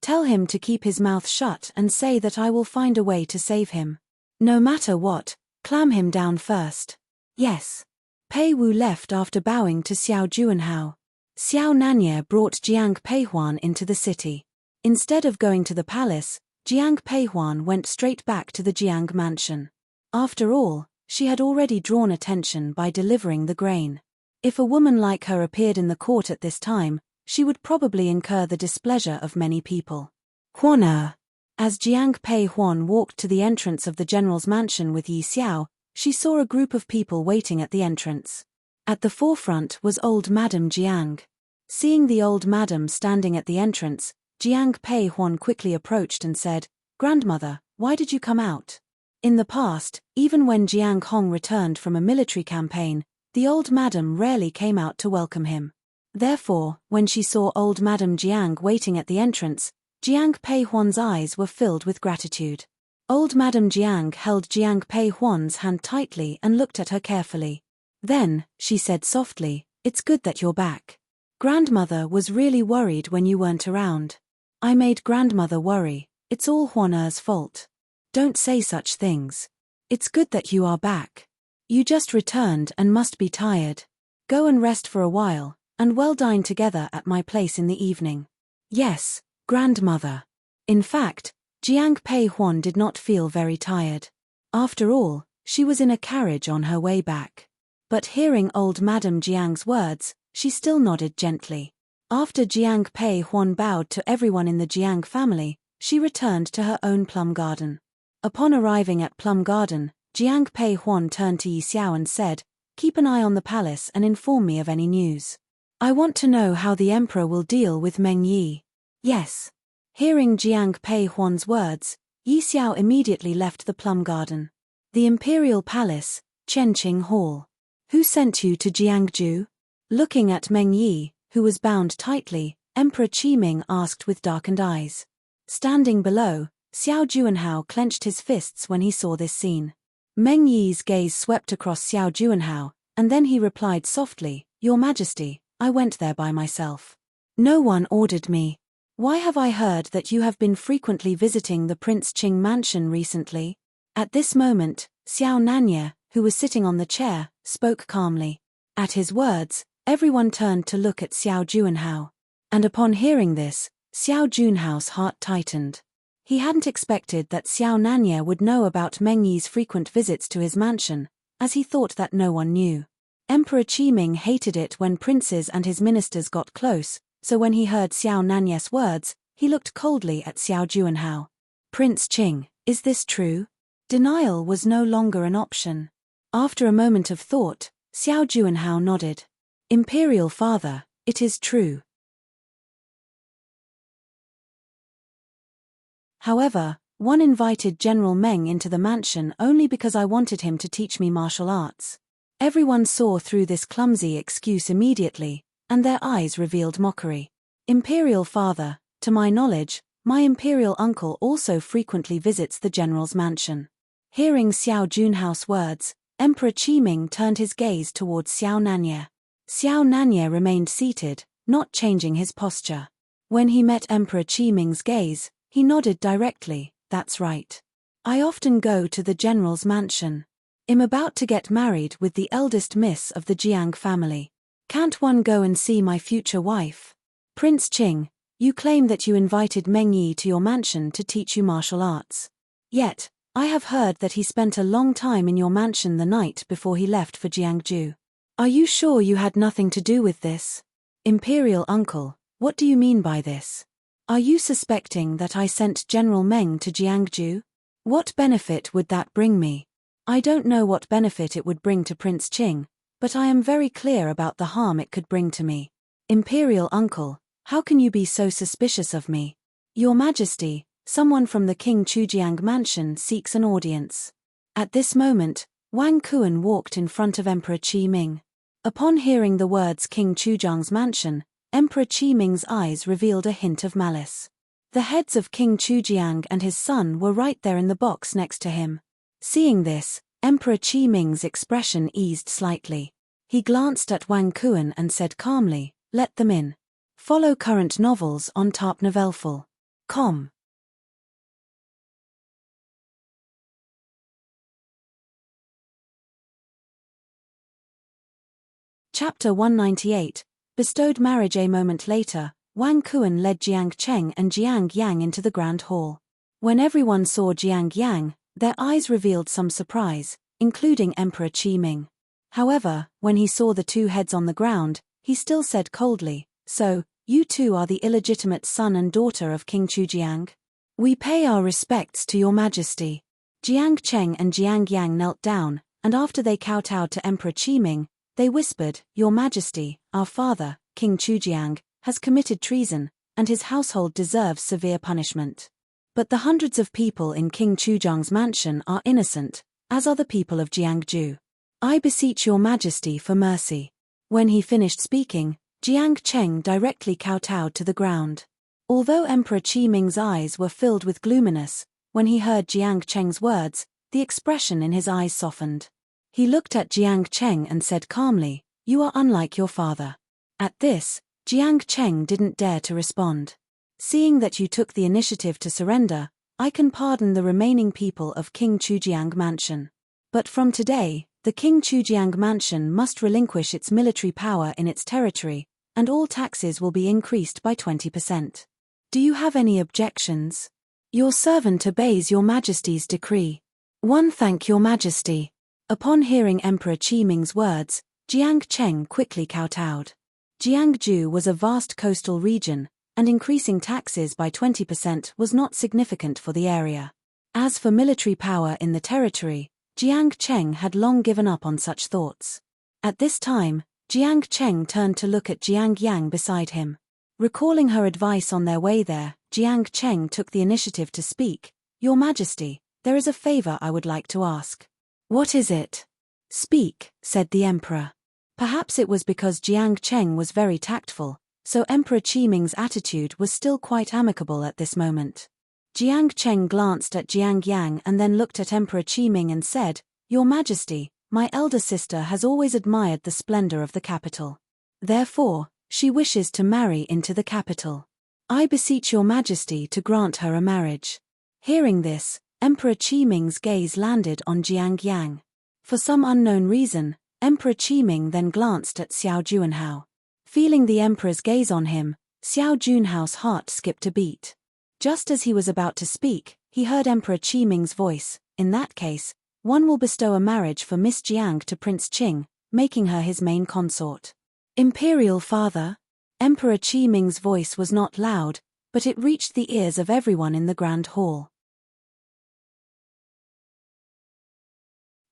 [SPEAKER 1] Tell him to keep his mouth shut and say that I will find a way to save him. No matter what, clam him down first." "Yes." Pei Wu left after bowing to Xiao Junhao. Xiao Nanye brought Jiang Peihuan into the city. Instead of going to the palace, Jiang Peihuan went straight back to the Jiang mansion. After all, she had already drawn attention by delivering the grain. If a woman like her appeared in the court at this time, she would probably incur the displeasure of many people. Huaner. As Jiang Peihuan walked to the entrance of the general's mansion with Yi Xiao, she saw a group of people waiting at the entrance. At the forefront was old Madame Jiang. Seeing the old madam standing at the entrance, Jiang Peihuan quickly approached and said, "Grandmother, why did you come out?" In the past, even when Jiang Hong returned from a military campaign, the old madam rarely came out to welcome him. Therefore, when she saw old Madame Jiang waiting at the entrance, Jiang Peihuan's eyes were filled with gratitude. Old Madame Jiang held Jiang Peihuan's hand tightly and looked at her carefully. Then, she said softly, "It's good that you're back. Grandmother was really worried when you weren't around." "I made grandmother worry. It's all Huaner's fault." "Don't say such things. It's good that you are back. You just returned and must be tired. Go and rest for a while, and we'll dine together at my place in the evening." "Yes, grandmother." In fact, Jiang Peihuan did not feel very tired. After all, she was in a carriage on her way back. But hearing old Madame Jiang's words, she still nodded gently. After Jiang Pei Huan bowed to everyone in the Jiang family, she returned to her own plum garden. Upon arriving at Plum Garden, Jiang Pei Huan turned to Yi Xiao and said, "Keep an eye on the palace and inform me of any news. I want to know how the emperor will deal with Meng Yi." "Yes." Hearing Jiang Pei Huan's words, Yi Xiao immediately left the Plum Garden. The Imperial Palace, Chenqing Hall. "Who sent you to Jiangju?" Looking at Meng Yi, who was bound tightly, Emperor Qiming asked with darkened eyes. Standing below, Xiao Juanhao clenched his fists when he saw this scene. Meng Yi's gaze swept across Xiao Juanhao, and then he replied softly, "Your Majesty, I went there by myself. No one ordered me. Why have I heard that you have been frequently visiting the Prince Qing mansion recently?" At this moment, Xiao Nanya, who was sitting on the chair, spoke calmly. At his words, everyone turned to look at Xiao Juanhao. And upon hearing this, Xiao Junhao's heart tightened. He hadn't expected that Xiao Nanya would know about Meng Yi's frequent visits to his mansion, as he thought that no one knew. Emperor Qiming hated it when princes and his ministers got close, so when he heard Xiao Nanya's words, he looked coldly at Xiao Juanhao. "Prince Qing, is this true?" Denial was no longer an option. After a moment of thought, Xiao Juanhao nodded. "Imperial father, it is true. However, one invited General Meng into the mansion only because I wanted him to teach me martial arts." Everyone saw through this clumsy excuse immediately, and their eyes revealed mockery. "Imperial father, to my knowledge, my imperial uncle also frequently visits the general's mansion." Hearing Xiao Junhao's words, Emperor Qiming turned his gaze towards Xiao Nanya. Xiao Nanya remained seated, not changing his posture. When he met Emperor Qiming's gaze, he nodded directly, "That's right. I often go to the general's mansion. I'm about to get married with the eldest miss of the Jiang family. Can't one go and see my future wife?" "Prince Qing, you claim that you invited Meng Yi to your mansion to teach you martial arts. Yet, I have heard that he spent a long time in your mansion the night before he left for Jiangju. Are you sure you had nothing to do with this?" "Imperial uncle, what do you mean by this? Are you suspecting that I sent General Meng to Jiangju? What benefit would that bring me?" "I don't know what benefit it would bring to Prince Qing, but I am very clear about the harm it could bring to me." "Imperial uncle, how can you be so suspicious of me?" "Your Majesty, someone from the King Chujiang mansion seeks an audience." At this moment, Wang Kuan walked in front of Emperor Qiming. Upon hearing the words King Chujiang's mansion, Emperor Qiming's eyes revealed a hint of malice. The heads of King Chujiang and his son were right there in the box next to him. Seeing this, Emperor Qiming's expression eased slightly. He glanced at Wang Kuan and said calmly, "Let them in. Follow current novels on tarpnovelful.com. Chapter 198, Bestowed Marriage. A moment later, Wang Kuan led Jiang Cheng and Jiang Yang into the grand hall. When everyone saw Jiang Yang, their eyes revealed some surprise, including Emperor Qiming. However, when he saw the two heads on the ground, he still said coldly, "So, you two are the illegitimate son and daughter of King Chujiang? We pay our respects to your Majesty." Jiang Cheng and Jiang Yang knelt down, and after they kowtowed to Emperor Qiming, they whispered, "Your Majesty, our father, King Chujiang, has committed treason, and his household deserves severe punishment. But the hundreds of people in King Chujiang's mansion are innocent, as are the people of Jiangju. I beseech your Majesty for mercy." When he finished speaking, Jiang Cheng directly kowtowed to the ground. Although Emperor Qiming's eyes were filled with gloominess, when he heard Jiang Cheng's words, the expression in his eyes softened. He looked at Jiang Cheng and said calmly, "You are unlike your father." At this, Jiang Cheng didn't dare to respond. "Seeing that you took the initiative to surrender, I can pardon the remaining people of King Chujiang Mansion. But from today, the King Chujiang Mansion must relinquish its military power in its territory, and all taxes will be increased by 20%. Do you have any objections?" "Your servant obeys your Majesty's decree." "One, thank your Majesty." Upon hearing Emperor Qiming's words, Jiang Cheng quickly kowtowed. Jiangju was a vast coastal region, and increasing taxes by 20% was not significant for the area. As for military power in the territory, Jiang Cheng had long given up on such thoughts. At this time, Jiang Cheng turned to look at Jiang Yang beside him. Recalling her advice on their way there, Jiang Cheng took the initiative to speak. "Your Majesty, there is a favor I would like to ask." "What is it?" "Speak," said the emperor. Perhaps it was because Jiang Cheng was very tactful, so Emperor Qiming's attitude was still quite amicable at this moment. Jiang Cheng glanced at Jiang Yang and then looked at Emperor Qiming and said, "Your Majesty, my elder sister has always admired the splendor of the capital. Therefore, she wishes to marry into the capital. I beseech your Majesty to grant her a marriage." Hearing this, Emperor Qiming's gaze landed on Jiang Yang. For some unknown reason, Emperor Qiming then glanced at Xiao Juanhao. Feeling the emperor's gaze on him, Xiao Junhao's heart skipped a beat. Just as he was about to speak, he heard Emperor Qiming's voice. "In that case, one will bestow a marriage for Miss Jiang to Prince Qing, making her his main consort." "Imperial father?" Emperor Qiming's voice was not loud, but it reached the ears of everyone in the grand hall.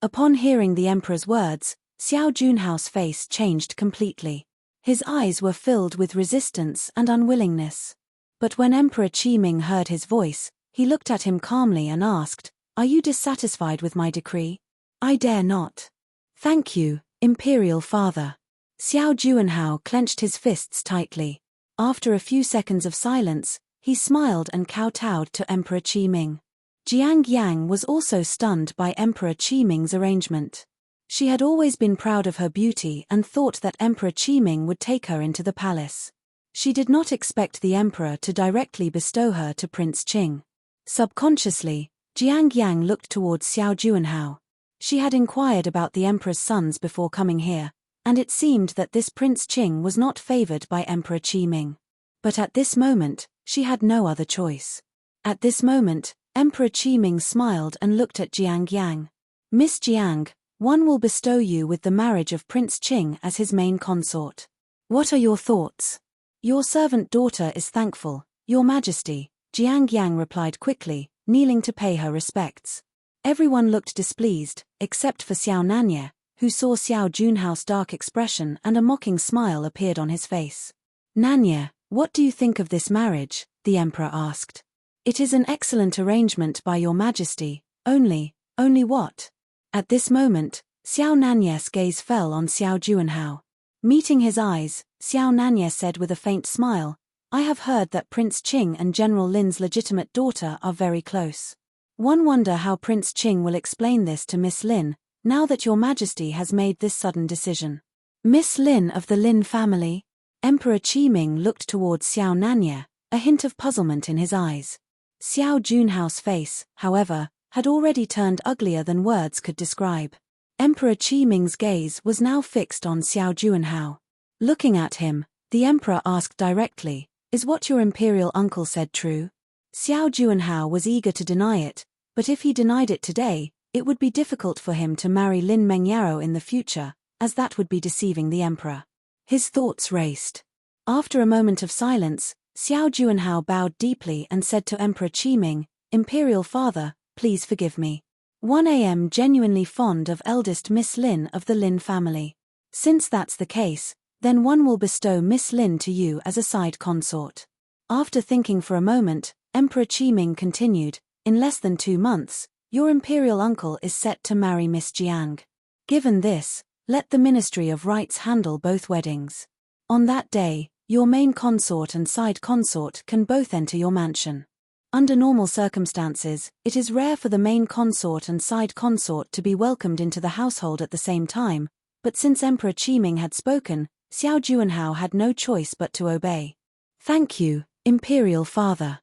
[SPEAKER 1] Upon hearing the emperor's words, Xiao Junhao's face changed completely. His eyes were filled with resistance and unwillingness. But when Emperor Qiming heard his voice, he looked at him calmly and asked, "Are you dissatisfied with my decree?" "I dare not." "Thank you, Imperial father." Xiao Juanhao clenched his fists tightly. After a few seconds of silence, he smiled and kowtowed to Emperor Qiming. Jiang Yang was also stunned by Emperor Qiming's arrangement. She had always been proud of her beauty and thought that Emperor Qiming would take her into the palace. She did not expect the emperor to directly bestow her to Prince Qing. Subconsciously, Jiang Yang looked towards Xiao Juanhao. She had inquired about the emperor's sons before coming here, and it seemed that this Prince Qing was not favored by Emperor Qiming. But at this moment, she had no other choice. At this moment, Emperor Qiming smiled and looked at Jiang Yang. "Miss Jiang, one will bestow you with the marriage of Prince Qing as his main consort. What are your thoughts?" "Your servant daughter is thankful, Your Majesty," Jiang Yang replied quickly, kneeling to pay her respects. Everyone looked displeased, except for Xiao Nanye, who saw Xiao Junhao's dark expression and a mocking smile appeared on his face. "Nanye, what do you think of this marriage?" the emperor asked. "It is an excellent arrangement by Your Majesty, only what?" At this moment, Xiao Nanye's gaze fell on Xiao Juanhao. Meeting his eyes, Xiao Nanye said with a faint smile, "I have heard that Prince Qing and General Lin's legitimate daughter are very close. One wonder how Prince Qing will explain this to Miss Lin, now that Your Majesty has made this sudden decision." "Miss Lin of the Lin family?" Emperor Qiming looked towards Xiao Nanye, a hint of puzzlement in his eyes. Xiao Junhao's face, however, had already turned uglier than words could describe. Emperor Qiming's gaze was now fixed on Xiao Juanhao. Looking at him, the emperor asked directly, "Is what your imperial uncle said true?" Xiao Juanhao was eager to deny it, but if he denied it today, it would be difficult for him to marry Lin Mengyaro in the future, as that would be deceiving the emperor. His thoughts raced. After a moment of silence, Xiao Juanhao bowed deeply and said to Emperor Qiming, "Imperial father, please forgive me. I am genuinely fond of eldest Miss Lin of the Lin family. Since that's the case, then one will bestow Miss Lin to you as a side consort." After thinking for a moment, Emperor Qiming continued, "In less than 2 months, your imperial uncle is set to marry Miss Jiang. Given this, let the Ministry of Rites handle both weddings. On that day, your main consort and side consort can both enter your mansion. Under normal circumstances, it is rare for the main consort and side consort to be welcomed into the household at the same time, but since Emperor Qiming had spoken, Xiao Juanhao had no choice but to obey. "Thank you, Imperial father."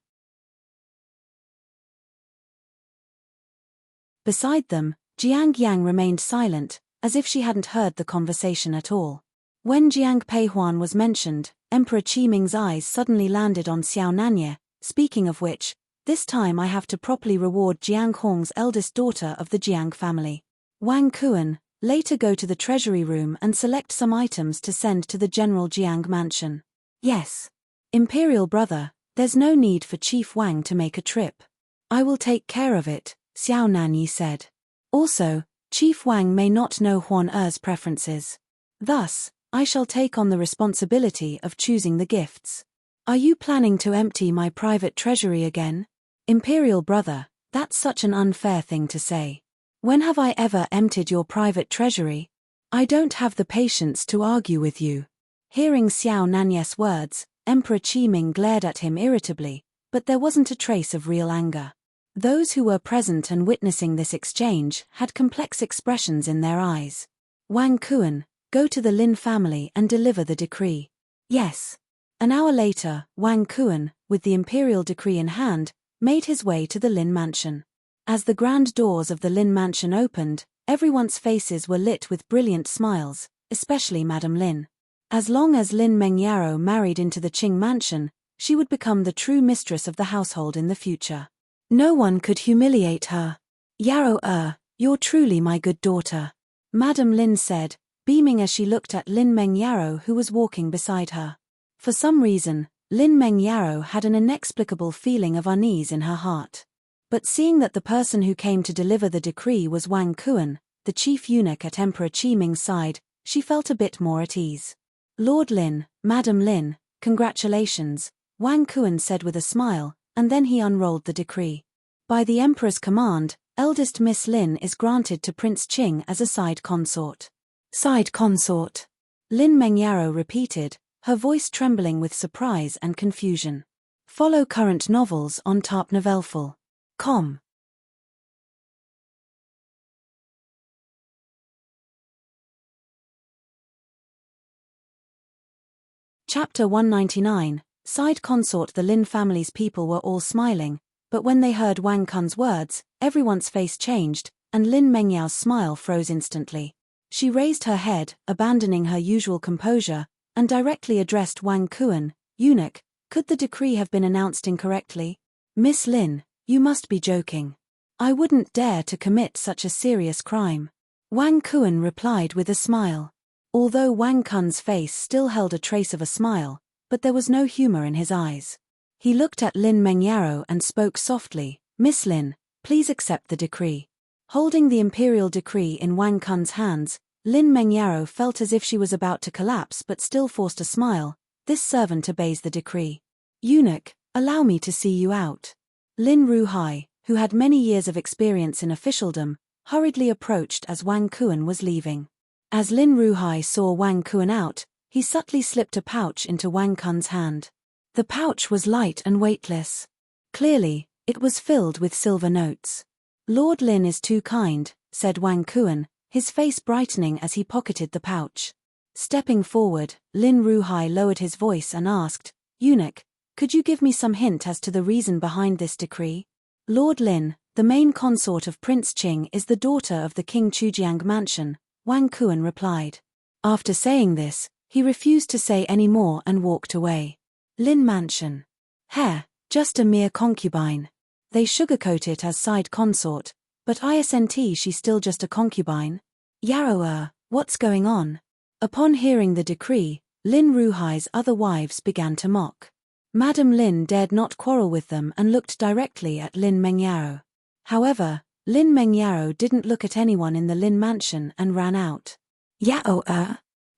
[SPEAKER 1] Beside them, Jiang Yang remained silent, as if she hadn't heard the conversation at all. When Jiang Peihuan was mentioned, Emperor Qiming's eyes suddenly landed on Xiao Nanye. "Speaking of which, this time I have to properly reward Jiang Hong's eldest daughter of the Jiang family. Wang Kuan, later go to the treasury room and select some items to send to the General Jiang mansion. Yes. Imperial brother, there's no need for Chief Wang to make a trip. I will take care of it, Xiao Nanyi said. Also, Chief Wang may not know Huan Er's preferences. Thus, I shall take on the responsibility of choosing the gifts. Are you planning to empty my private treasury again? Imperial brother, that's such an unfair thing to say. When have I ever emptied your private treasury? I don't have the patience to argue with you. Hearing Xiao Nanye's words, Emperor Qiming glared at him irritably, but there wasn't a trace of real anger. Those who were present and witnessing this exchange had complex expressions in their eyes. Wang Kuan, go to the Lin family and deliver the decree. Yes. An hour later, Wang Kuan, with the imperial decree in hand, made his way to the Lin mansion. As the grand doors of the Lin mansion opened, everyone's faces were lit with brilliant smiles, especially Madame Lin. As long as Lin Mengyaro married into the Qing mansion, she would become the true mistress of the household in the future. No one could humiliate her. Yarrow, you're truly my good daughter, Madame Lin said, beaming as she looked at Lin Mengyaro who was walking beside her. For some reason, Lin Mengyaro had an inexplicable feeling of unease in her heart. But seeing that the person who came to deliver the decree was Wang Kuan, the chief eunuch at Emperor Qiming's side, she felt a bit more at ease. Lord Lin, Madame Lin, congratulations, Wang Kuan said with a smile, and then he unrolled the decree. By the Emperor's command, eldest Miss Lin is granted to Prince Qing as a side consort. Side consort? Lin Mengyaro repeated, her voice trembling with surprise and confusion. Follow current novels on tarpnovelful.com. Chapter 199, Side Consort. The Lin family's people were all smiling, but when they heard Wang Kun's words, everyone's face changed, and Lin Mengyao's smile froze instantly. She raised her head, abandoning her usual composure, and directly addressed Wang Kuan, eunuch, could the decree have been announced incorrectly? Miss Lin, you must be joking. I wouldn't dare to commit such a serious crime. Wang Kuan replied with a smile. Although Wang Kun's face still held a trace of a smile, but there was no humor in his eyes. He looked at Lin Mengyaro and spoke softly, Miss Lin, please accept the decree. Holding the imperial decree in Wang Kun's hands, Lin Mengyaro felt as if she was about to collapse but still forced a smile. This servant obeys the decree. Eunuch, allow me to see you out. Lin Ruhai, who had many years of experience in officialdom, hurriedly approached as Wang Kuan was leaving. As Lin Ruhai saw Wang Kuan out, he subtly slipped a pouch into Wang Kun's hand. The pouch was light and weightless. Clearly, it was filled with silver notes. Lord Lin is too kind, said Wang Kuan, his face brightening as he pocketed the pouch. Stepping forward, Lin Ruhai lowered his voice and asked, Eunuch, could you give me some hint as to the reason behind this decree? Lord Lin, the main consort of Prince Qing, is the daughter of the King Chujiang mansion, Wang Kuan replied. After saying this, he refused to say any more and walked away. Lin mansion. Just a mere concubine. They sugarcoat it as side consort, but isn't she still just a concubine? Yarrow, what's going on? Upon hearing the decree, Lin Ruhai's other wives began to mock. Madame Lin dared not quarrel with them and looked directly at Lin Mengyaro. However, Lin Mengyaro didn't look at anyone in the Lin mansion and ran out. Yao.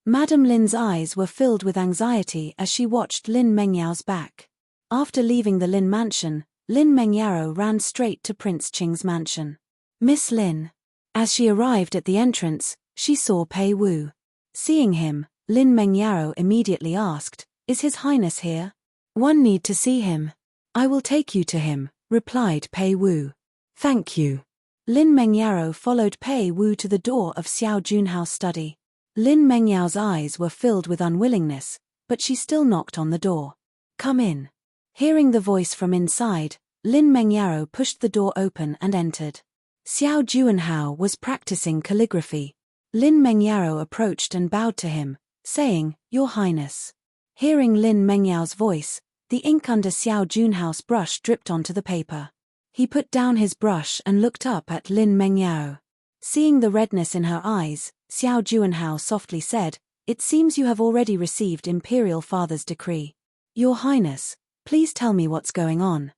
[SPEAKER 1] Madame Lin's eyes were filled with anxiety as she watched Lin Mengyao's back. After leaving the Lin mansion, Lin Mengyaro ran straight to Prince Qing's mansion. Miss Lin. As she arrived at the entrance, she saw Pei Wu. Seeing him, Lin Mengyaro immediately asked, Is His Highness here? One need to see him. I will take you to him, replied Pei Wu. Thank you. Lin Mengyaro followed Pei Wu to the door of Xiao Junhao's study. Lin Mengyao's eyes were filled with unwillingness, but she still knocked on the door. Come in. Hearing the voice from inside, Lin Mengyaro pushed the door open and entered. Xiao Junhao was practicing calligraphy. Lin Mengyaro approached and bowed to him, saying, Your Highness. Hearing Lin Mengyao's voice, the ink under Xiao Junhao's brush dripped onto the paper. He put down his brush and looked up at Lin Mengyao. Seeing the redness in her eyes, Xiao Juanhao softly said, "It seems you have already received Imperial Father's decree. Your Highness, please tell me what's going on."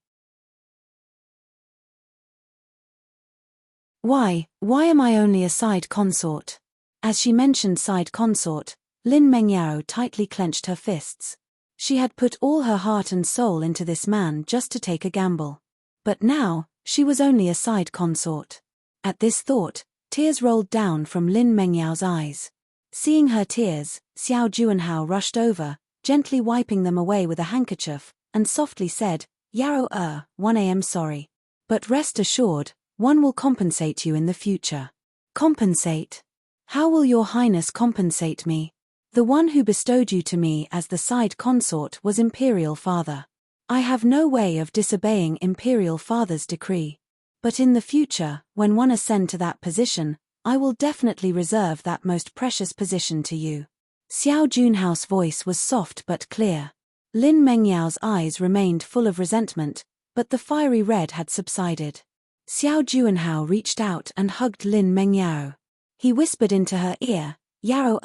[SPEAKER 1] Why am I only a side consort? As she mentioned side consort, Lin Mengyao tightly clenched her fists. She had put all her heart and soul into this man just to take a gamble. But now, she was only a side consort. At this thought, tears rolled down from Lin Mengyao's eyes. Seeing her tears, Xiao Juanhao rushed over, gently wiping them away with a handkerchief, and softly said, "Yarrow 1 am sorry. But rest assured, one will compensate you in the future." Compensate? How will your Highness compensate me? The one who bestowed you to me as the side consort was Imperial Father. I have no way of disobeying Imperial Father's decree. But in the future, when one ascend to that position, I will definitely reserve that most precious position to you. Xiao Junhao's voice was soft but clear. Lin Mengyao's eyes remained full of resentment, but the fiery red had subsided. Xiao Juanhao reached out and hugged Lin Mengyao. He whispered into her ear, "Yarrow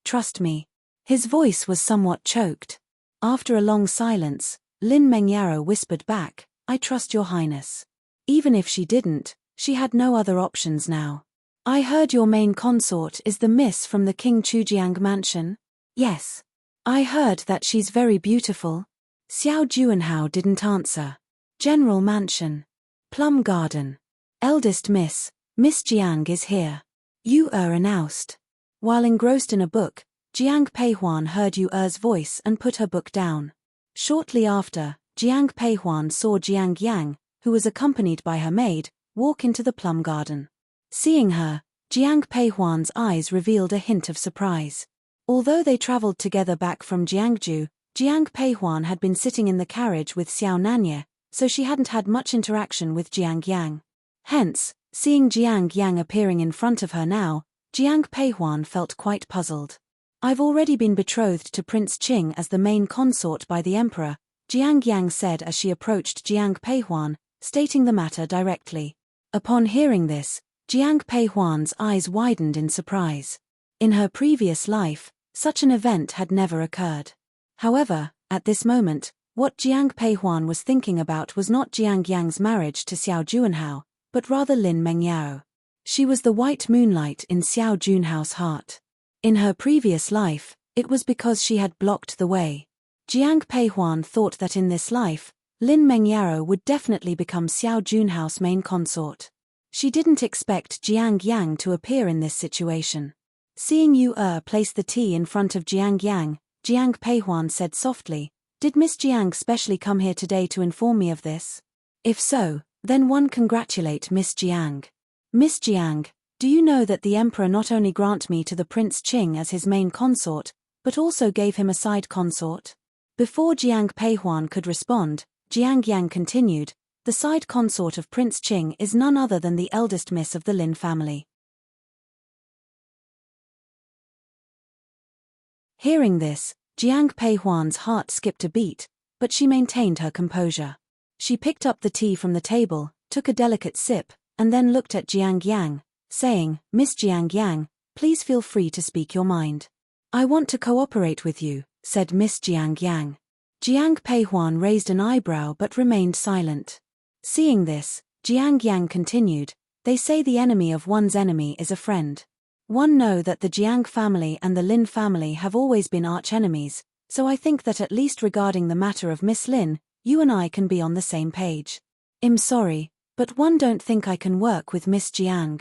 [SPEAKER 1] trust me." His voice was somewhat choked. After a long silence, Lin Mengyao whispered back, "I trust your Highness." Even if she didn't, she had no other options now. "I heard your main consort is the miss from the King Chujiang mansion?" "Yes. I heard that she's very beautiful." Xiao Juanhao didn't answer. "General mansion. Plum garden. Eldest Miss Jiang is here." Yu announced. While engrossed in a book, Jiang Peihuan heard Yu voice and put her book down. Shortly after, Jiang Peihuan saw Jiang Yang, who was accompanied by her maid, walk into the plum garden. Seeing her, Jiang Peihuan's eyes revealed a hint of surprise. Although they traveled together back from Jiangju, Jiang Peihuan had been sitting in the carriage with Xiao Nanye, so she hadn't had much interaction with Jiang Yang. Hence, seeing Jiang Yang appearing in front of her now, Jiang Peihuan felt quite puzzled. "I've already been betrothed to Prince Qing as the main consort by the Emperor," Jiang Yang said as she approached Jiang Peihuan, stating the matter directly. Upon hearing this, Jiang Peihuan's eyes widened in surprise. In her previous life, such an event had never occurred. However, at this moment, what Jiang Peihuan was thinking about was not Jiang Yang's marriage to Xiao Juanhao, but rather Lin Mengyao. She was the white moonlight in Xiao Junhao's heart. In her previous life, it was because she had blocked the way. Jiang Peihuan thought that in this life, Lin Mengyao would definitely become Xiao Junhao's main consort. She didn't expect Jiang Yang to appear in this situation. Seeing Yu place the tea in front of Jiang Yang, Jiang Peihuan said softly, "Did Miss Jiang specially come here today to inform me of this? If so, then one congratulate Miss Jiang. Miss Jiang, do you know that the Emperor not only grant me to the Prince Qing as his main consort, but also gave him a side consort?" Before Jiang Peihuan could respond, Jiang Yang continued, "The side consort of Prince Qing is none other than the eldest miss of the Lin family." Hearing this, Jiang Peihuan's heart skipped a beat, but she maintained her composure. She picked up the tea from the table, took a delicate sip, and then looked at Jiang Yang, saying, "Miss Jiang Yang, please feel free to speak your mind." "I want to cooperate with you," said Miss Jiang Yang. Jiang Peihuan raised an eyebrow but remained silent. Seeing this, Jiang Yang continued, "They say the enemy of one's enemy is a friend. One know that the Jiang family and the Lin family have always been arch-enemies, so I think that at least regarding the matter of Miss Lin, you and I can be on the same page. I'm sorry, but one don't think I can work with Miss Jiang."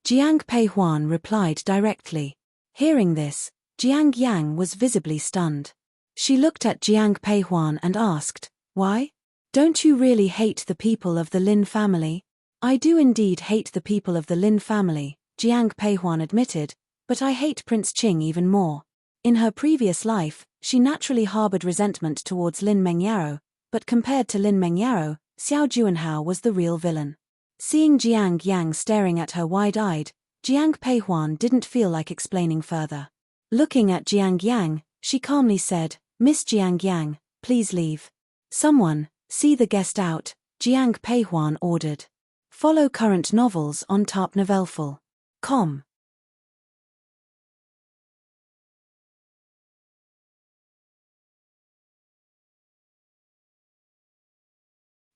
[SPEAKER 1] Jiang Peihuan replied directly. Hearing this, Jiang Yang was visibly stunned. She looked at Jiang Peihuan and asked, "Why? Don't you really hate the people of the Lin family?" "I do indeed hate the people of the Lin family," Jiang Peihuan admitted, "but I hate Prince Qing even more. In her previous life, she naturally harbored resentment towards Lin Mengyao, but compared to Lin Mengyao, Xiao Juanhao was the real villain." Seeing Jiang Yang staring at her wide-eyed, Jiang Peihuan didn't feel like explaining further. Looking at Jiang Yang, she calmly said, "Miss Jiang Yang, please leave." "Someone, see the guest out," Jiang Peihuan ordered. Follow current novels on Top Novelful. Com.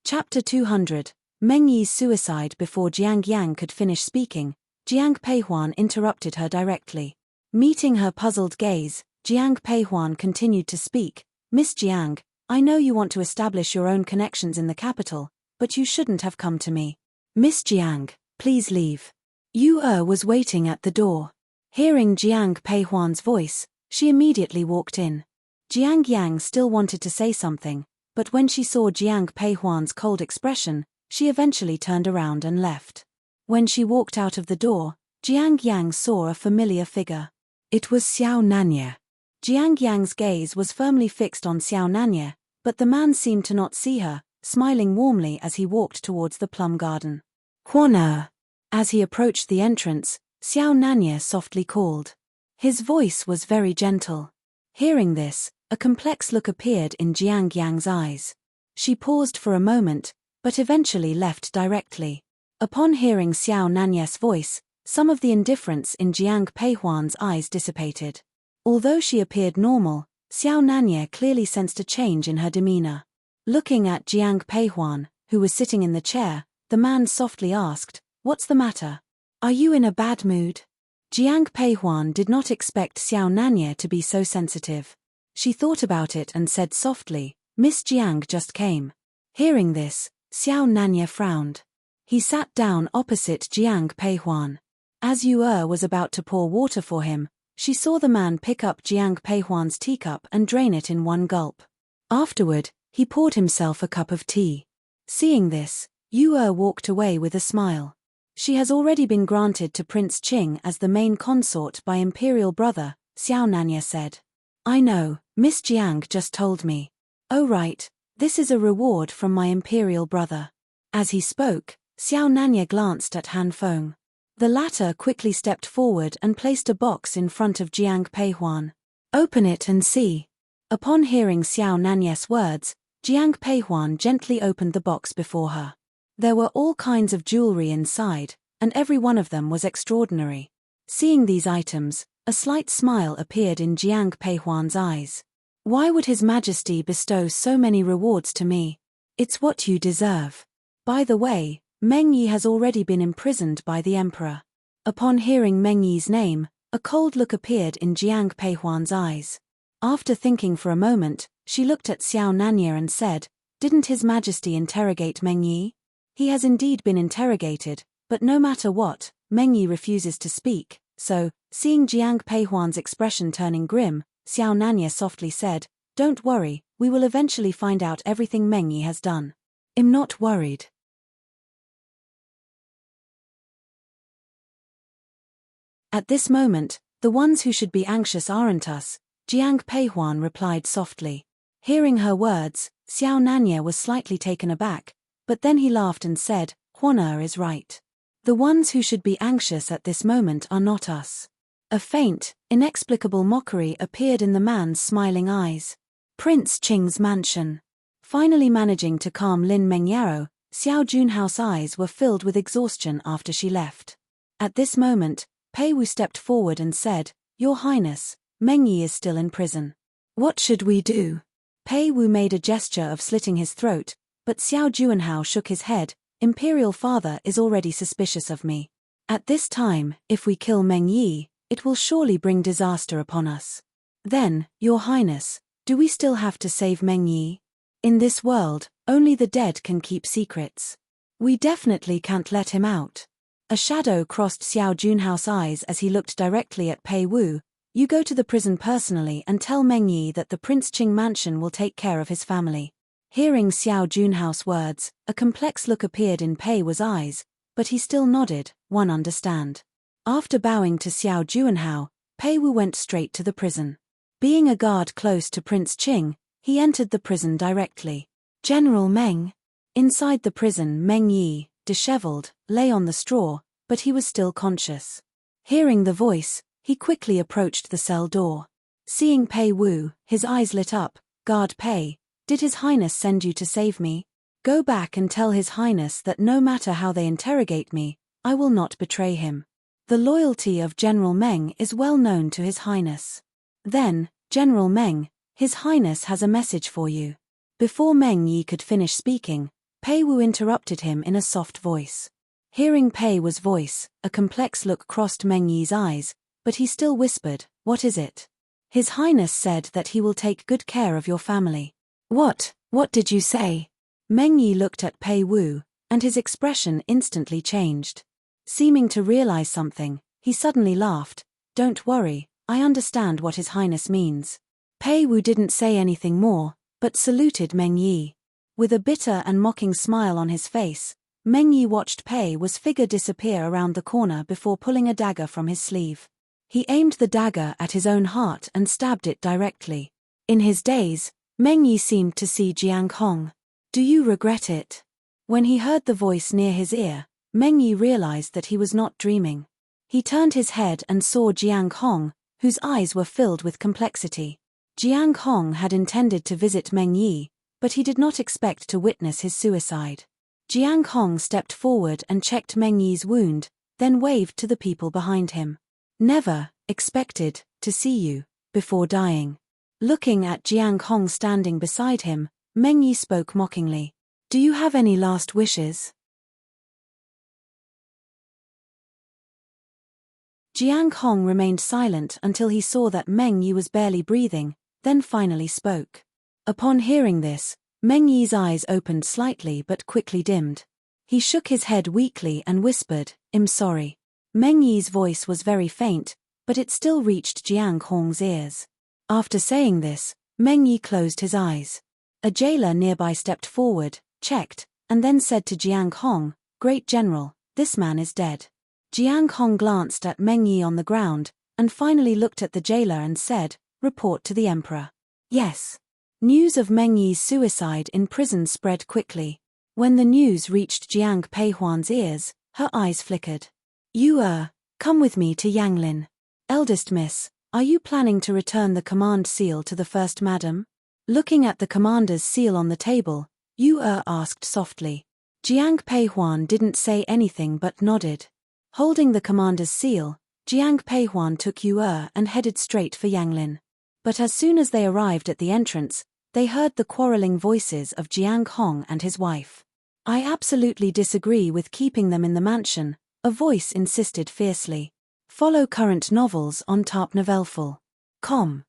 [SPEAKER 1] Chapter 200. Meng Yi's suicide. Before Jiang Yang could finish speaking, Jiang Peihuan interrupted her directly. Meeting her puzzled gaze, Jiang Peihuan continued to speak. Miss Jiang, I know you want to establish your own connections in the capital, but you shouldn't have come to me. Miss Jiang, please leave. Yu was waiting at the door. Hearing Jiang Peihuan's voice, she immediately walked in. Jiang Yang still wanted to say something, but when she saw Jiang Peihuan's cold expression, she eventually turned around and left. When she walked out of the door, Jiang Yang saw a familiar figure. It was Xiao Nanye. Jiang Yang's gaze was firmly fixed on Xiao Nanye, but the man seemed to not see her, smiling warmly as he walked towards the plum garden. Huan. As he approached the entrance, Xiao Nanye softly called. His voice was very gentle. Hearing this, a complex look appeared in Jiang Yang's eyes. She paused for a moment, but eventually left directly. Upon hearing Xiao Nanye's voice, some of the indifference in Jiang Peihuan's eyes dissipated. Although she appeared normal, Xiao Nanye clearly sensed a change in her demeanor. Looking at Jiang Peihuan, who was sitting in the chair, the man softly asked, "What's the matter? Are you in a bad mood?" Jiang Peihuan did not expect Xiao Nanye to be so sensitive. She thought about it and said softly, "Miss Jiang just came." Hearing this, Xiao Nanye frowned. He sat down opposite Jiang Peihuan. As Yu was about to pour water for him, she saw the man pick up Jiang Peihuan's teacup and drain it in one gulp. Afterward, he poured himself a cup of tea. Seeing this, Yu walked away with a smile. She has already been granted to Prince Qing as the main consort by imperial brother, Xiao Nanye said. "I know, Miss Jiang just told me." "Oh right, this is a reward from my imperial brother." As he spoke, Xiao Nanye glanced at Han Feng. The latter quickly stepped forward and placed a box in front of Jiang Peihuan. "Open it and see." Upon hearing Xiao Nanye's words, Jiang Peihuan gently opened the box before her. There were all kinds of jewelry inside, and every one of them was extraordinary. Seeing these items, a slight smile appeared in Jiang Peihuan's eyes. "Why would His Majesty bestow so many rewards to me? It's what you deserve. By the way, Meng Yi has already been imprisoned by the Emperor." Upon hearing Meng Yi's name, a cold look appeared in Jiang Peihuan's eyes. After thinking for a moment, she looked at Xiao Nanye and said, "Didn't His Majesty interrogate Meng Yi?" "He has indeed been interrogated, but no matter what, Meng Yi refuses to speak, so," seeing Jiang Peihuan's expression turning grim, Xiao Nanye softly said, "Don't worry, we will eventually find out everything Meng Yi has done. I'm not worried." "At this moment, the ones who should be anxious aren't us," Jiang Peihuan replied softly. Hearing her words, Xiao Nanye was slightly taken aback, but then he laughed and said, "Huan is right. The ones who should be anxious at this moment are not us." A faint, inexplicable mockery appeared in the man's smiling eyes. Prince Qing's mansion. Finally managing to calm Lin Mengyao, Xiao Junhao's eyes were filled with exhaustion after she left. At this moment, Pei Wu stepped forward and said, "Your Highness, Meng Yi is still in prison. What should we do?" Pei Wu made a gesture of slitting his throat, but Xiao Junhao shook his head. "Imperial father is already suspicious of me. At this time, if we kill Meng Yi, it will surely bring disaster upon us. Then, Your Highness, do we still have to save Meng Yi? In this world, only the dead can keep secrets. We definitely can't let him out." A shadow crossed Xiao Junhao's eyes as he looked directly at Pei Wu. "You go to the prison personally and tell Meng Yi that the Prince Qing mansion will take care of his family." Hearing Xiao Junhao's words, a complex look appeared in Pei Wu's eyes, but he still nodded, "One understand." After bowing to Xiao Junhao, Pei Wu went straight to the prison. Being a guard close to Prince Qing, he entered the prison directly. "General Meng." Inside the prison, Meng Yi, disheveled, lay on the straw, but he was still conscious. Hearing the voice, he quickly approached the cell door. Seeing Pei Wu, his eyes lit up. "Guard Pei, did His Highness send you to save me? Go back and tell His Highness that no matter how they interrogate me, I will not betray him." The loyalty of General Meng is well known to His Highness. Then, General Meng, His Highness has a message for you. Before Meng Yi could finish speaking, Pei Wu interrupted him in a soft voice. Hearing Pei Wu's voice, a complex look crossed Meng Yi's eyes, but he still whispered, "What is it?" His Highness said that he will take good care of your family. What did you say? Meng Yi looked at Pei Wu, and his expression instantly changed. Seeming to realize something, he suddenly laughed. "Don't worry, I understand what His Highness means." Pei Wu didn't say anything more, but saluted Meng Yi. With a bitter and mocking smile on his face, Meng Yi watched Pei Wu's figure disappear around the corner before pulling a dagger from his sleeve. He aimed the dagger at his own heart and stabbed it directly. In his daze, Meng Yi seemed to see Jiang Hong. "Do you regret it?" When he heard the voice near his ear, Meng Yi realized that he was not dreaming. He turned his head and saw Jiang Hong, whose eyes were filled with complexity. Jiang Hong had intended to visit Meng Yi, but he did not expect to witness his suicide. Jiang Hong stepped forward and checked Meng Yi's wound, then waved to the people behind him. "Never expected to see you before dying." Looking at Jiang Hong standing beside him, Meng Yi spoke mockingly. "Do you have any last wishes?" Jiang Hong remained silent until he saw that Meng Yi was barely breathing, then finally spoke. Upon hearing this, Meng Yi's eyes opened slightly but quickly dimmed. He shook his head weakly and whispered, "I'm sorry." Meng Yi's voice was very faint, but it still reached Jiang Hong's ears. After saying this, Meng Yi closed his eyes. A jailer nearby stepped forward, checked, and then said to Jiang Hong, "Great General, this man is dead." Jiang Hong glanced at Meng Yi on the ground, and finally looked at the jailer and said, "Report to the Emperor." Yes. News of Meng Yi's suicide in prison spread quickly. When the news reached Jiang Peihuan's ears, her eyes flickered. "You come with me to Yanglin. Eldest miss, are you planning to return the command seal to the First Madam?" Looking at the commander's seal on the table, Yu asked softly. Jiang Peihuan didn't say anything but nodded. Holding the commander's seal, Jiang Peihuan took Yu and headed straight for Yanglin. But as soon as they arrived at the entrance, they heard the quarreling voices of Jiang Hong and his wife. "I absolutely disagree with keeping them in the mansion," a voice insisted fiercely. Follow current novels on tarpnovelful.com.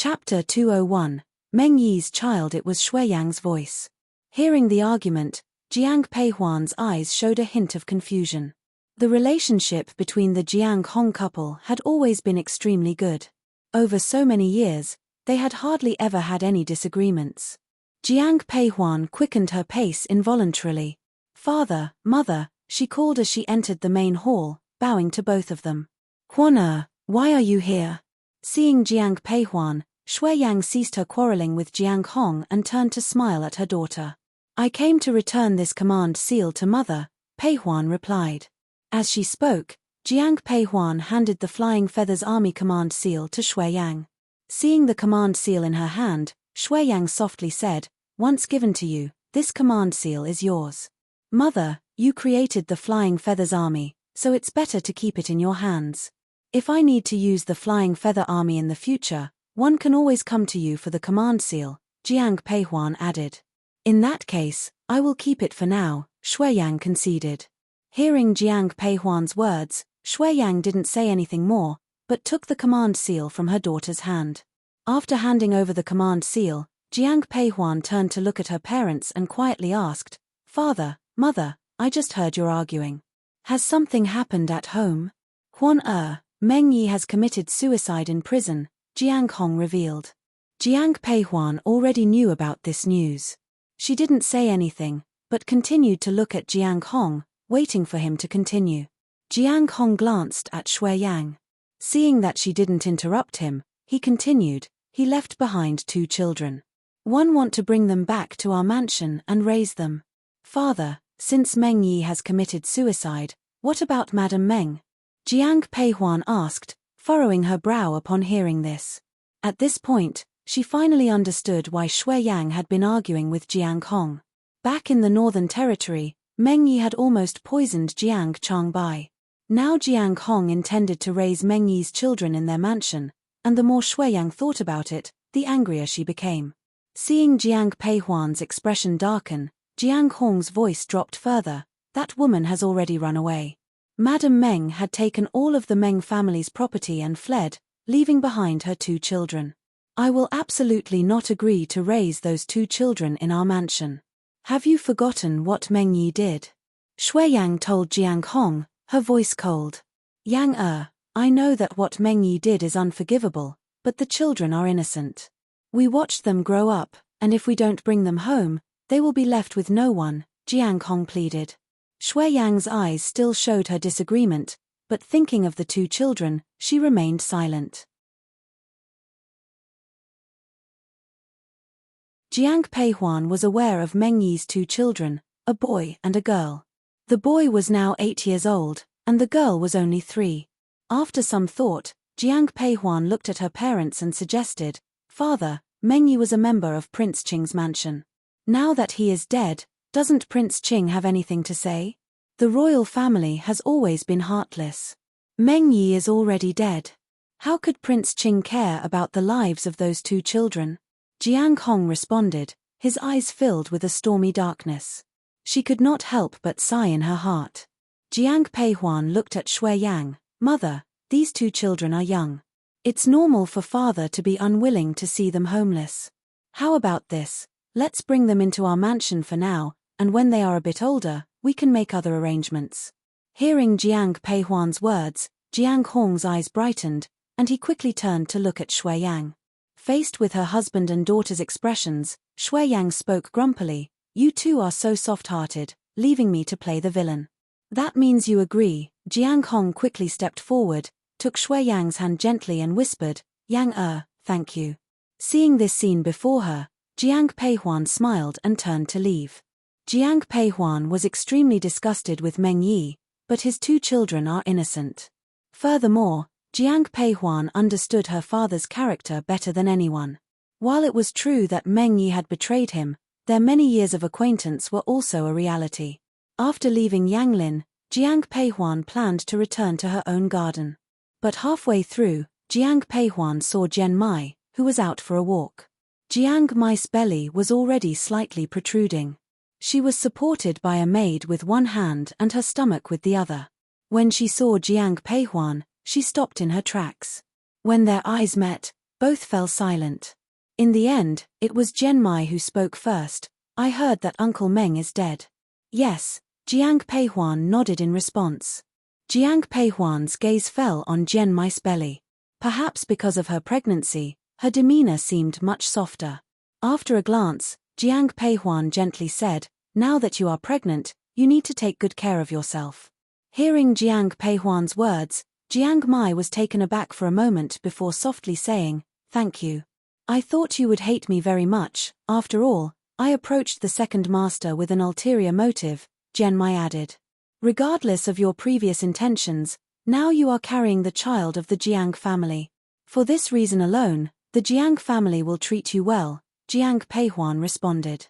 [SPEAKER 1] Chapter 201, Meng Yi's Child. It was Shuiyang's voice. Hearing the argument, Jiang Peihuan's eyes showed a hint of confusion. The relationship between the Jiang Hong couple had always been extremely good. Over so many years, they had hardly ever had any disagreements. Jiang Peihuan quickened her pace involuntarily. "Father, mother," she called as she entered the main hall, bowing to both of them. "Huan, why are you here?" Seeing Jiang Peihuan, Shuiyang ceased her quarreling with Jiang Hong and turned to smile at her daughter. "I came to return this command seal to mother," Peihuan replied. As she spoke, Jiang Peihuan handed the Flying Feathers Army command seal to Shuiyang. Seeing the command seal in her hand, Shuiyang softly said, "Once given to you, this command seal is yours. Mother, you created the Flying Feathers Army, so it's better to keep it in your hands. If I need to use the Flying Feather Army in the future, one can always come to you for the command seal," Jiang Peihuan added. "In that case, I will keep it for now," Shuiyang conceded. Hearing Jiang Peihuan's words, Shuiyang didn't say anything more, but took the command seal from her daughter's hand. After handing over the command seal, Jiang Peihuan turned to look at her parents and quietly asked, "Father, mother, I just heard you're arguing. Has something happened at home?" "Huan Meng Yi has committed suicide in prison," Jiang Hong revealed. Jiang Peihuan already knew about this news. She didn't say anything, but continued to look at Jiang Hong, waiting for him to continue. Jiang Hong glanced at Shuiyang. Seeing that she didn't interrupt him, he continued, "He left behind 2 children. One want to bring them back to our mansion and raise them. Father, since Meng Yi has committed suicide, what about Madam Meng?" Jiang Peihuan asked, furrowing her brow upon hearing this. At this point, She finally understood why Shui Yang had been arguing with Jiang Hong. Back in the Northern Territory, Meng Yi had almost poisoned Jiang Changbai. Now Jiang Hong intended to raise Meng Yi's children in their mansion, and the more Shui Yang thought about it, the angrier she became. Seeing Jiang Peihuan's expression darken, Jiang Hong's voice dropped further. That woman has already run away. Madame Meng had taken all of the Meng family's property and fled, leaving behind her 2 children. I will absolutely not agree to raise those 2 children in our mansion. Have you forgotten what Meng Yi did? Shui Yang told Jiang Hong, her voice cold. Yang I know that what Meng Yi did is unforgivable, but the children are innocent. We watched them grow up, and if we don't bring them home, they will be left with no one, Jiang Hong pleaded. Shui Yang's eyes still showed her disagreement, but thinking of the 2 children, she remained silent. Jiang Peihuan was aware of Meng Yi's 2 children, a boy and a girl. The boy was now 8 years old, and the girl was only 3. After some thought, Jiang Peihuan looked at her parents and suggested, "Father, Meng Yi was a member of Prince Qing's mansion. Now that he is dead, doesn't Prince Qing have anything to say? The royal family has always been heartless. Meng Yi is already dead. How could Prince Qing care about the lives of those 2 children?" Jiang Hong responded, his eyes filled with a stormy darkness. She could not help but sigh in her heart. Jiang Peihuan looked at Shui Yang. "Mother, these 2 children are young. It's normal for father to be unwilling to see them homeless. How about this? Let's bring them into our mansion for now, and when they are a bit older, we can make other arrangements." Hearing Jiang Peihuan's words, Jiang Hong's eyes brightened, and he quickly turned to look at Shui Yang. Faced with her husband and daughter's expressions, Shui Yang spoke grumpily, "You 2 are so soft-hearted, leaving me to play the villain. That means you agree." Jiang Hong quickly stepped forward, took Shui Yang's hand gently and whispered, "Yang thank you." Seeing this scene before her, Jiang Peihuan smiled and turned to leave. Jiang Peihuan was extremely disgusted with Meng Yi, but his 2 children are innocent. Furthermore, Jiang Peihuan understood her father's character better than anyone. While it was true that Meng Yi had betrayed him, their many years of acquaintance were also a reality. After leaving Yanglin, Jiang Peihuan planned to return to her own garden. But halfway through, Jiang Peihuan saw Jian Mai, who was out for a walk. Jiang Mai's belly was already slightly protruding. She was supported by a maid with one hand and her stomach with the other. When she saw Jiang Peihuan, she stopped in her tracks. When their eyes met, both fell silent. In the end, it was Jian Mai who spoke first. "I heard that Uncle Meng is dead." "Yes," Jiang Peihuan nodded in response. Jiang Peihuan's gaze fell on Jian Mai's belly. Perhaps because of her pregnancy, her demeanor seemed much softer. After a glance, Jiang Peihuan gently said, "Now that you are pregnant, you need to take good care of yourself." Hearing Jiang Peihuan's words, Jiang Mai was taken aback for a moment before softly saying, "Thank you. I thought you would hate me very much. After all, I approached the second master with an ulterior motive," Jian Mai added. "Regardless of your previous intentions, now you are carrying the child of the Jiang family. For this reason alone, the Jiang family will treat you well," Jiang Peihuan responded.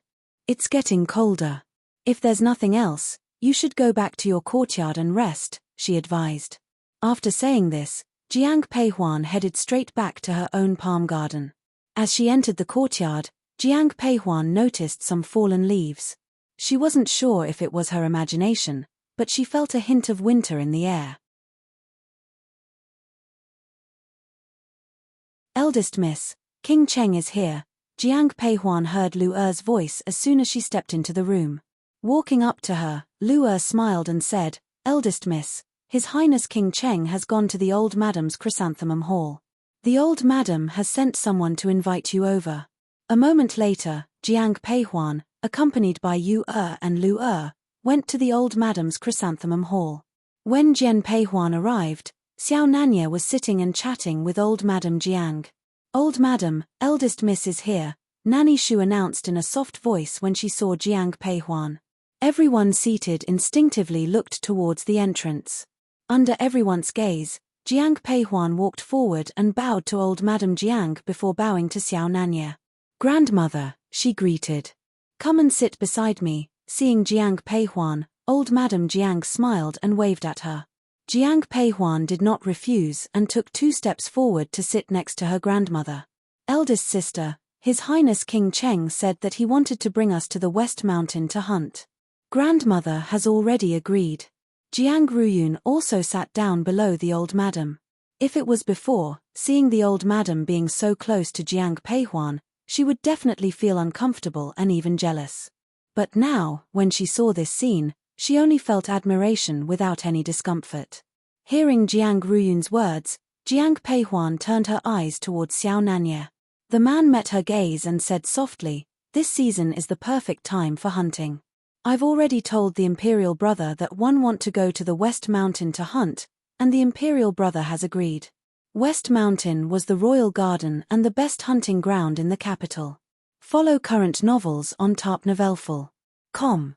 [SPEAKER 1] "It's getting colder. If there's nothing else, you should go back to your courtyard and rest," she advised. After saying this, Jiang Peihuan headed straight back to her own palm garden. As she entered the courtyard, Jiang Peihuan noticed some fallen leaves. She wasn't sure if it was her imagination, but she felt a hint of winter in the air. "Eldest miss, King Cheng is here," Jiang Peihuan heard Lu Er's voice as soon as she stepped into the room. Walking up to her, Lu Er smiled and said, "Eldest miss, His Highness King Cheng has gone to the old madam's chrysanthemum hall. The old madam has sent someone to invite you over." A moment later, Jiang Peihuan, accompanied by Yu and Lu Er, went to the old madam's chrysanthemum hall. When Jian Peihuan arrived, Xiao Nanya was sitting and chatting with old Madam Jiang. "Old madam, eldest miss is here," Nanny Shu announced in a soft voice when she saw Jiang Peihuan. Everyone seated instinctively looked towards the entrance. Under everyone's gaze, Jiang Peihuan walked forward and bowed to old Madame Jiang before bowing to Xiao Nanya. "Grandmother," she greeted. "Come and sit beside me." Seeing Jiang Peihuan, old Madame Jiang smiled and waved at her. Jiang Peihuan did not refuse and took 2 steps forward to sit next to her grandmother. "Eldest sister, His Highness King Cheng said that he wanted to bring us to the West Mountain to hunt. Grandmother has already agreed." Jiang Ruyun also sat down below the old madam. If it was before, seeing the old madam being so close to Jiang Peihuan, she would definitely feel uncomfortable and even jealous. But now, when she saw this scene, she only felt admiration without any discomfort. Hearing Jiang Ruyun's words, Jiang Peihuan turned her eyes towards Xiao Nanya. The man met her gaze and said softly, "This season is the perfect time for hunting. I've already told the Imperial Brother that one want to go to the West Mountain to hunt, and the Imperial Brother has agreed." West Mountain was the royal garden and the best hunting ground in the capital. Follow current novels on tarpnovelful.com.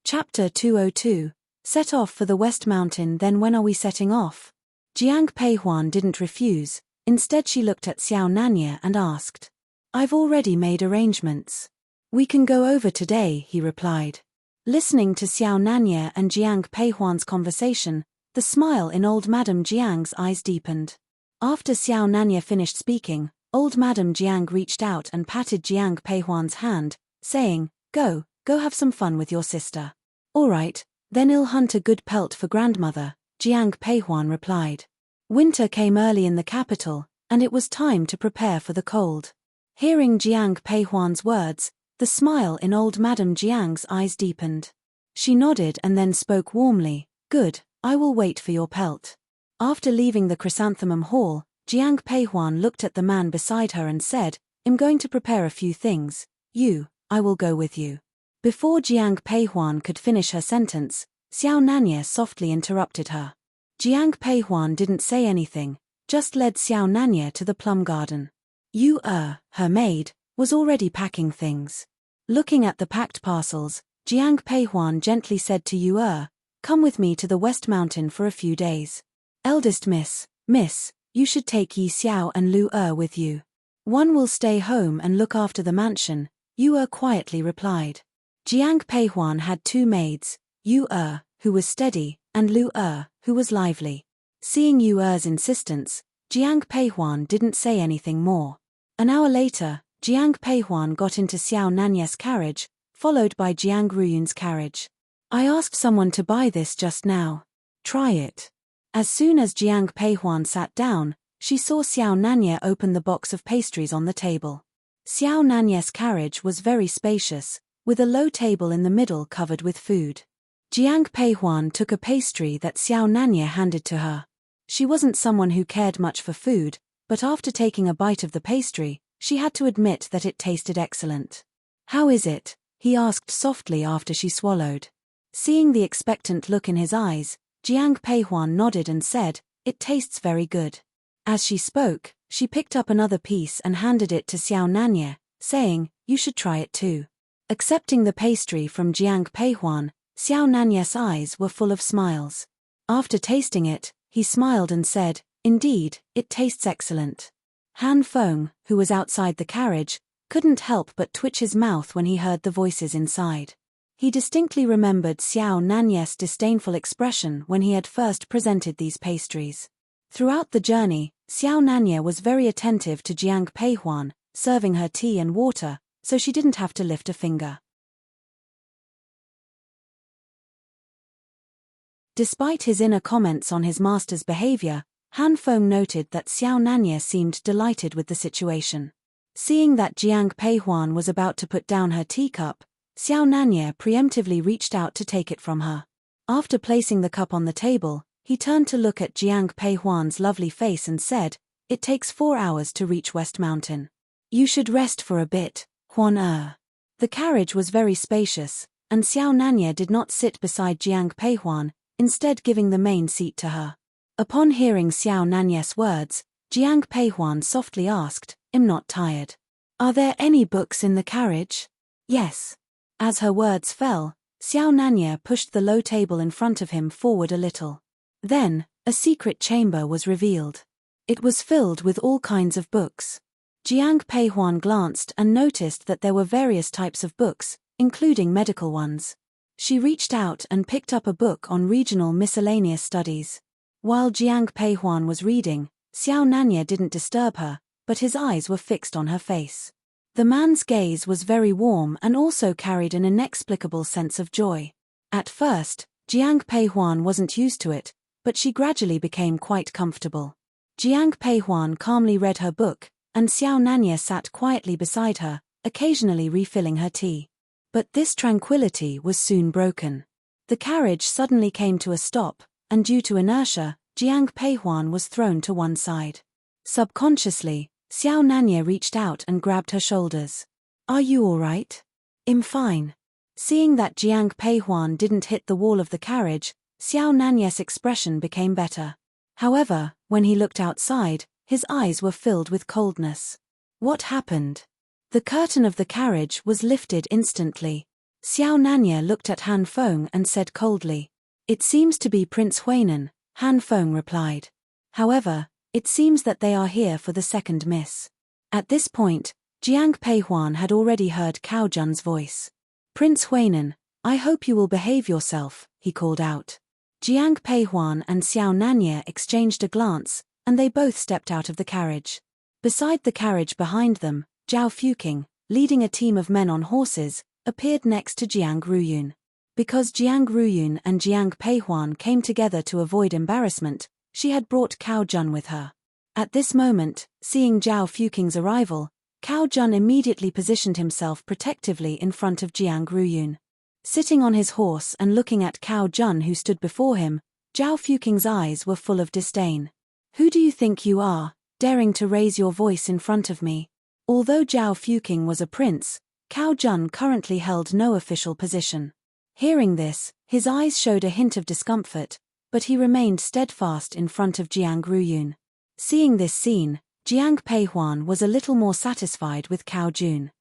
[SPEAKER 1] Chapter 202. Set off for the West Mountain. Then when are we setting off? Jiang Peihuan didn't refuse, instead she looked at Xiao Nanya and asked. "I've already made arrangements. We can go over today," he replied. Listening to Xiao Nanya and Jiang Peihuan's conversation, the smile in old Madame Jiang's eyes deepened. After Xiao Nanya finished speaking, old Madame Jiang reached out and patted Jiang Peihuan's hand, saying, Go have some fun with your sister." "All right, then I'll hunt a good pelt for grandmother," Jiang Peihuan replied. Winter came early in the capital, and it was time to prepare for the cold. Hearing Jiang Peihuan's words, the smile in old Madame Jiang's eyes deepened. She nodded and then spoke warmly, "Good, I will wait for your pelt." After leaving the chrysanthemum hall, Jiang Peihuan looked at the man beside her and said, "I'm going to prepare a few things. I will go with you." Before Jiang Peihuan could finish her sentence, Xiao Nanya softly interrupted her. Jiang Peihuan didn't say anything, just led Xiao Nanya to the plum garden. Her maid, was already packing things. Looking at the packed parcels, Jiang Peihuan gently said to "Come with me to the West Mountain for a few days. Eldest miss, you should take Yi Xiao and Lu with you. One will stay home and look after the mansion," quietly replied. Jiang Peihuan had 2 maids, who was steady, and Lu who was lively. Seeing Yu's insistence, Jiang Peihuan didn't say anything more. An hour later, Jiang Peihuan got into Xiao Nanya's carriage, followed by Jiang Ruyun's carriage. "I asked someone to buy this just now. Try it." As soon as Jiang Peihuan sat down, she saw Xiao Nanya open the box of pastries on the table. Xiao Nanya's carriage was very spacious, with a low table in the middle covered with food. Jiang Peihuan took a pastry that Xiao Nanya handed to her. She wasn't someone who cared much for food, but after taking a bite of the pastry, she had to admit that it tasted excellent. "How is it?" he asked softly after she swallowed. Seeing the expectant look in his eyes, Jiang Peihuan nodded and said, "It tastes very good." As she spoke, she picked up another piece and handed it to Xiao Nanya, saying, "You should try it too." Accepting the pastry from Jiang Peihuan, Xiao Nanya's eyes were full of smiles. After tasting it, he smiled and said, "Indeed, it tastes excellent." Han Feng, who was outside the carriage, couldn't help but twitch his mouth when he heard the voices inside. He distinctly remembered Xiao Nanya's disdainful expression when he had first presented these pastries. Throughout the journey, Xiao Nanya was very attentive to Jiang Peihuan, serving her tea and water, so she didn't have to lift a finger. Despite his inner comments on his master's behavior, Han Feng noted that Xiao Nanya seemed delighted with the situation. Seeing that Jiang Peihuan was about to put down her teacup, Xiao Nanya preemptively reached out to take it from her. After placing the cup on the table, he turned to look at Jiang Peihuan's lovely face and said, "It takes 4 hours to reach West Mountain. You should rest for a bit, Huan." The carriage was very spacious, and Xiao Nanya did not sit beside Jiang Peihuan, instead giving the main seat to her. Upon hearing Xiao Nanya's words, Jiang Peihuan softly asked, "I'm not tired." Are there any books in the carriage? Yes. As her words fell, Xiao Nanya pushed the low table in front of him forward a little. Then, a secret chamber was revealed. It was filled with all kinds of books. Jiang Peihuan glanced and noticed that there were various types of books, including medical ones. She reached out and picked up a book on regional miscellaneous studies. While Jiang Peihuan was reading, Xiao Nanya didn't disturb her, but his eyes were fixed on her face. The man's gaze was very warm and also carried an inexplicable sense of joy. At first, Jiang Peihuan wasn't used to it, but she gradually became quite comfortable. Jiang Peihuan calmly read her book, and Xiao Nanya sat quietly beside her, occasionally refilling her tea. But this tranquility was soon broken. The carriage suddenly came to a stop, and due to inertia, Jiang Peihuan was thrown to one side. Subconsciously, Xiao Nanya reached out and grabbed her shoulders. Are you all right? I'm fine. Seeing that Jiang Peihuan didn't hit the wall of the carriage, Xiao Nanya's expression became better. However, when he looked outside, his eyes were filled with coldness. What happened? The curtain of the carriage was lifted instantly. Xiao Nanya looked at Han Feng and said coldly, "It seems to be Prince Huainan," Han Feng replied. "However, it seems that they are here for the second miss." At this point, Jiang Peihuan had already heard Cao Jun's voice. "Prince Huainan, I hope you will behave yourself," he called out. Jiang Peihuan and Xiao Nanya exchanged a glance, and they both stepped out of the carriage. Beside the carriage behind them, Zhao Fuqing, leading a team of men on horses, appeared next to Jiang Ruyun. Because Jiang Ruyun and Jiang Peihuan came together to avoid embarrassment, she had brought Cao Jun with her. At this moment, seeing Zhao Fuqing's arrival, Cao Jun immediately positioned himself protectively in front of Jiang Ruyun. Sitting on his horse and looking at Cao Jun who stood before him, Zhao Fuqing's eyes were full of disdain. "Who do you think you are, daring to raise your voice in front of me?" Although Zhao Fuqing was a prince, Cao Jun currently held no official position. Hearing this, his eyes showed a hint of discomfort, but he remained steadfast in front of Jiang Ruyun. Seeing this scene, Jiang Peihuan was a little more satisfied with Cao Jun.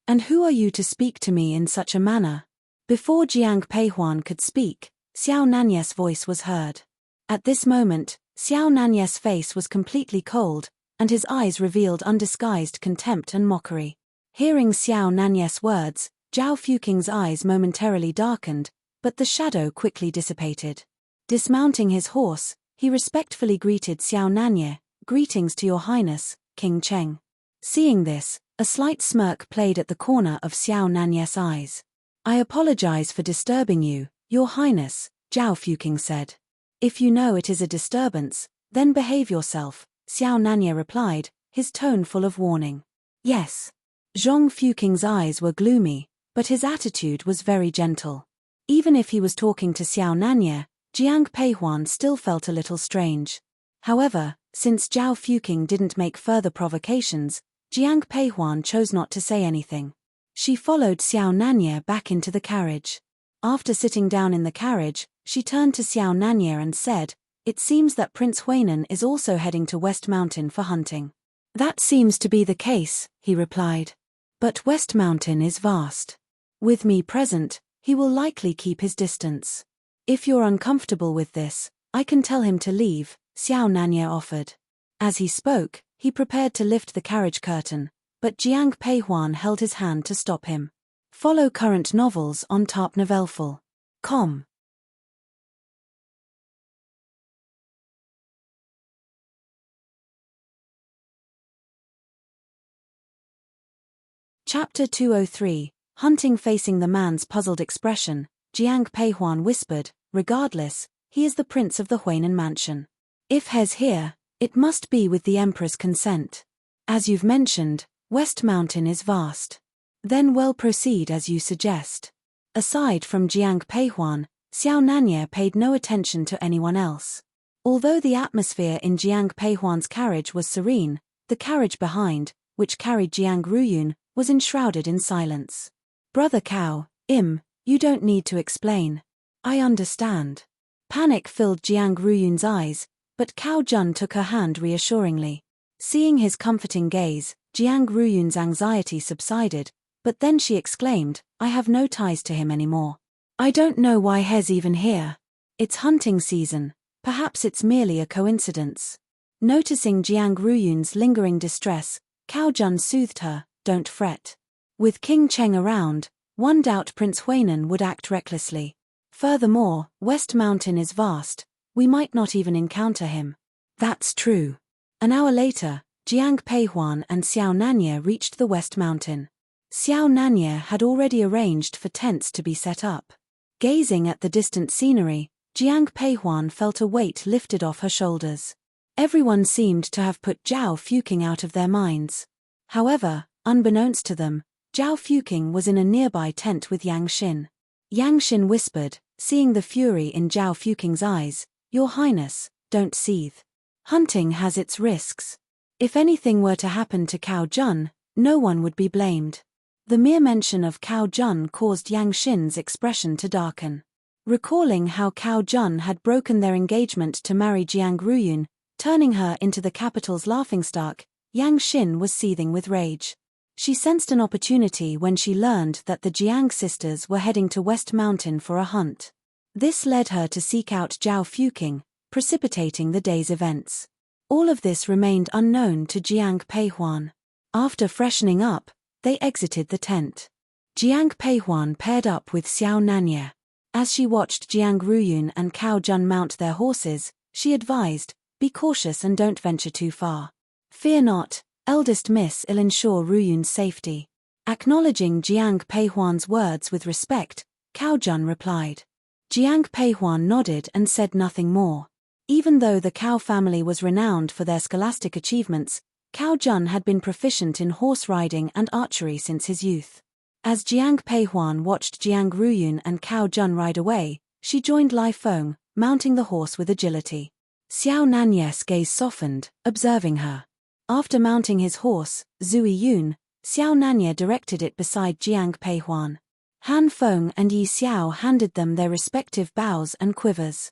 [SPEAKER 1] "And who are you to speak to me in such a manner?" Before Jiang Peihuan could speak, Xiao Nanya's voice was heard. At this moment, Xiao Nanya's face was completely cold, and his eyes revealed undisguised contempt and mockery. Hearing Xiao Nanya's words, Zhao Fuqing's eyes momentarily darkened, but the shadow quickly dissipated. Dismounting his horse, he respectfully greeted Xiao Nanya, "Greetings to your highness, King Cheng." Seeing this, a slight smirk played at the corner of Xiao Nanya's eyes. "I apologize for disturbing you, your highness," Zhao Fuqing said. "If you know it is a disturbance, then behave yourself," Xiao Nanya replied, his tone full of warning. "Yes." Zhong Fuqing's eyes were gloomy, but his attitude was very gentle. Even if he was talking to Xiao Nanya, Jiang Peihuan still felt a little strange. However, since Zhao Fuqing didn't make further provocations, Jiang Peihuan chose not to say anything. She followed Xiao Nanya back into the carriage. After sitting down in the carriage, she turned to Xiao Nanya and said, "It seems that Prince Huainan is also heading to West Mountain for hunting." "That seems to be the case," he replied. "But West Mountain is vast. With me present, he will likely keep his distance. If you're uncomfortable with this, I can tell him to leave," Xiao Nanya offered. As he spoke, he prepared to lift the carriage curtain, but Jiang Peihuan held his hand to stop him. Follow current novels on tarpnovelful.com. Chapter 203, Hunting. Facing the man's puzzled expression, Jiang Peihuan whispered, "Regardless, he is the prince of the Huainan mansion. If he's here, it must be with the emperor's consent. As you've mentioned, West Mountain is vast. Then we'll proceed as you suggest." Aside from Jiang Peihuan, Xiao Nanya paid no attention to anyone else. Although the atmosphere in Jiang Peihuan's carriage was serene, the carriage behind, which carried Jiang Ruyun, was enshrouded in silence. "Brother Cao, you don't need to explain. I understand." Panic filled Jiang Ruyun's eyes, But Cao Jun took her hand reassuringly. Seeing his comforting gaze, Jiang Ruyun's anxiety subsided, but then she exclaimed, I have no ties to him anymore. I don't know why he's even here. It's hunting season, perhaps it's merely a coincidence. Noticing Jiang Ruyun's lingering distress, Cao Jun soothed her, don't fret. With King Cheng around, one doubt Prince Huainan would act recklessly. Furthermore, West Mountain is vast, we might not even encounter him. That's true. An hour later, Jiang Peihuan and Xiao Nanye reached the West Mountain. Xiao Nanye had already arranged for tents to be set up. Gazing at the distant scenery, Jiang Peihuan felt a weight lifted off her shoulders. Everyone seemed to have put Zhao Fuqing out of their minds. However, unbeknownst to them, Zhao Fuqing was in a nearby tent with Yang Xin. Yang Xin whispered, seeing the fury in Zhao Fuqing's eyes, Your Highness, don't seethe. Hunting has its risks. If anything were to happen to Cao Jun, no one would be blamed. The mere mention of Cao Jun caused Yang Xin's expression to darken. Recalling how Cao Jun had broken their engagement to marry Jiang Ruyun, turning her into the capital's laughingstock, Yang Xin was seething with rage. She sensed an opportunity when she learned that the Jiang sisters were heading to West Mountain for a hunt. This led her to seek out Zhao Fuqing, precipitating the day's events. All of this remained unknown to Jiang Peihuan. After freshening up, they exited the tent. Jiang Peihuan paired up with Xiao Nanye. As she watched Jiang Ruyun and Cao Jun mount their horses, she advised, be cautious and don't venture too far. Fear not, eldest miss, I'll ensure Ruyun's safety. Acknowledging Jiang Peihuan's words with respect, Cao Jun replied. Jiang Peihuan nodded and said nothing more. Even though the Cao family was renowned for their scholastic achievements, Cao Jun had been proficient in horse riding and archery since his youth. As Jiang Peihuan watched Jiang Ruyun and Cao Jun ride away, she joined Lai Feng, mounting the horse with agility. Xiao Nanye's gaze softened, observing her. After mounting his horse, Zui Yun, Xiao Nanye directed it beside Jiang Peihuan. Han Feng and Yi Xiao handed them their respective bows and quivers.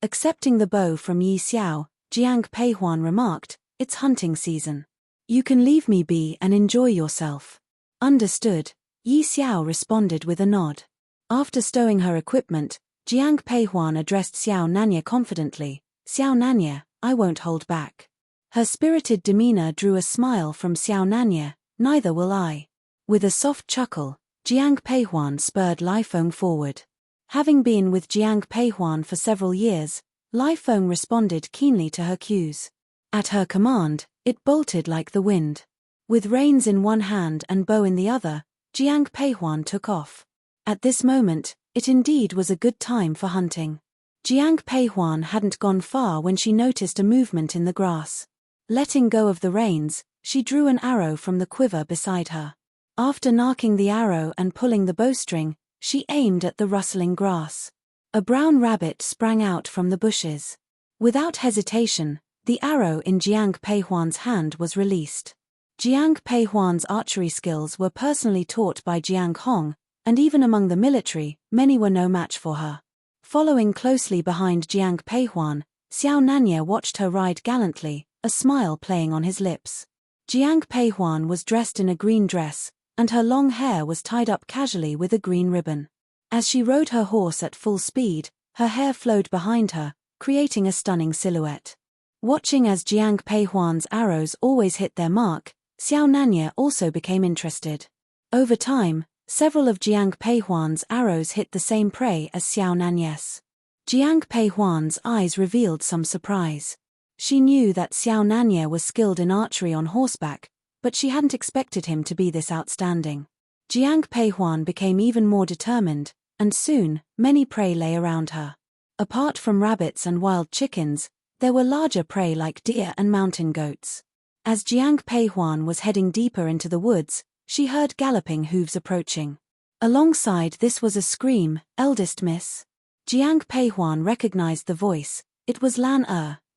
[SPEAKER 1] Accepting the bow from Yi Xiao, Jiang Peihuan remarked, it's hunting season. You can leave me be and enjoy yourself. Understood, Yi Xiao responded with a nod. After stowing her equipment, Jiang Peihuan addressed Xiao Nanye confidently, Xiao Nanye, I won't hold back. Her spirited demeanor drew a smile from Xiao Nanye, neither will I. With a soft chuckle, Jiang Peihuan spurred Lai Feng forward. Having been with Jiang Peihuan for several years, Lai Feng responded keenly to her cues. At her command, it bolted like the wind. With reins in one hand and bow in the other, Jiang Peihuan took off. At this moment, it indeed was a good time for hunting. Jiang Peihuan hadn't gone far when she noticed a movement in the grass. Letting go of the reins, she drew an arrow from the quiver beside her. After knocking the arrow and pulling the bowstring, she aimed at the rustling grass. A brown rabbit sprang out from the bushes. Without hesitation, the arrow in Jiang Peihuan's hand was released. Jiang Peihuan's archery skills were personally taught by Jiang Hong, and even among the military, many were no match for her. Following closely behind Jiang Peihuan, Xiao Nanye watched her ride gallantly, a smile playing on his lips. Jiang Peihuan was dressed in a green dress, and her long hair was tied up casually with a green ribbon. As she rode her horse at full speed, her hair flowed behind her, creating a stunning silhouette. Watching as Jiang Peihuan's arrows always hit their mark, Xiao Nanye also became interested. Over time, several of Jiang Peihuan's arrows hit the same prey as Xiao Nanye's. Jiang Peihuan's eyes revealed some surprise. She knew that Xiao Nanye was skilled in archery on horseback, but she hadn't expected him to be this outstanding. Jiang Peihuan became even more determined, and soon, many prey lay around her. Apart from rabbits and wild chickens, there were larger prey like deer and mountain goats. As Jiang Peihuan was heading deeper into the woods, she heard galloping hooves approaching. Alongside this was a scream, eldest miss. Jiang Peihuan recognized the voice. It was Lan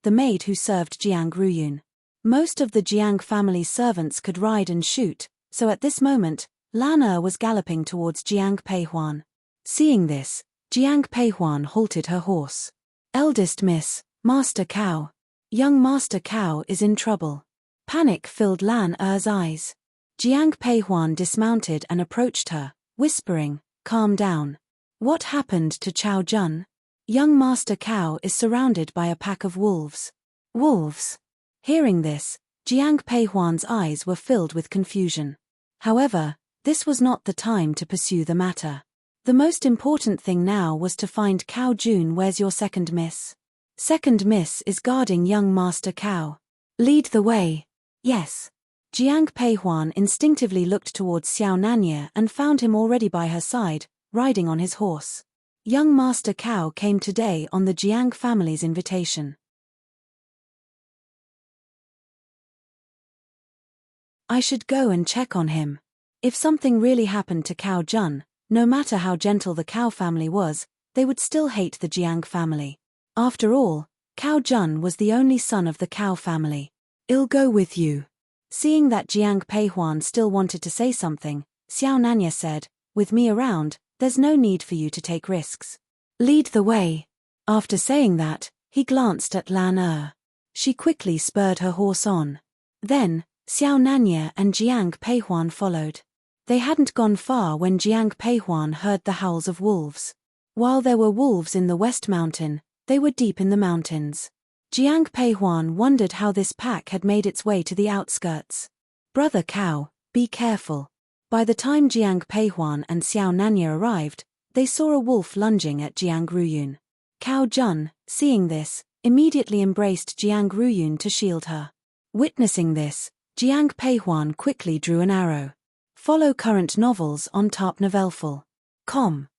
[SPEAKER 1] the maid who served Jiang Ruyun. Most of the Jiang family's servants could ride and shoot, so at this moment, Lan was galloping towards Jiang Peihuan. Seeing this, Jiang Peihuan halted her horse. Eldest Miss, Master Cow. Young Master Cow is in trouble. Panic filled Lan Er's eyes. Jiang Peihuan dismounted and approached her, whispering, "Calm down. What happened to Chao Jun? Young Master Cow is surrounded by a pack of wolves." Wolves. Hearing this, Jiang Peihuan's eyes were filled with confusion. However, this was not the time to pursue the matter. The most important thing now was to find Cow Jun. Where's your second miss? Second miss is guarding young Master Cow. Lead the way. Yes. Jiang Peihuan instinctively looked towards Xiao Nanye and found him already by her side, riding on his horse. Young Master Cow came today on the Jiang family's invitation. I should go and check on him. If something really happened to Cow Jun, no matter how gentle the Cow family was, they would still hate the Jiang family. After all, Cow Jun was the only son of the Cow family. I'll go with you. Seeing that Jiang Peihuan still wanted to say something, Xiao Nanya said, "With me around, there's no need for you to take risks. Lead the way." After saying that, he glanced at Lan Er. She quickly spurred her horse on. Then, Xiao Nanya and Jiang Peihuan followed. They hadn't gone far when Jiang Peihuan heard the howls of wolves. While there were wolves in the West Mountain, they were deep in the mountains. Jiang Peihuan wondered how this pack had made its way to the outskirts. "Brother Cow, be careful." By the time Jiang Peihuan and Xiao Nanya arrived, they saw a wolf lunging at Jiang Ruyun. Cow Jun, seeing this, immediately embraced Jiang Ruyun to shield her. Witnessing this, Jiang Peihuan quickly drew an arrow. Follow current novels on tarpnovelful.com.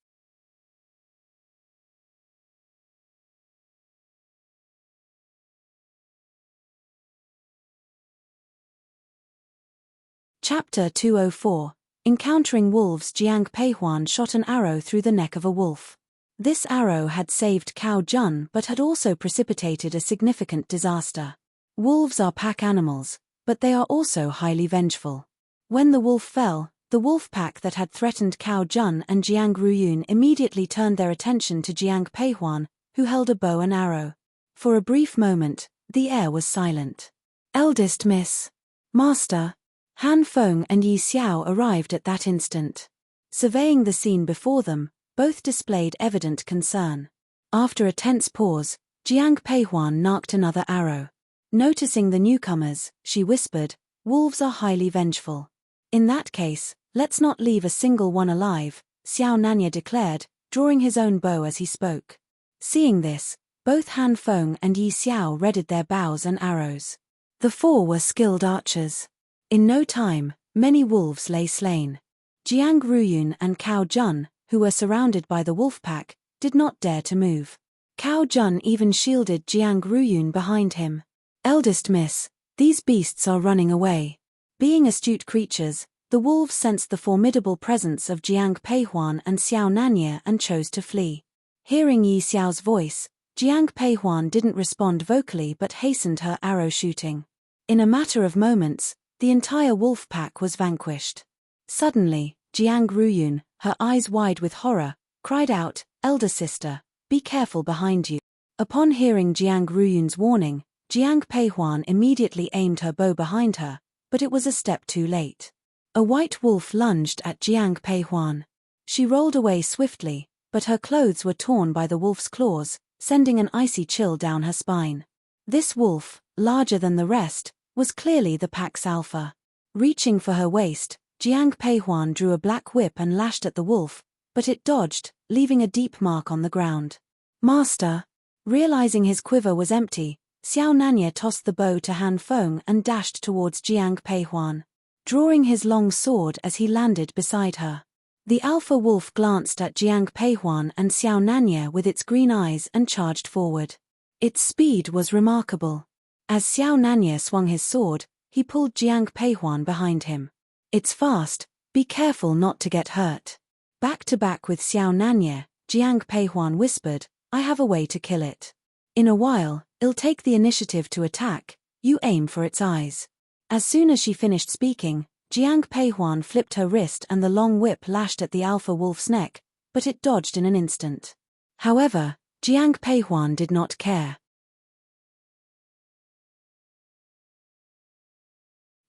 [SPEAKER 1] Chapter 204. Encountering wolves. Jiang Peihuan shot an arrow through the neck of a wolf. This arrow had saved Cow Jun but had also precipitated a significant disaster. Wolves are pack animals, but they are also highly vengeful. When the wolf fell, the wolf pack that had threatened Cow Jun and Jiang Ruyun immediately turned their attention to Jiang Peihuan, who held a bow and arrow. For a brief moment, the air was silent. Eldest Miss, Master, Han Feng and Yi Xiao arrived at that instant. Surveying the scene before them, both displayed evident concern. After a tense pause, Jiang Peihuan narked another arrow. Noticing the newcomers, she whispered, "Wolves are highly vengeful. In that case, let's not leave a single one alive," Xiao Nanya declared, drawing his own bow as he spoke. Seeing this, both Han Feng and Yi Xiao readied their bows and arrows. The four were skilled archers. In no time, many wolves lay slain. Jiang Ruyun and Cow Jun, who were surrounded by the wolf pack, did not dare to move. Cow Jun even shielded Jiang Ruyun behind him. "Eldest Miss, these beasts are running away." Being astute creatures, the wolves sensed the formidable presence of Jiang Peihuan and Xiao Nanya and chose to flee. Hearing Yi Xiao's voice, Jiang Peihuan didn't respond vocally but hastened her arrow shooting. In a matter of moments, the entire wolf pack was vanquished. Suddenly, Jiang Ruyun, her eyes wide with horror, cried out, "Elder sister, be careful behind you." Upon hearing Jiang Ruyun's warning, Jiang Peihuan immediately aimed her bow behind her, but it was a step too late. A white wolf lunged at Jiang Peihuan. She rolled away swiftly, but her clothes were torn by the wolf's claws, sending an icy chill down her spine. This wolf, larger than the rest, was clearly the pack's alpha. Reaching for her waist, Jiang Peihuan drew a black whip and lashed at the wolf, but it dodged, leaving a deep mark on the ground. "Master!" Realizing his quiver was empty, Xiao Nanya tossed the bow to Han Feng and dashed towards Jiang Peihuan, drawing his long sword as he landed beside her. The alpha wolf glanced at Jiang Peihuan and Xiao Nanya with its green eyes and charged forward. Its speed was remarkable. As Xiao Nanya swung his sword, he pulled Jiang Peihuan behind him. "It's fast, be careful not to get hurt." Back to back with Xiao Nanya, Jiang Peihuan whispered, "I have a way to kill it. In a while, it'll take the initiative to attack, you aim for its eyes." As soon as she finished speaking, Jiang Peihuan flipped her wrist and the long whip lashed at the alpha wolf's neck, but it dodged in an instant. However, Jiang Peihuan did not care.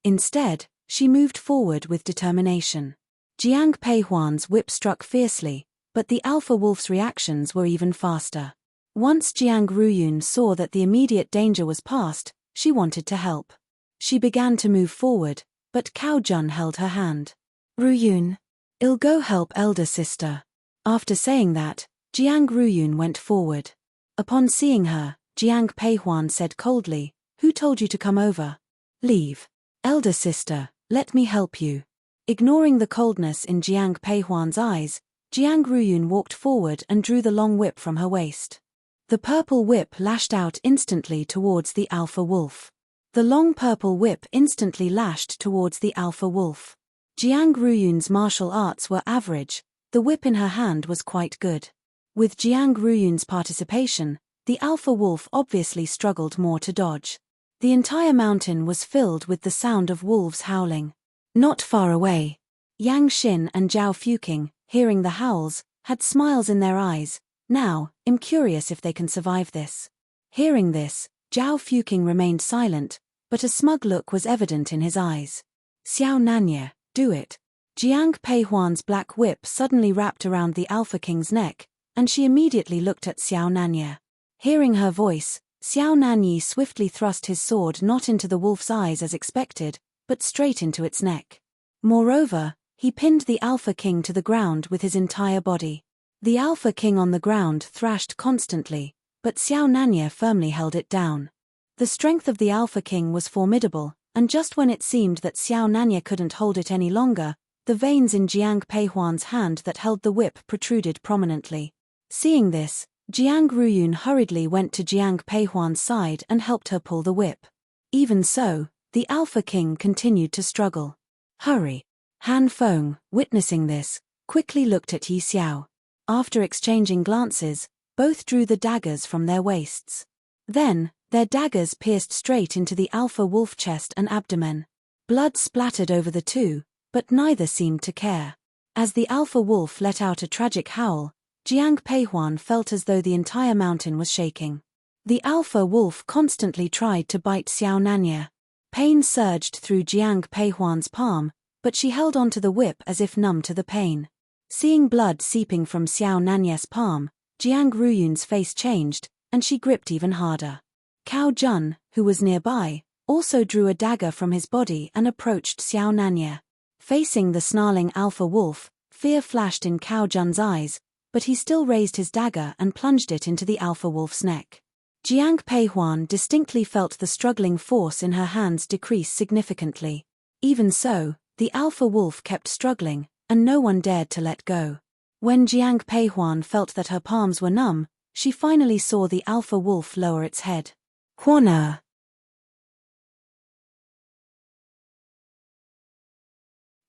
[SPEAKER 1] Instead, she moved forward with determination. Jiang Peihuan's whip struck fiercely, but the alpha wolf's reactions were even faster. Once Jiang Ruyun saw that the immediate danger was past, she wanted to help. She began to move forward, but Cao Jun held her hand. "Ruyun, I'll go help elder sister." After saying that, Jiang Ruyun went forward. Upon seeing her, Jiang Peihuan said coldly, "Who told you to come over? Leave. Elder sister, let me help you." Ignoring the coldness in Jiang Peihuan's eyes, Jiang Ruyun walked forward and drew the long whip from her waist. The purple whip lashed out instantly towards the alpha wolf. The long purple whip instantly lashed towards the alpha wolf. Jiang Ruyun's martial arts were average, the whip in her hand was quite good. With Jiang Ruyun's participation, the alpha wolf obviously struggled more to dodge. The entire mountain was filled with the sound of wolves howling. Not far away, Yang Xin and Zhao Fuqing, hearing the howls, had smiles in their eyes. "Now, I'm curious if they can survive this." Hearing this, Zhao Fuqing remained silent, but a smug look was evident in his eyes. "Xiao Nanye, do it." Jiang Peihuan's black whip suddenly wrapped around the Alpha King's neck, and she immediately looked at Xiao Nanye. Hearing her voice, Xiao Nanye swiftly thrust his sword not into the wolf's eyes as expected, but straight into its neck. Moreover, he pinned the Alpha King to the ground with his entire body. The Alpha King on the ground thrashed constantly, but Xiao Nanye firmly held it down. The strength of the Alpha King was formidable, and just when it seemed that Xiao Nanye couldn't hold it any longer, the veins in Jiang Peihuan's hand that held the whip protruded prominently. Seeing this, Jiang Ruyun hurriedly went to Jiang Peihuan's side and helped her pull the whip. Even so, the Alpha King continued to struggle. "Hurry." Han Feng, witnessing this, quickly looked at Yi Xiao. After exchanging glances, both drew the daggers from their waists. Then, their daggers pierced straight into the alpha wolf chest and abdomen. Blood splattered over the two, but neither seemed to care. As the alpha wolf let out a tragic howl, Jiang Peihuan felt as though the entire mountain was shaking. The alpha wolf constantly tried to bite Xiao Nanye. Pain surged through Jiang Peihuan's palm, but she held onto the whip as if numb to the pain. Seeing blood seeping from Xiao Nanye's palm, Jiang Ruyun's face changed, and she gripped even harder. Cao Jun, who was nearby, also drew a dagger from his body and approached Xiao Nanye. Facing the snarling alpha wolf, fear flashed in Cao Jun's eyes, but he still raised his dagger and plunged it into the alpha wolf's neck. Jiang Peihuan distinctly felt the struggling force in her hands decrease significantly. Even so, the alpha wolf kept struggling, and no one dared to let go. When Jiang Peihuan felt that her palms were numb, she finally saw the alpha wolf lower its head. "Corner!"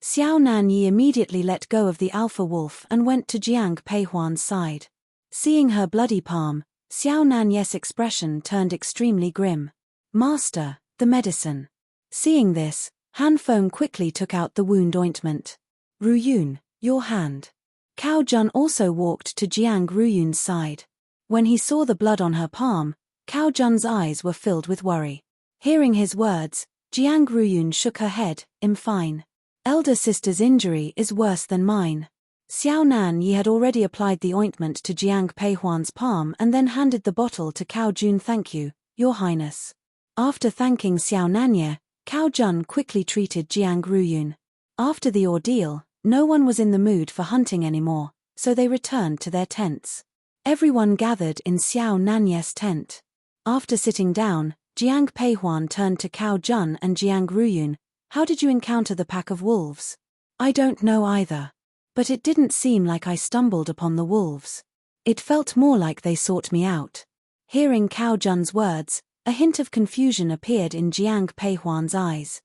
[SPEAKER 1] Xiao Nanyi immediately let go of the alpha wolf and went to Jiang Peihuan's side. Seeing her bloody palm, Xiao Nanye's expression turned extremely grim. "Master, the medicine." Seeing this, Han Feng quickly took out the wound ointment. "Ruyun, your hand." Cao Jun also walked to Jiang Ruyun's side. When he saw the blood on her palm, Cao Jun's eyes were filled with worry. Hearing his words, Jiang Ruyun shook her head. "I'm fine. Elder sister's injury is worse than mine." Xiao Nanyi had already applied the ointment to Jiang Peihuan's palm and then handed the bottle to Cao Jun. "Thank you, Your Highness." After thanking Xiao Nanye, Cao Jun quickly treated Jiang Ruyun. After the ordeal, no one was in the mood for hunting anymore, so they returned to their tents. Everyone gathered in Xiao Nanye's tent. After sitting down, Jiang Peihuan turned to Cao Jun and Jiang Ruyun. "How did you encounter the pack of wolves?" "I don't know either. But it didn't seem like I stumbled upon the wolves. It felt more like they sought me out." Hearing Cao Jun's words, a hint of confusion appeared in Jiang Peihuan's eyes.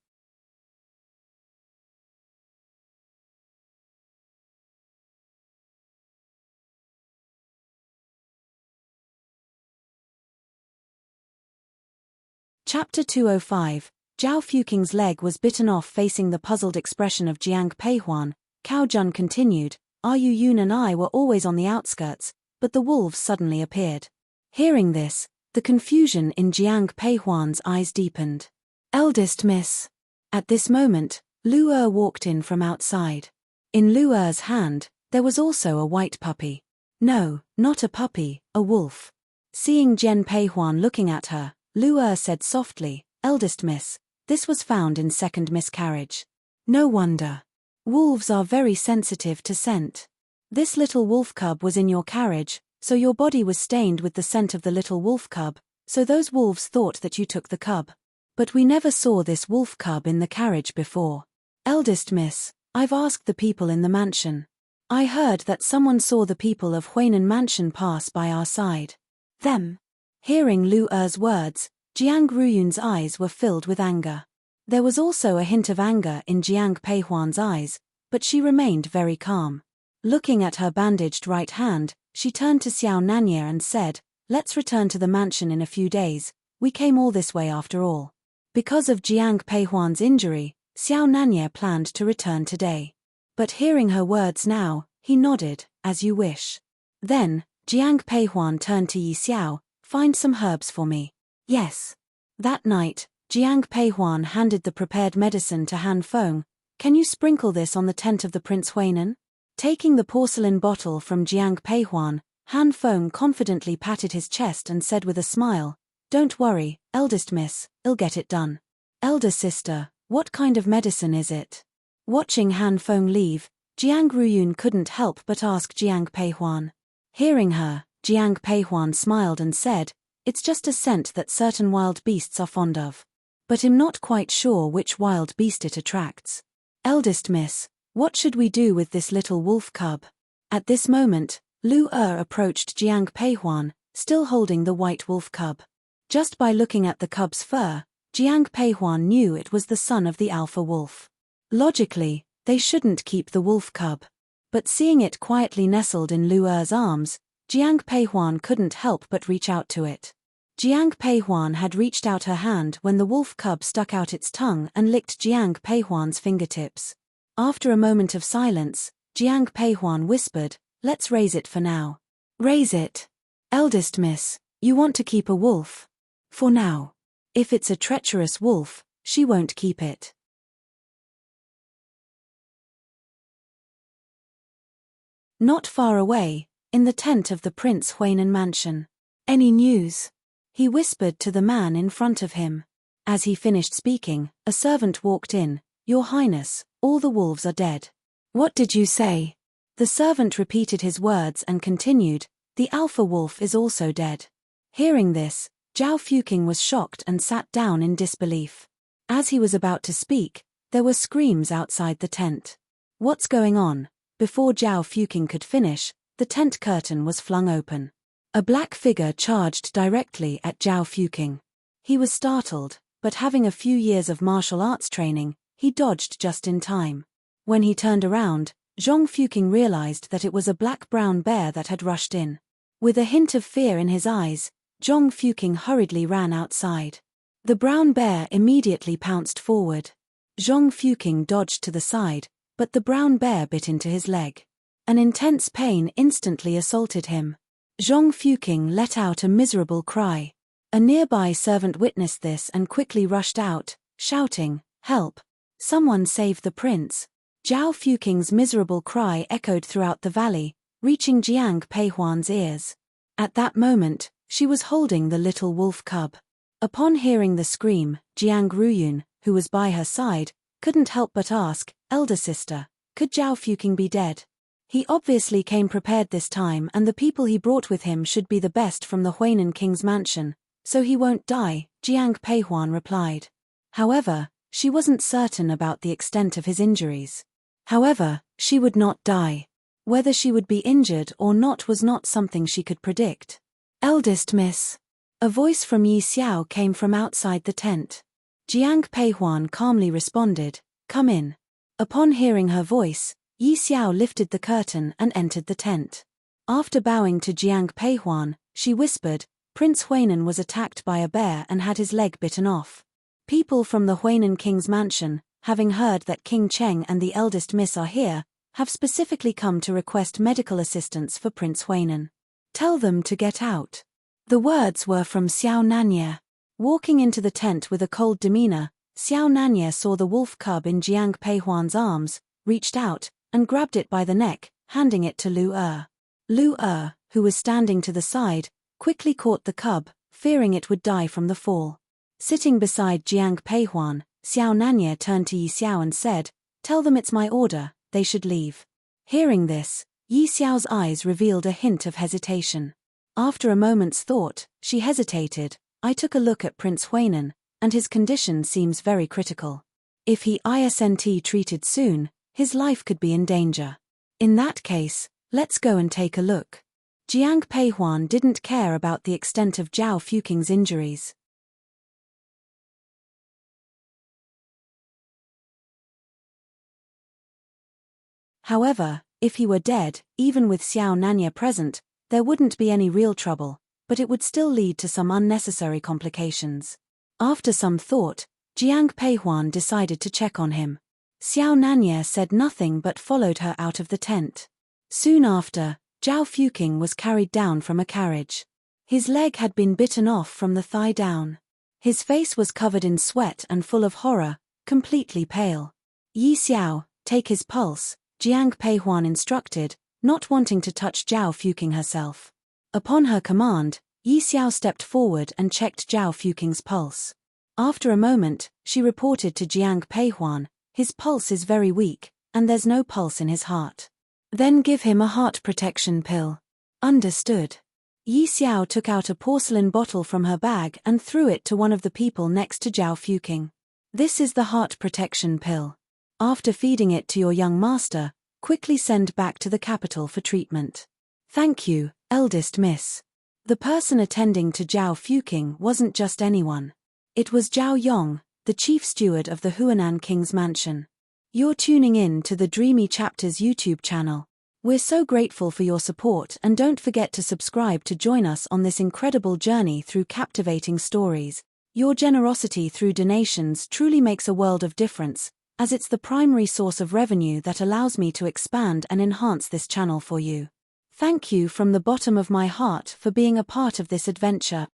[SPEAKER 1] Chapter 205. Zhao Fuqing's leg was bitten off. Facing the puzzled expression of Jiang Peihuan, Cao Jun continued, "Are you Yun and I were always on the outskirts, but the wolves suddenly appeared. Hearing this, the confusion in Jiang Peihuan's eyes deepened. Eldest miss. At this moment, Lu Er walked in from outside. In Lu Er's hand, there was also a white puppy. No, not a puppy, a wolf. Seeing Jiang Peihuan looking at her, Lu Er said softly, Eldest miss, this was found in second miscarriage. No wonder. Wolves are very sensitive to scent. This little wolf cub was in your carriage, so your body was stained with the scent of the little wolf cub, so those wolves thought that you took the cub. But we never saw this wolf cub in the carriage before. Eldest miss, I've asked the people in the mansion. I heard that someone saw the people of Huainan Mansion pass by our side. Them. Hearing Lu Er's words, Jiang Ruyun's eyes were filled with anger. There was also a hint of anger in Jiang Peihuan's eyes, but she remained very calm. Looking at her bandaged right hand, she turned to Xiao Nanya and said, Let's return to the mansion in a few days, we came all this way after all. Because of Jiang Peihuan's injury, Xiao Nanya planned to return today. But hearing her words now, he nodded, as you wish. Then, Jiang Peihuan turned to Yi Xiao, find some herbs for me. Yes. That night, Jiang Peihuan handed the prepared medicine to Han Feng. Can you sprinkle this on the tent of the Prince Huainan? Taking the porcelain bottle from Jiang Peihuan, Han Feng confidently patted his chest and said with a smile, Don't worry, eldest miss, I'll get it done. Elder sister, what kind of medicine is it? Watching Han Feng leave, Jiang Ruyun couldn't help but ask Jiang Peihuan. Hearing her, Jiang Peihuan smiled and said, It's just a scent that certain wild beasts are fond of. But I'm not quite sure which wild beast it attracts. Eldest miss, what should we do with this little wolf cub? At this moment, Lu Er approached Jiang Peihuan, still holding the white wolf cub. Just by looking at the cub's fur, Jiang Peihuan knew it was the son of the alpha wolf. Logically, they shouldn't keep the wolf cub. But seeing it quietly nestled in Lu Er's arms, Jiang Peihuan couldn't help but reach out to it. Jiang Peihuan had reached out her hand when the wolf cub stuck out its tongue and licked Jiang Peihuan's fingertips. After a moment of silence, Jiang Peihuan whispered, Let's raise it for now. Raise it. Eldest miss, you want to keep a wolf? For now. If it's a treacherous wolf, she won't keep it. Not far away, in the tent of the Prince Huainan Mansion. Any news? He whispered to the man in front of him. As he finished speaking, a servant walked in. Your Highness, all the wolves are dead. What did you say? The servant repeated his words and continued, The alpha wolf is also dead. Hearing this, Zhao Fuqing was shocked and sat down in disbelief. As he was about to speak, there were screams outside the tent. What's going on? Before Zhao Fuqing could finish, the tent curtain was flung open. A black figure charged directly at Zhao Fuqing. He was startled, but having a few years of martial arts training, he dodged just in time. When he turned around, Zhang Fuqing realized that it was a black-brown bear that had rushed in. With a hint of fear in his eyes, Zhang Fuqing hurriedly ran outside. The brown bear immediately pounced forward. Zhang Fuqing dodged to the side, but the brown bear bit into his leg. An intense pain instantly assaulted him. Zhang Fuqing let out a miserable cry. A nearby servant witnessed this and quickly rushed out, shouting, Help! Someone save the prince! Zhao Fuqing's miserable cry echoed throughout the valley, reaching Jiang Peihuan's ears. At that moment, she was holding the little wolf cub. Upon hearing the scream, Jiang Ruyun, who was by her side, couldn't help but ask, Elder sister, could Zhao Fuqing be dead? He obviously came prepared this time and the people he brought with him should be the best from the Huainan king's mansion, so he won't die, Jiang Peihuan replied. However, she wasn't certain about the extent of his injuries. However, she would not die. Whether she would be injured or not was not something she could predict. Eldest miss. A voice from Yi Xiao came from outside the tent. Jiang Peihuan calmly responded, Come in. Upon hearing her voice, Yi Xiao lifted the curtain and entered the tent. After bowing to Jiang Peihuan, she whispered, Prince Huainan was attacked by a bear and had his leg bitten off. People from the Huainan king's mansion, having heard that King Cheng and the eldest miss are here, have specifically come to request medical assistance for Prince Huainan. Tell them to get out. The words were from Xiao Nanya. Walking into the tent with a cold demeanor, Xiao Nanya saw the wolf cub in Jiang Peihuan's arms, reached out, and grabbed it by the neck, handing it to Lu Er. Lu Er, who was standing to the side, quickly caught the cub, fearing it would die from the fall. Sitting beside Jiang Peihuan, Xiao Nanya turned to Yi Xiao and said, "Tell them it's my order, they should leave." Hearing this, Yi Xiao's eyes revealed a hint of hesitation. After a moment's thought, she hesitated. "I took a look at Prince Huainan, and his condition seems very critical. If he isn't treated soon, his life could be in danger. In that case, let's go and take a look." Jiang Peihuan didn't care about the extent of Zhao Fuqing's injuries. However, if he were dead, even with Xiao Nanya present, there wouldn't be any real trouble, but it would still lead to some unnecessary complications. After some thought, Jiang Peihuan decided to check on him. Xiao Nanya said nothing but followed her out of the tent. Soon after, Zhao Fuqing was carried down from a carriage. His leg had been bitten off from the thigh down. His face was covered in sweat and full of horror, completely pale. "Yi Xiao, take his pulse," Jiang Peihuan instructed, not wanting to touch Zhao Fuqing herself. Upon her command, Yi Xiao stepped forward and checked Zhao Fuqing's pulse. After a moment, she reported to Jiang Peihuan, "His pulse is very weak, and there's no pulse in his heart. Then give him a heart protection pill." "Understood." Yi Xiao took out a porcelain bottle from her bag and threw it to one of the people next to Zhao Fuqing. "This is the heart protection pill. After feeding it to your young master, quickly send back to the capital for treatment." "Thank you, eldest miss." The person attending to Zhao Fuqing wasn't just anyone. It was Zhao Yong, the chief steward of the Huanan King's mansion. You're tuning in to the Dreamy Chapters YouTube channel. We're so grateful for your support, and don't forget to subscribe to join us on this incredible journey through captivating stories. Your generosity through donations truly makes a world of difference, as it's the primary source of revenue that allows me to expand and enhance this channel for you. Thank you from the bottom of my heart for being a part of this adventure.